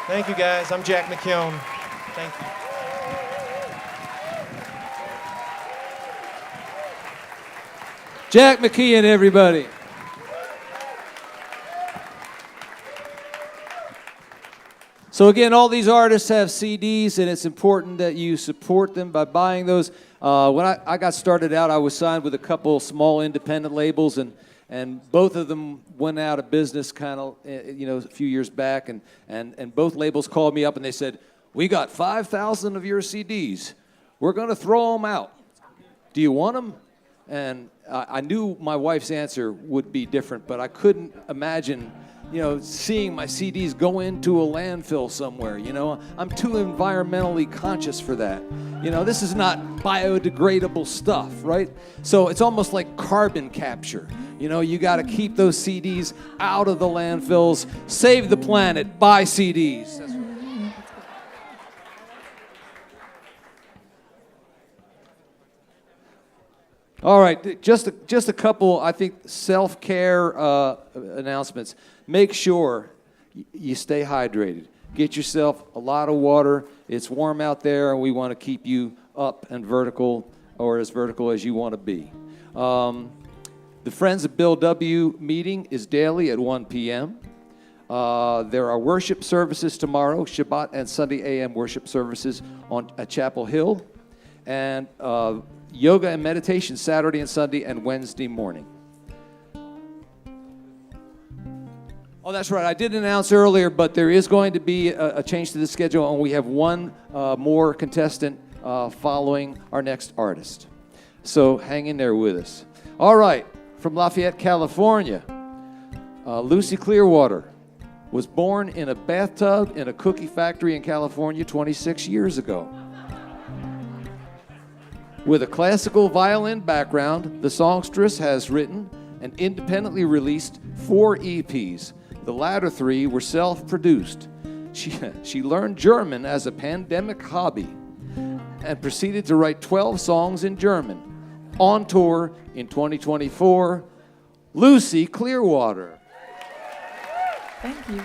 Thank you, guys. I'm Jack McKeon. Thank you. Jack McKeon, everybody. So again, all these artists have CDs, and it's important that you support them by buying those. When I got started out, I was signed with a couple small independent labels, and both of them went out of business kind of, a few years back, and both labels called me up and they said, "We got 5,000 of your CDs. We're going to throw them out. Do you want them?" And I knew my wife's answer would be different, but I couldn't imagine, seeing my CDs go into a landfill somewhere. I'm too environmentally conscious for that. This is not biodegradable stuff, right? So it's almost like carbon capture. You got to keep those CDs out of the landfills. Save the planet. Buy CDs. That's right. All right, just a couple, I think, self-care announcements. Make sure you stay hydrated. Get yourself a lot of water. It's warm out there, and we want to keep you up and vertical, or as vertical as you want to be. The Friends of Bill W. meeting is daily at 1 p.m. There are worship services tomorrow, Shabbat and Sunday a.m. worship services at Chapel Hill, and yoga and meditation Saturday and Sunday and Wednesday morning. Oh, that's right. I did announce earlier, but there is going to be a change to the schedule, and we have one more contestant following our next artist. So hang in there with us. All right, from Lafayette, California, Lucy Clearwater was born in a bathtub in a cookie factory in California 26 years ago. With a classical violin background, the songstress has written and independently released 4 EPs. The latter 3 were self-produced. She learned German as a pandemic hobby and proceeded to write 12 songs in German. On tour in 2024, Lucy Clearwater. Thank you.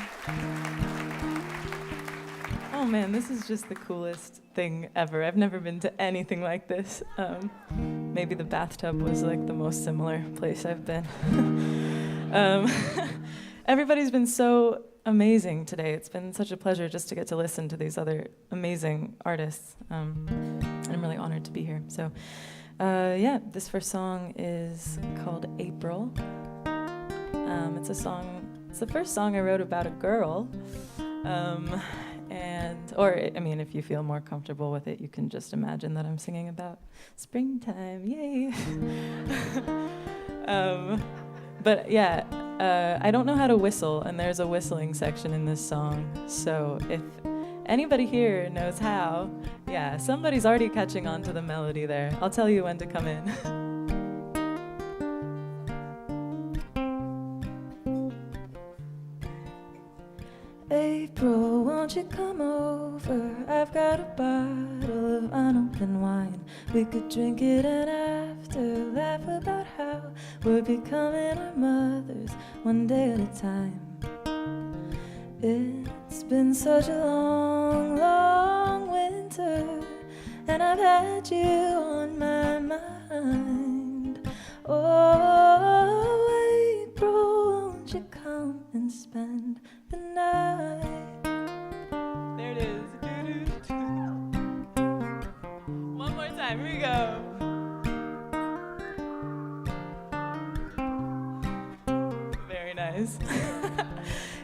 Oh man, this is just the coolest thing ever. I've never been to anything like this. Maybe the bathtub was like the most similar place I've been. Everybody's been so amazing today. It's been such a pleasure just to get to listen to these other amazing artists. And I'm really honored to be here. So, this first song is called April. It's the first song I wrote about a girl. If you feel more comfortable with it, you can just imagine that I'm singing about springtime, yay. I don't know how to whistle, and there's a whistling section in this song. So if anybody here knows how, somebody's already catching on to the melody there. I'll tell you when to come in. April, won't you come over? I've got a bottle of unopened wine. We could drink it and after laugh about how we're becoming our mothers one day at a time. It's been such a long, long winter, and I've had you on my mind. Oh, April, won't you come and spend the night? There it is. nice.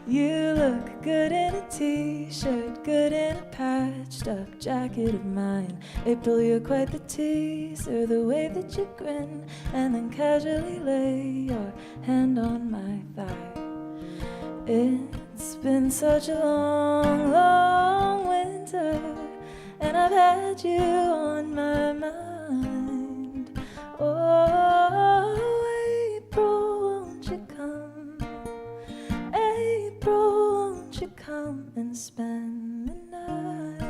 You look good in a t-shirt, good in a patched up jacket of mine. April, you're quite the teaser, the way that you grin and then casually lay your hand on my thigh. It's been such a long, long winter, and I've had you on my mind. Oh, April, won't you come? April, won't you come and spend the night?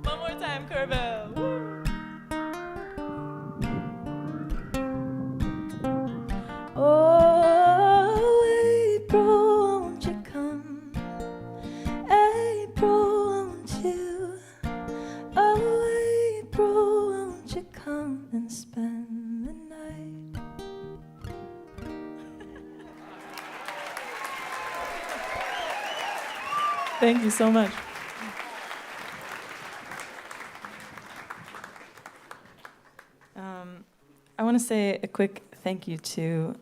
One more time, Kerrville. Oh, April, won't you come? April, won't you? Oh, April, won't you come and spend the night? Thank you so much. I want to say a quick thank you to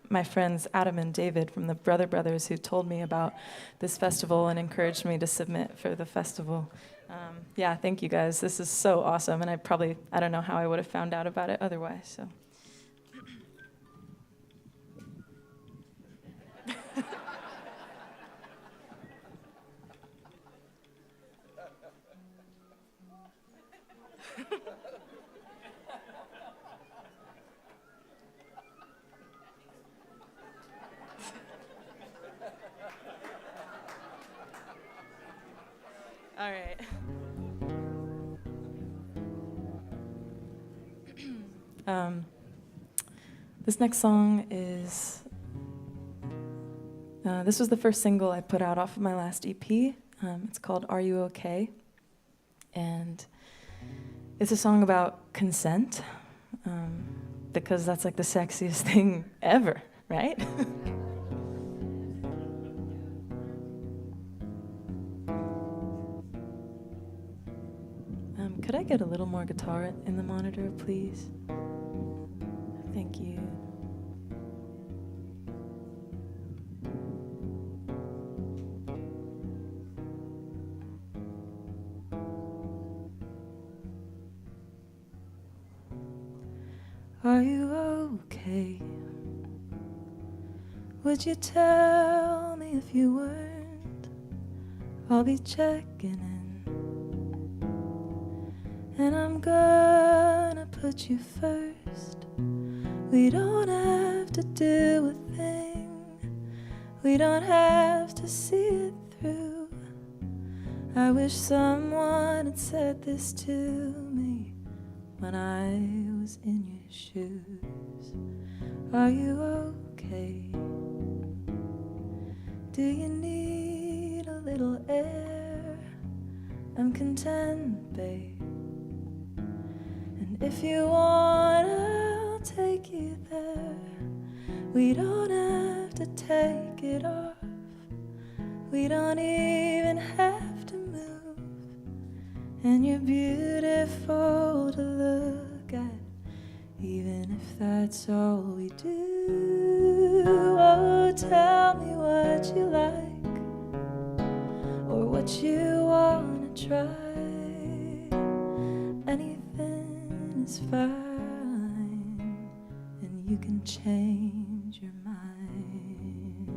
my friends Adam and David from the Brother Brothers, who told me about this festival and encouraged me to submit for the festival. Yeah, thank you guys. This is so awesome, and I don't know how I would have found out about it otherwise. So. All right. This next song is, this was the first single I put out off of my last EP. It's called Are You Okay? And it's a song about consent, because that's like the sexiest thing ever, right? Could I get a little more guitar in the monitor, please? Thank you. Are you okay? Would you tell me if you weren't? I'll be checking in. And I'm gonna put you first. We don't have to do a thing. We don't have to see it through. I wish someone had said this to me when I was in your shoes. Are you okay? Do you need a little air? I'm content, babe. If you want, I'll take you there. We don't have to take it off. We don't even have to move. And you're beautiful to look at, even if that's all we do. Oh, tell me what you like, or what you wanna try. It's fine, and you can change your mind.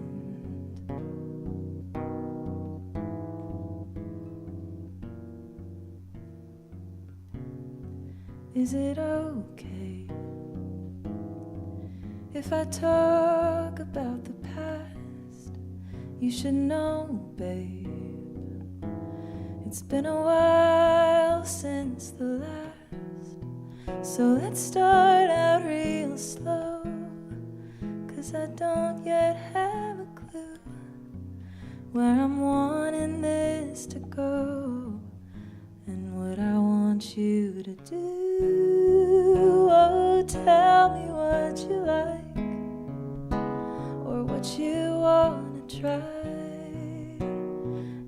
Is it okay if I talk about the past? You should know, babe, it's been a while since the last. So let's start out real slow, 'cause I don't yet have a clue where I'm wanting this to go and what I want you to do. Oh, tell me what you like, or what you wanna try.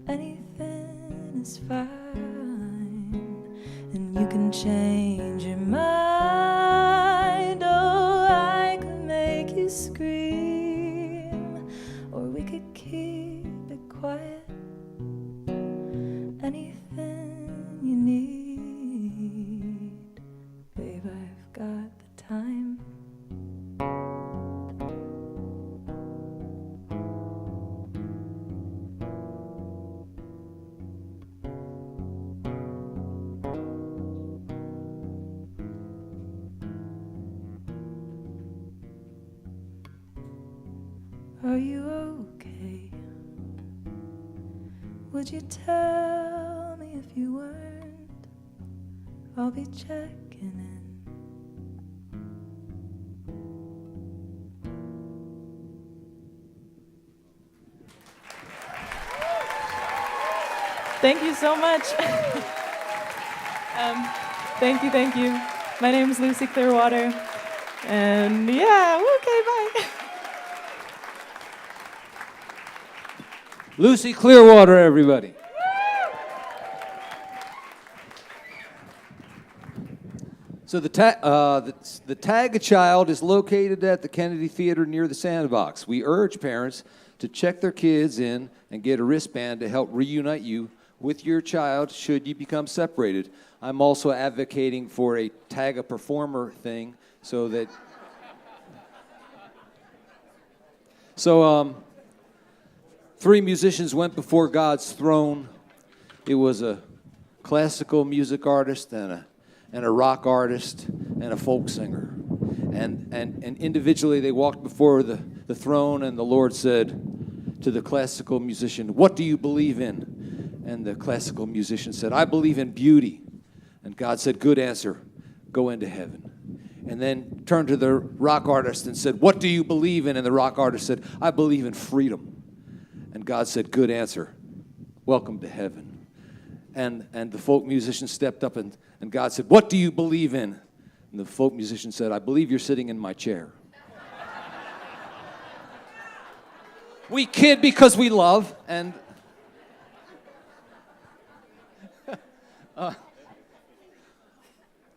Anything is fine, and you can change your mind. time. Are you okay? Would you tell me if you weren't? I'll be checking in. Thank you so much. Thank you. My name is Lucy Clearwater. And yeah, okay, bye. Lucy Clearwater, everybody. So the Tag a Child is located at the Kennedy Theater near the Sandbox. We urge parents to check their kids in and get a wristband to help reunite you with your child should you become separated. I'm also advocating for a Tag a Performer thing so that... So, 3 musicians went before God's throne. It was a classical music artist and a rock artist and a folk singer. And individually they walked before the throne, and the Lord said to the classical musician, "What do you believe in?" And the classical musician said, "I believe in beauty." And God said, "Good answer. Go into heaven." And then turned to the rock artist and said, "What do you believe in?" And the rock artist said, "I believe in freedom." And God said, "Good answer. Welcome to heaven." And the folk musician stepped up and God said, "What do you believe in?" And the folk musician said, "I believe you're sitting in my chair." We kid because we love, and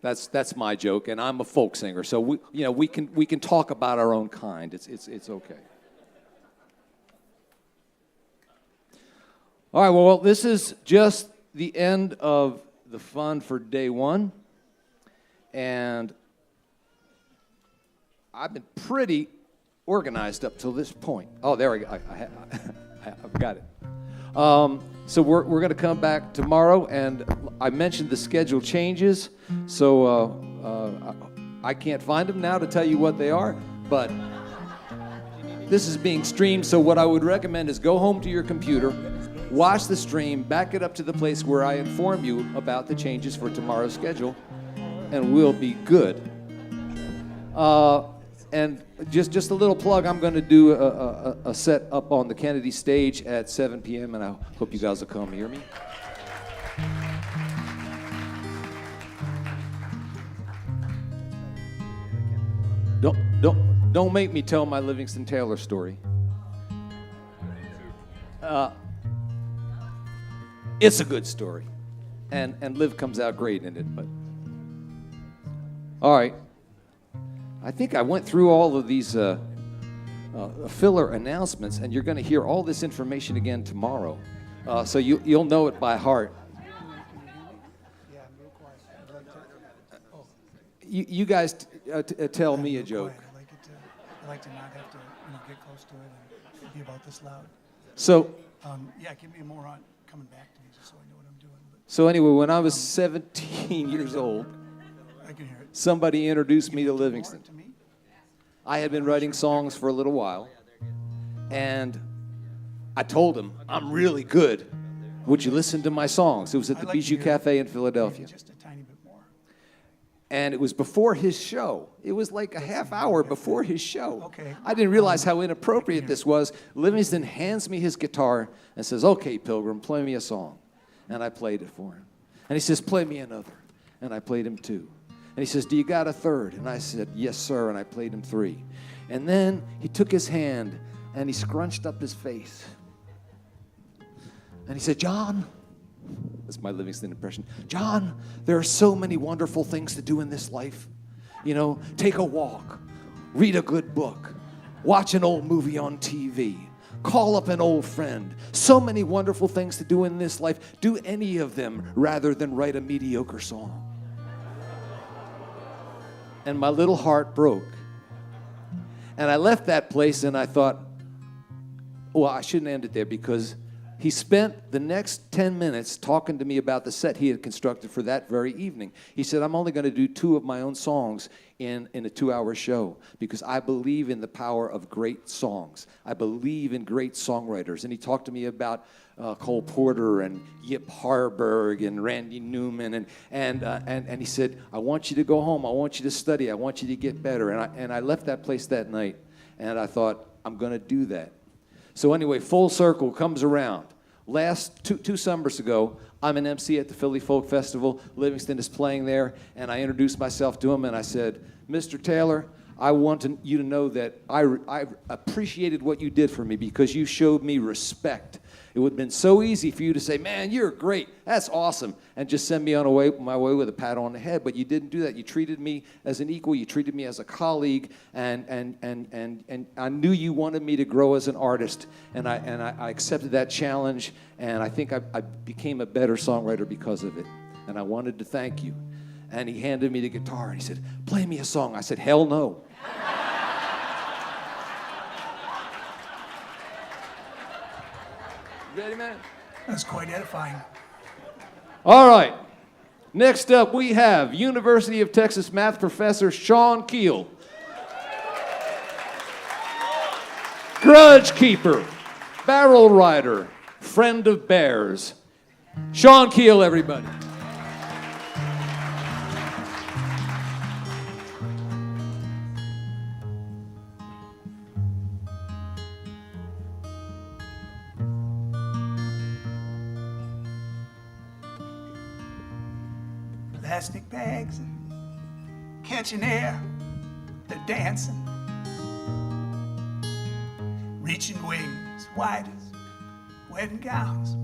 that's my joke, and I'm a folk singer, so we can talk about our own kind. It's okay. All right, well, this is just the end of the fun for day one. And I've been pretty organized up till this point. Oh, there we go. I've got it. So we're going to come back tomorrow, and I mentioned the schedule changes, so I can't find them now to tell you what they are, but this is being streamed, so what I would recommend is go home to your computer, watch the stream, back it up to the place where I inform you about the changes for tomorrow's schedule, and we'll be good. And just a little plug, I'm going to do a set up on the Kennedy stage at 7 p.m., and I hope you guys will come hear me. Don't make me tell my Livingston Taylor story. It's a good story, and Liv comes out great in it. But all right, I think I went through all of these filler announcements, and you're going to hear all this information again tomorrow, so you'll know it by heart. You guys tell me a joke. I like to not have to get close to it and be about this loud. So. Give me more on coming back to me just so I know what I'm doing. But, so anyway, when I was 17 years old, I can hear it. Somebody introduced me to Livingston. I had been writing songs for a little while, and I told him, "I'm really good. Would you listen to my songs?" It was at the Bijou Cafe in Philadelphia. Just a tiny bit more. And it was before his show. It was like a half hour before his show. Okay. I didn't realize how inappropriate this was. Livingston hands me his guitar and says, "Okay, Pilgrim, play me a song." And I played it for him. And he says, "Play me another." And I played him 2. And he says, "Do you got a third?" And I said, "Yes, sir." And I played him 3. And then he took his hand and he scrunched up his face. And he said, "John," that's my Livingston impression, "John, there are so many wonderful things to do in this life. Take a walk, read a good book, watch an old movie on TV, call up an old friend. So many wonderful things to do in this life. Do any of them rather than write a mediocre song." and my little heart broke. And I left that place and I thought, well, I shouldn't end it there, because he spent the next 10 minutes talking to me about the set he had constructed for that very evening. He said, I'm only going to do 2 of my own songs in a 2-hour show, because I believe in the power of great songs. I believe in great songwriters. And he talked to me about Cole Porter and Yip Harburg and Randy Newman. And he said, I want you to go home. I want you to study. I want you to get better. And I left that place that night, and I thought, I'm going to do that. So anyway, full circle comes around. Last two summers ago, I'm an MC at the Philly Folk Festival. Livingston is playing there, and I introduced myself to him, and I said, Mr. Taylor, I want you to know that I appreciated what you did for me, because you showed me respect. It would have been so easy for you to say, man, you're great, that's awesome, and just send me on my way with a pat on the head. But you didn't do that. You treated me as an equal. You treated me as a colleague, and I knew you wanted me to grow as an artist, and I accepted that challenge, and I think I became a better songwriter because of it, and I wanted to thank you. And he handed me the guitar, and he said, play me a song. I said, hell no. Ready, man? That's quite edifying. All right. Next up, we have University of Texas math professor Sha Keel. Grudge keeper, barrel rider, friend of bears. Sha Keel, everybody. Plastic bags and catching air, they're dancing, reaching wings wide as wedding gowns.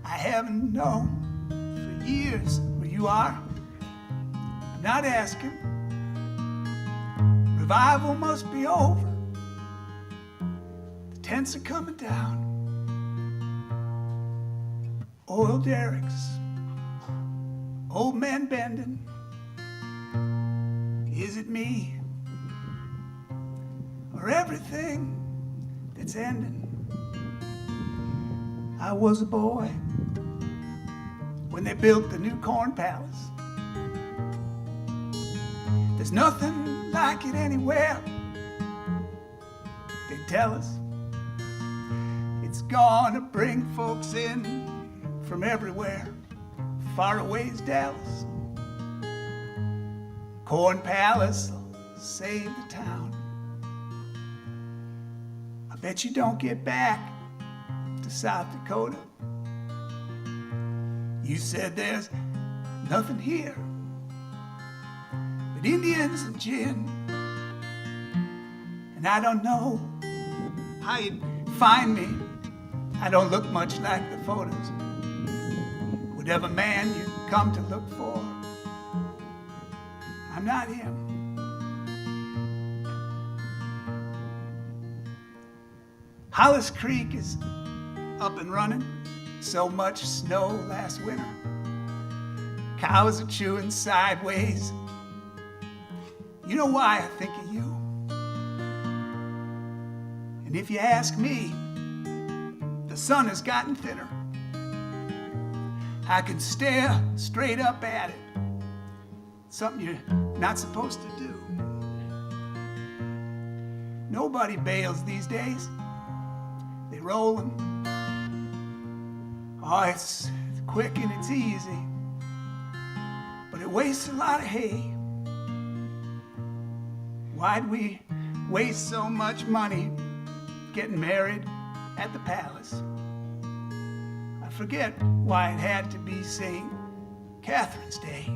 I haven't known for years where you are. I'm not asking. Revival must be over. The tents are coming down. Oil derricks, old man bending. Is it me or everything that's ending? I was a boy when they built the new corn palace. There's nothing like it anywhere. They tell us it's gonna bring folks in from everywhere. Far away's Dallas. Corn Palace will save the town. I bet you don't get back to South Dakota. You said there's nothing here but Indians and gin. And I don't know how you'd find me. I don't look much like the photos. Whatever man you come to look for, I'm not him. Hollis Creek is up and running. So much snow last winter. Cows are chewing sideways. You know why I think of you. And if you ask me, the sun has gotten thinner. I can stare straight up at it. Something you're not supposed to do. Nobody bails these days. They roll them. Oh, it's quick and it's easy. But it wastes a lot of hay. Why'd we waste so much money getting married at the palace? I forget why it had to be St. Catherine's Day.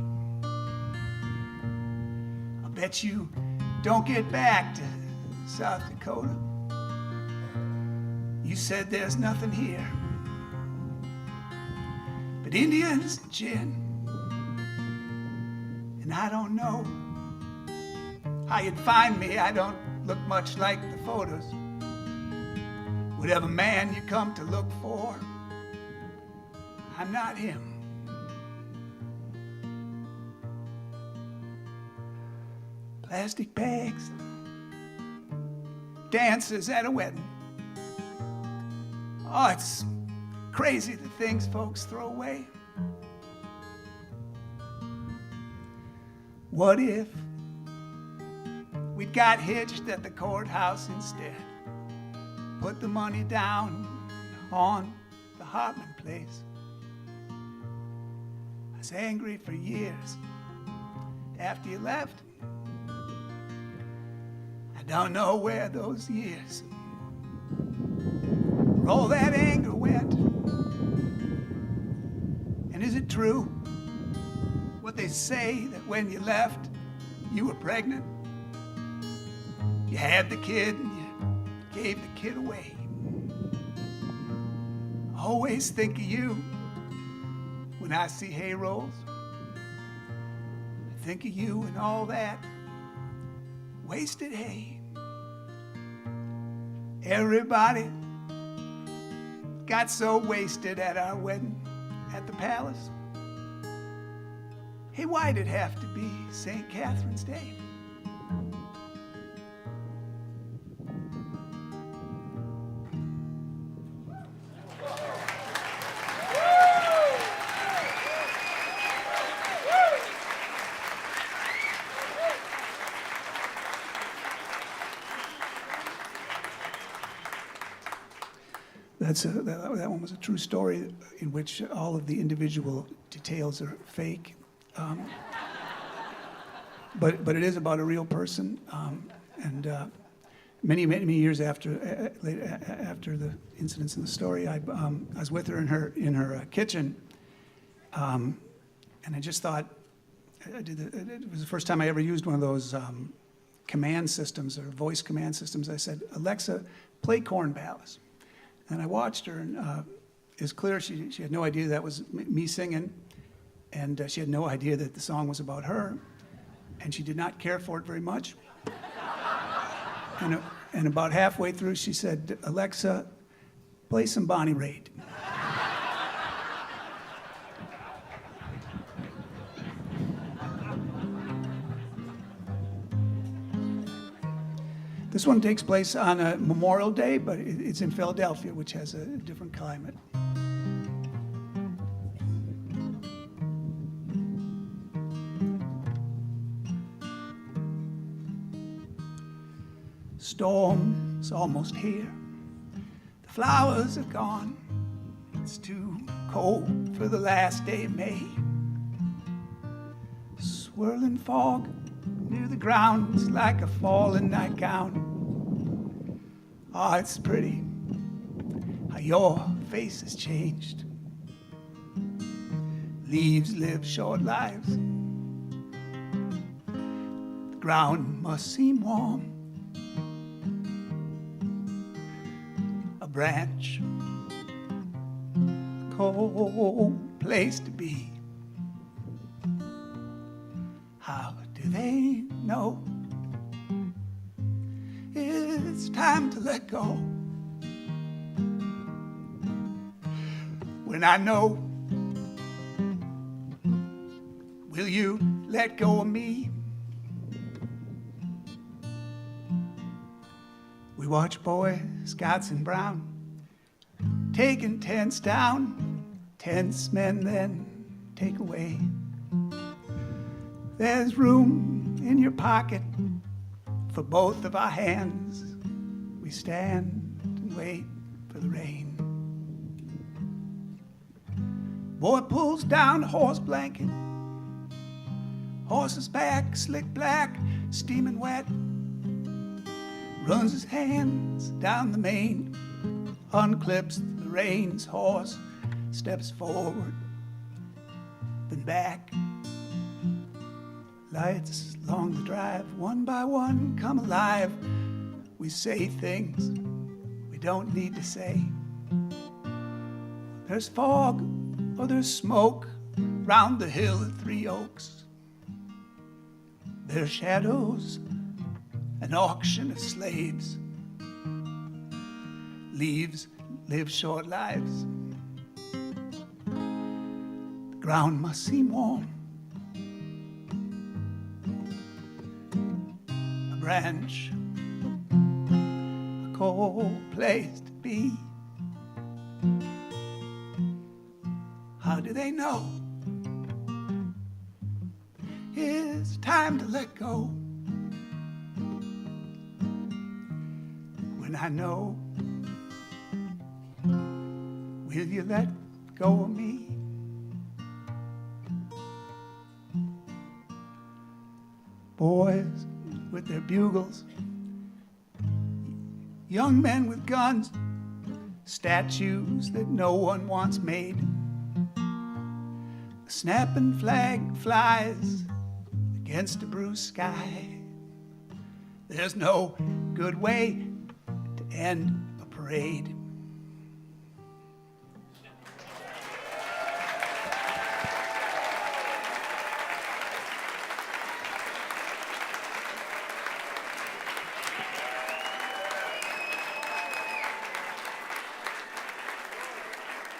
I bet you don't get back to South Dakota. You said there's nothing here but Indians and gin. And I don't know how you'd find me. I don't look much like the photos. Whatever man you come to look for, I'm not him. plastic bags, dancers at a wedding. Oh, it's crazy the things folks throw away. What if we'd got hitched at the courthouse instead? Put the money down on the Hartman place. I was angry for years after you left. I don't know where those years, where all that anger went. And is it true what they say, that when you left, you were pregnant? You had the kid and you gave the kid away. I always think of you when I see hay rolls. I think of you and all that wasted hay. Everybody got so wasted at our wedding at the palace. Hey, why'd it have to be St. Catherine's Day? That one was a true story in which all of the individual details are fake. But it is about a real person. And many years after the incidents in the story, I was with her in her kitchen, and I just thought, it was the first time I ever used one of those command systems or voice command systems. I said, Alexa, play Corn Palace. And I watched her, and it was clear she had no idea that was me singing, and she had no idea that the song was about her, and she did not care for it very much. And about halfway through, she said, Alexa, play some Bonnie Raitt. This one takes place on a Memorial Day, but it's in Philadelphia, which has a different climate. Storm's almost here. The flowers are gone. It's too cold for the last day of May. Swirling fog near the ground is like a fallen nightgown. Oh, it's pretty how your face has changed. Leaves live short lives. The ground must seem warm. A branch, a cold place to be. How do they know it's time to let go? When I know, will you let go of me? We watch Boy Scouts in brown taking tents down, tents men then take away. There's room in your pocket for both of our hands. We stand and wait for the rain. Boy pulls down a horse blanket. Horse's back, slick black, steaming wet. Runs his hands down the mane, unclips the reins. Horse steps forward, then back. Lights along the drive, one by one, come alive. We say things we don't need to say. There's fog or there's smoke round the hill of Three Oaks. There's shadows, an auction of slaves. Leaves live short lives. The ground must seem warm. Branch, a cold place to be. How do they know? It's time to let go. When I know, will you let go of me? Boys with their bugles, young men with guns, statues that no one wants made. The snapping flag flies against a bruised sky. There's no good way to end a parade.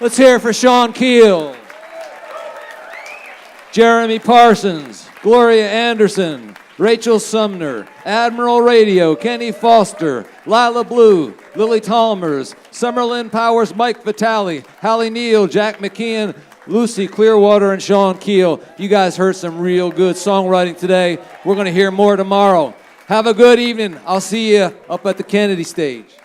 Let's hear it for Sha Keel, Jeremy Parsons, Gloria Anderson, Rachel Sumner, Admiral Radio, Kenny Foster, Lila Blue, Lily Talmers, Summerlyn Powers, Mike Vitali, Halley Neal, Jack McKeon, Lucy Clearwater, and Sha Keel. You guys heard some real good songwriting today. We're going to hear more tomorrow. Have a good evening. I'll see you up at the Kennedy stage.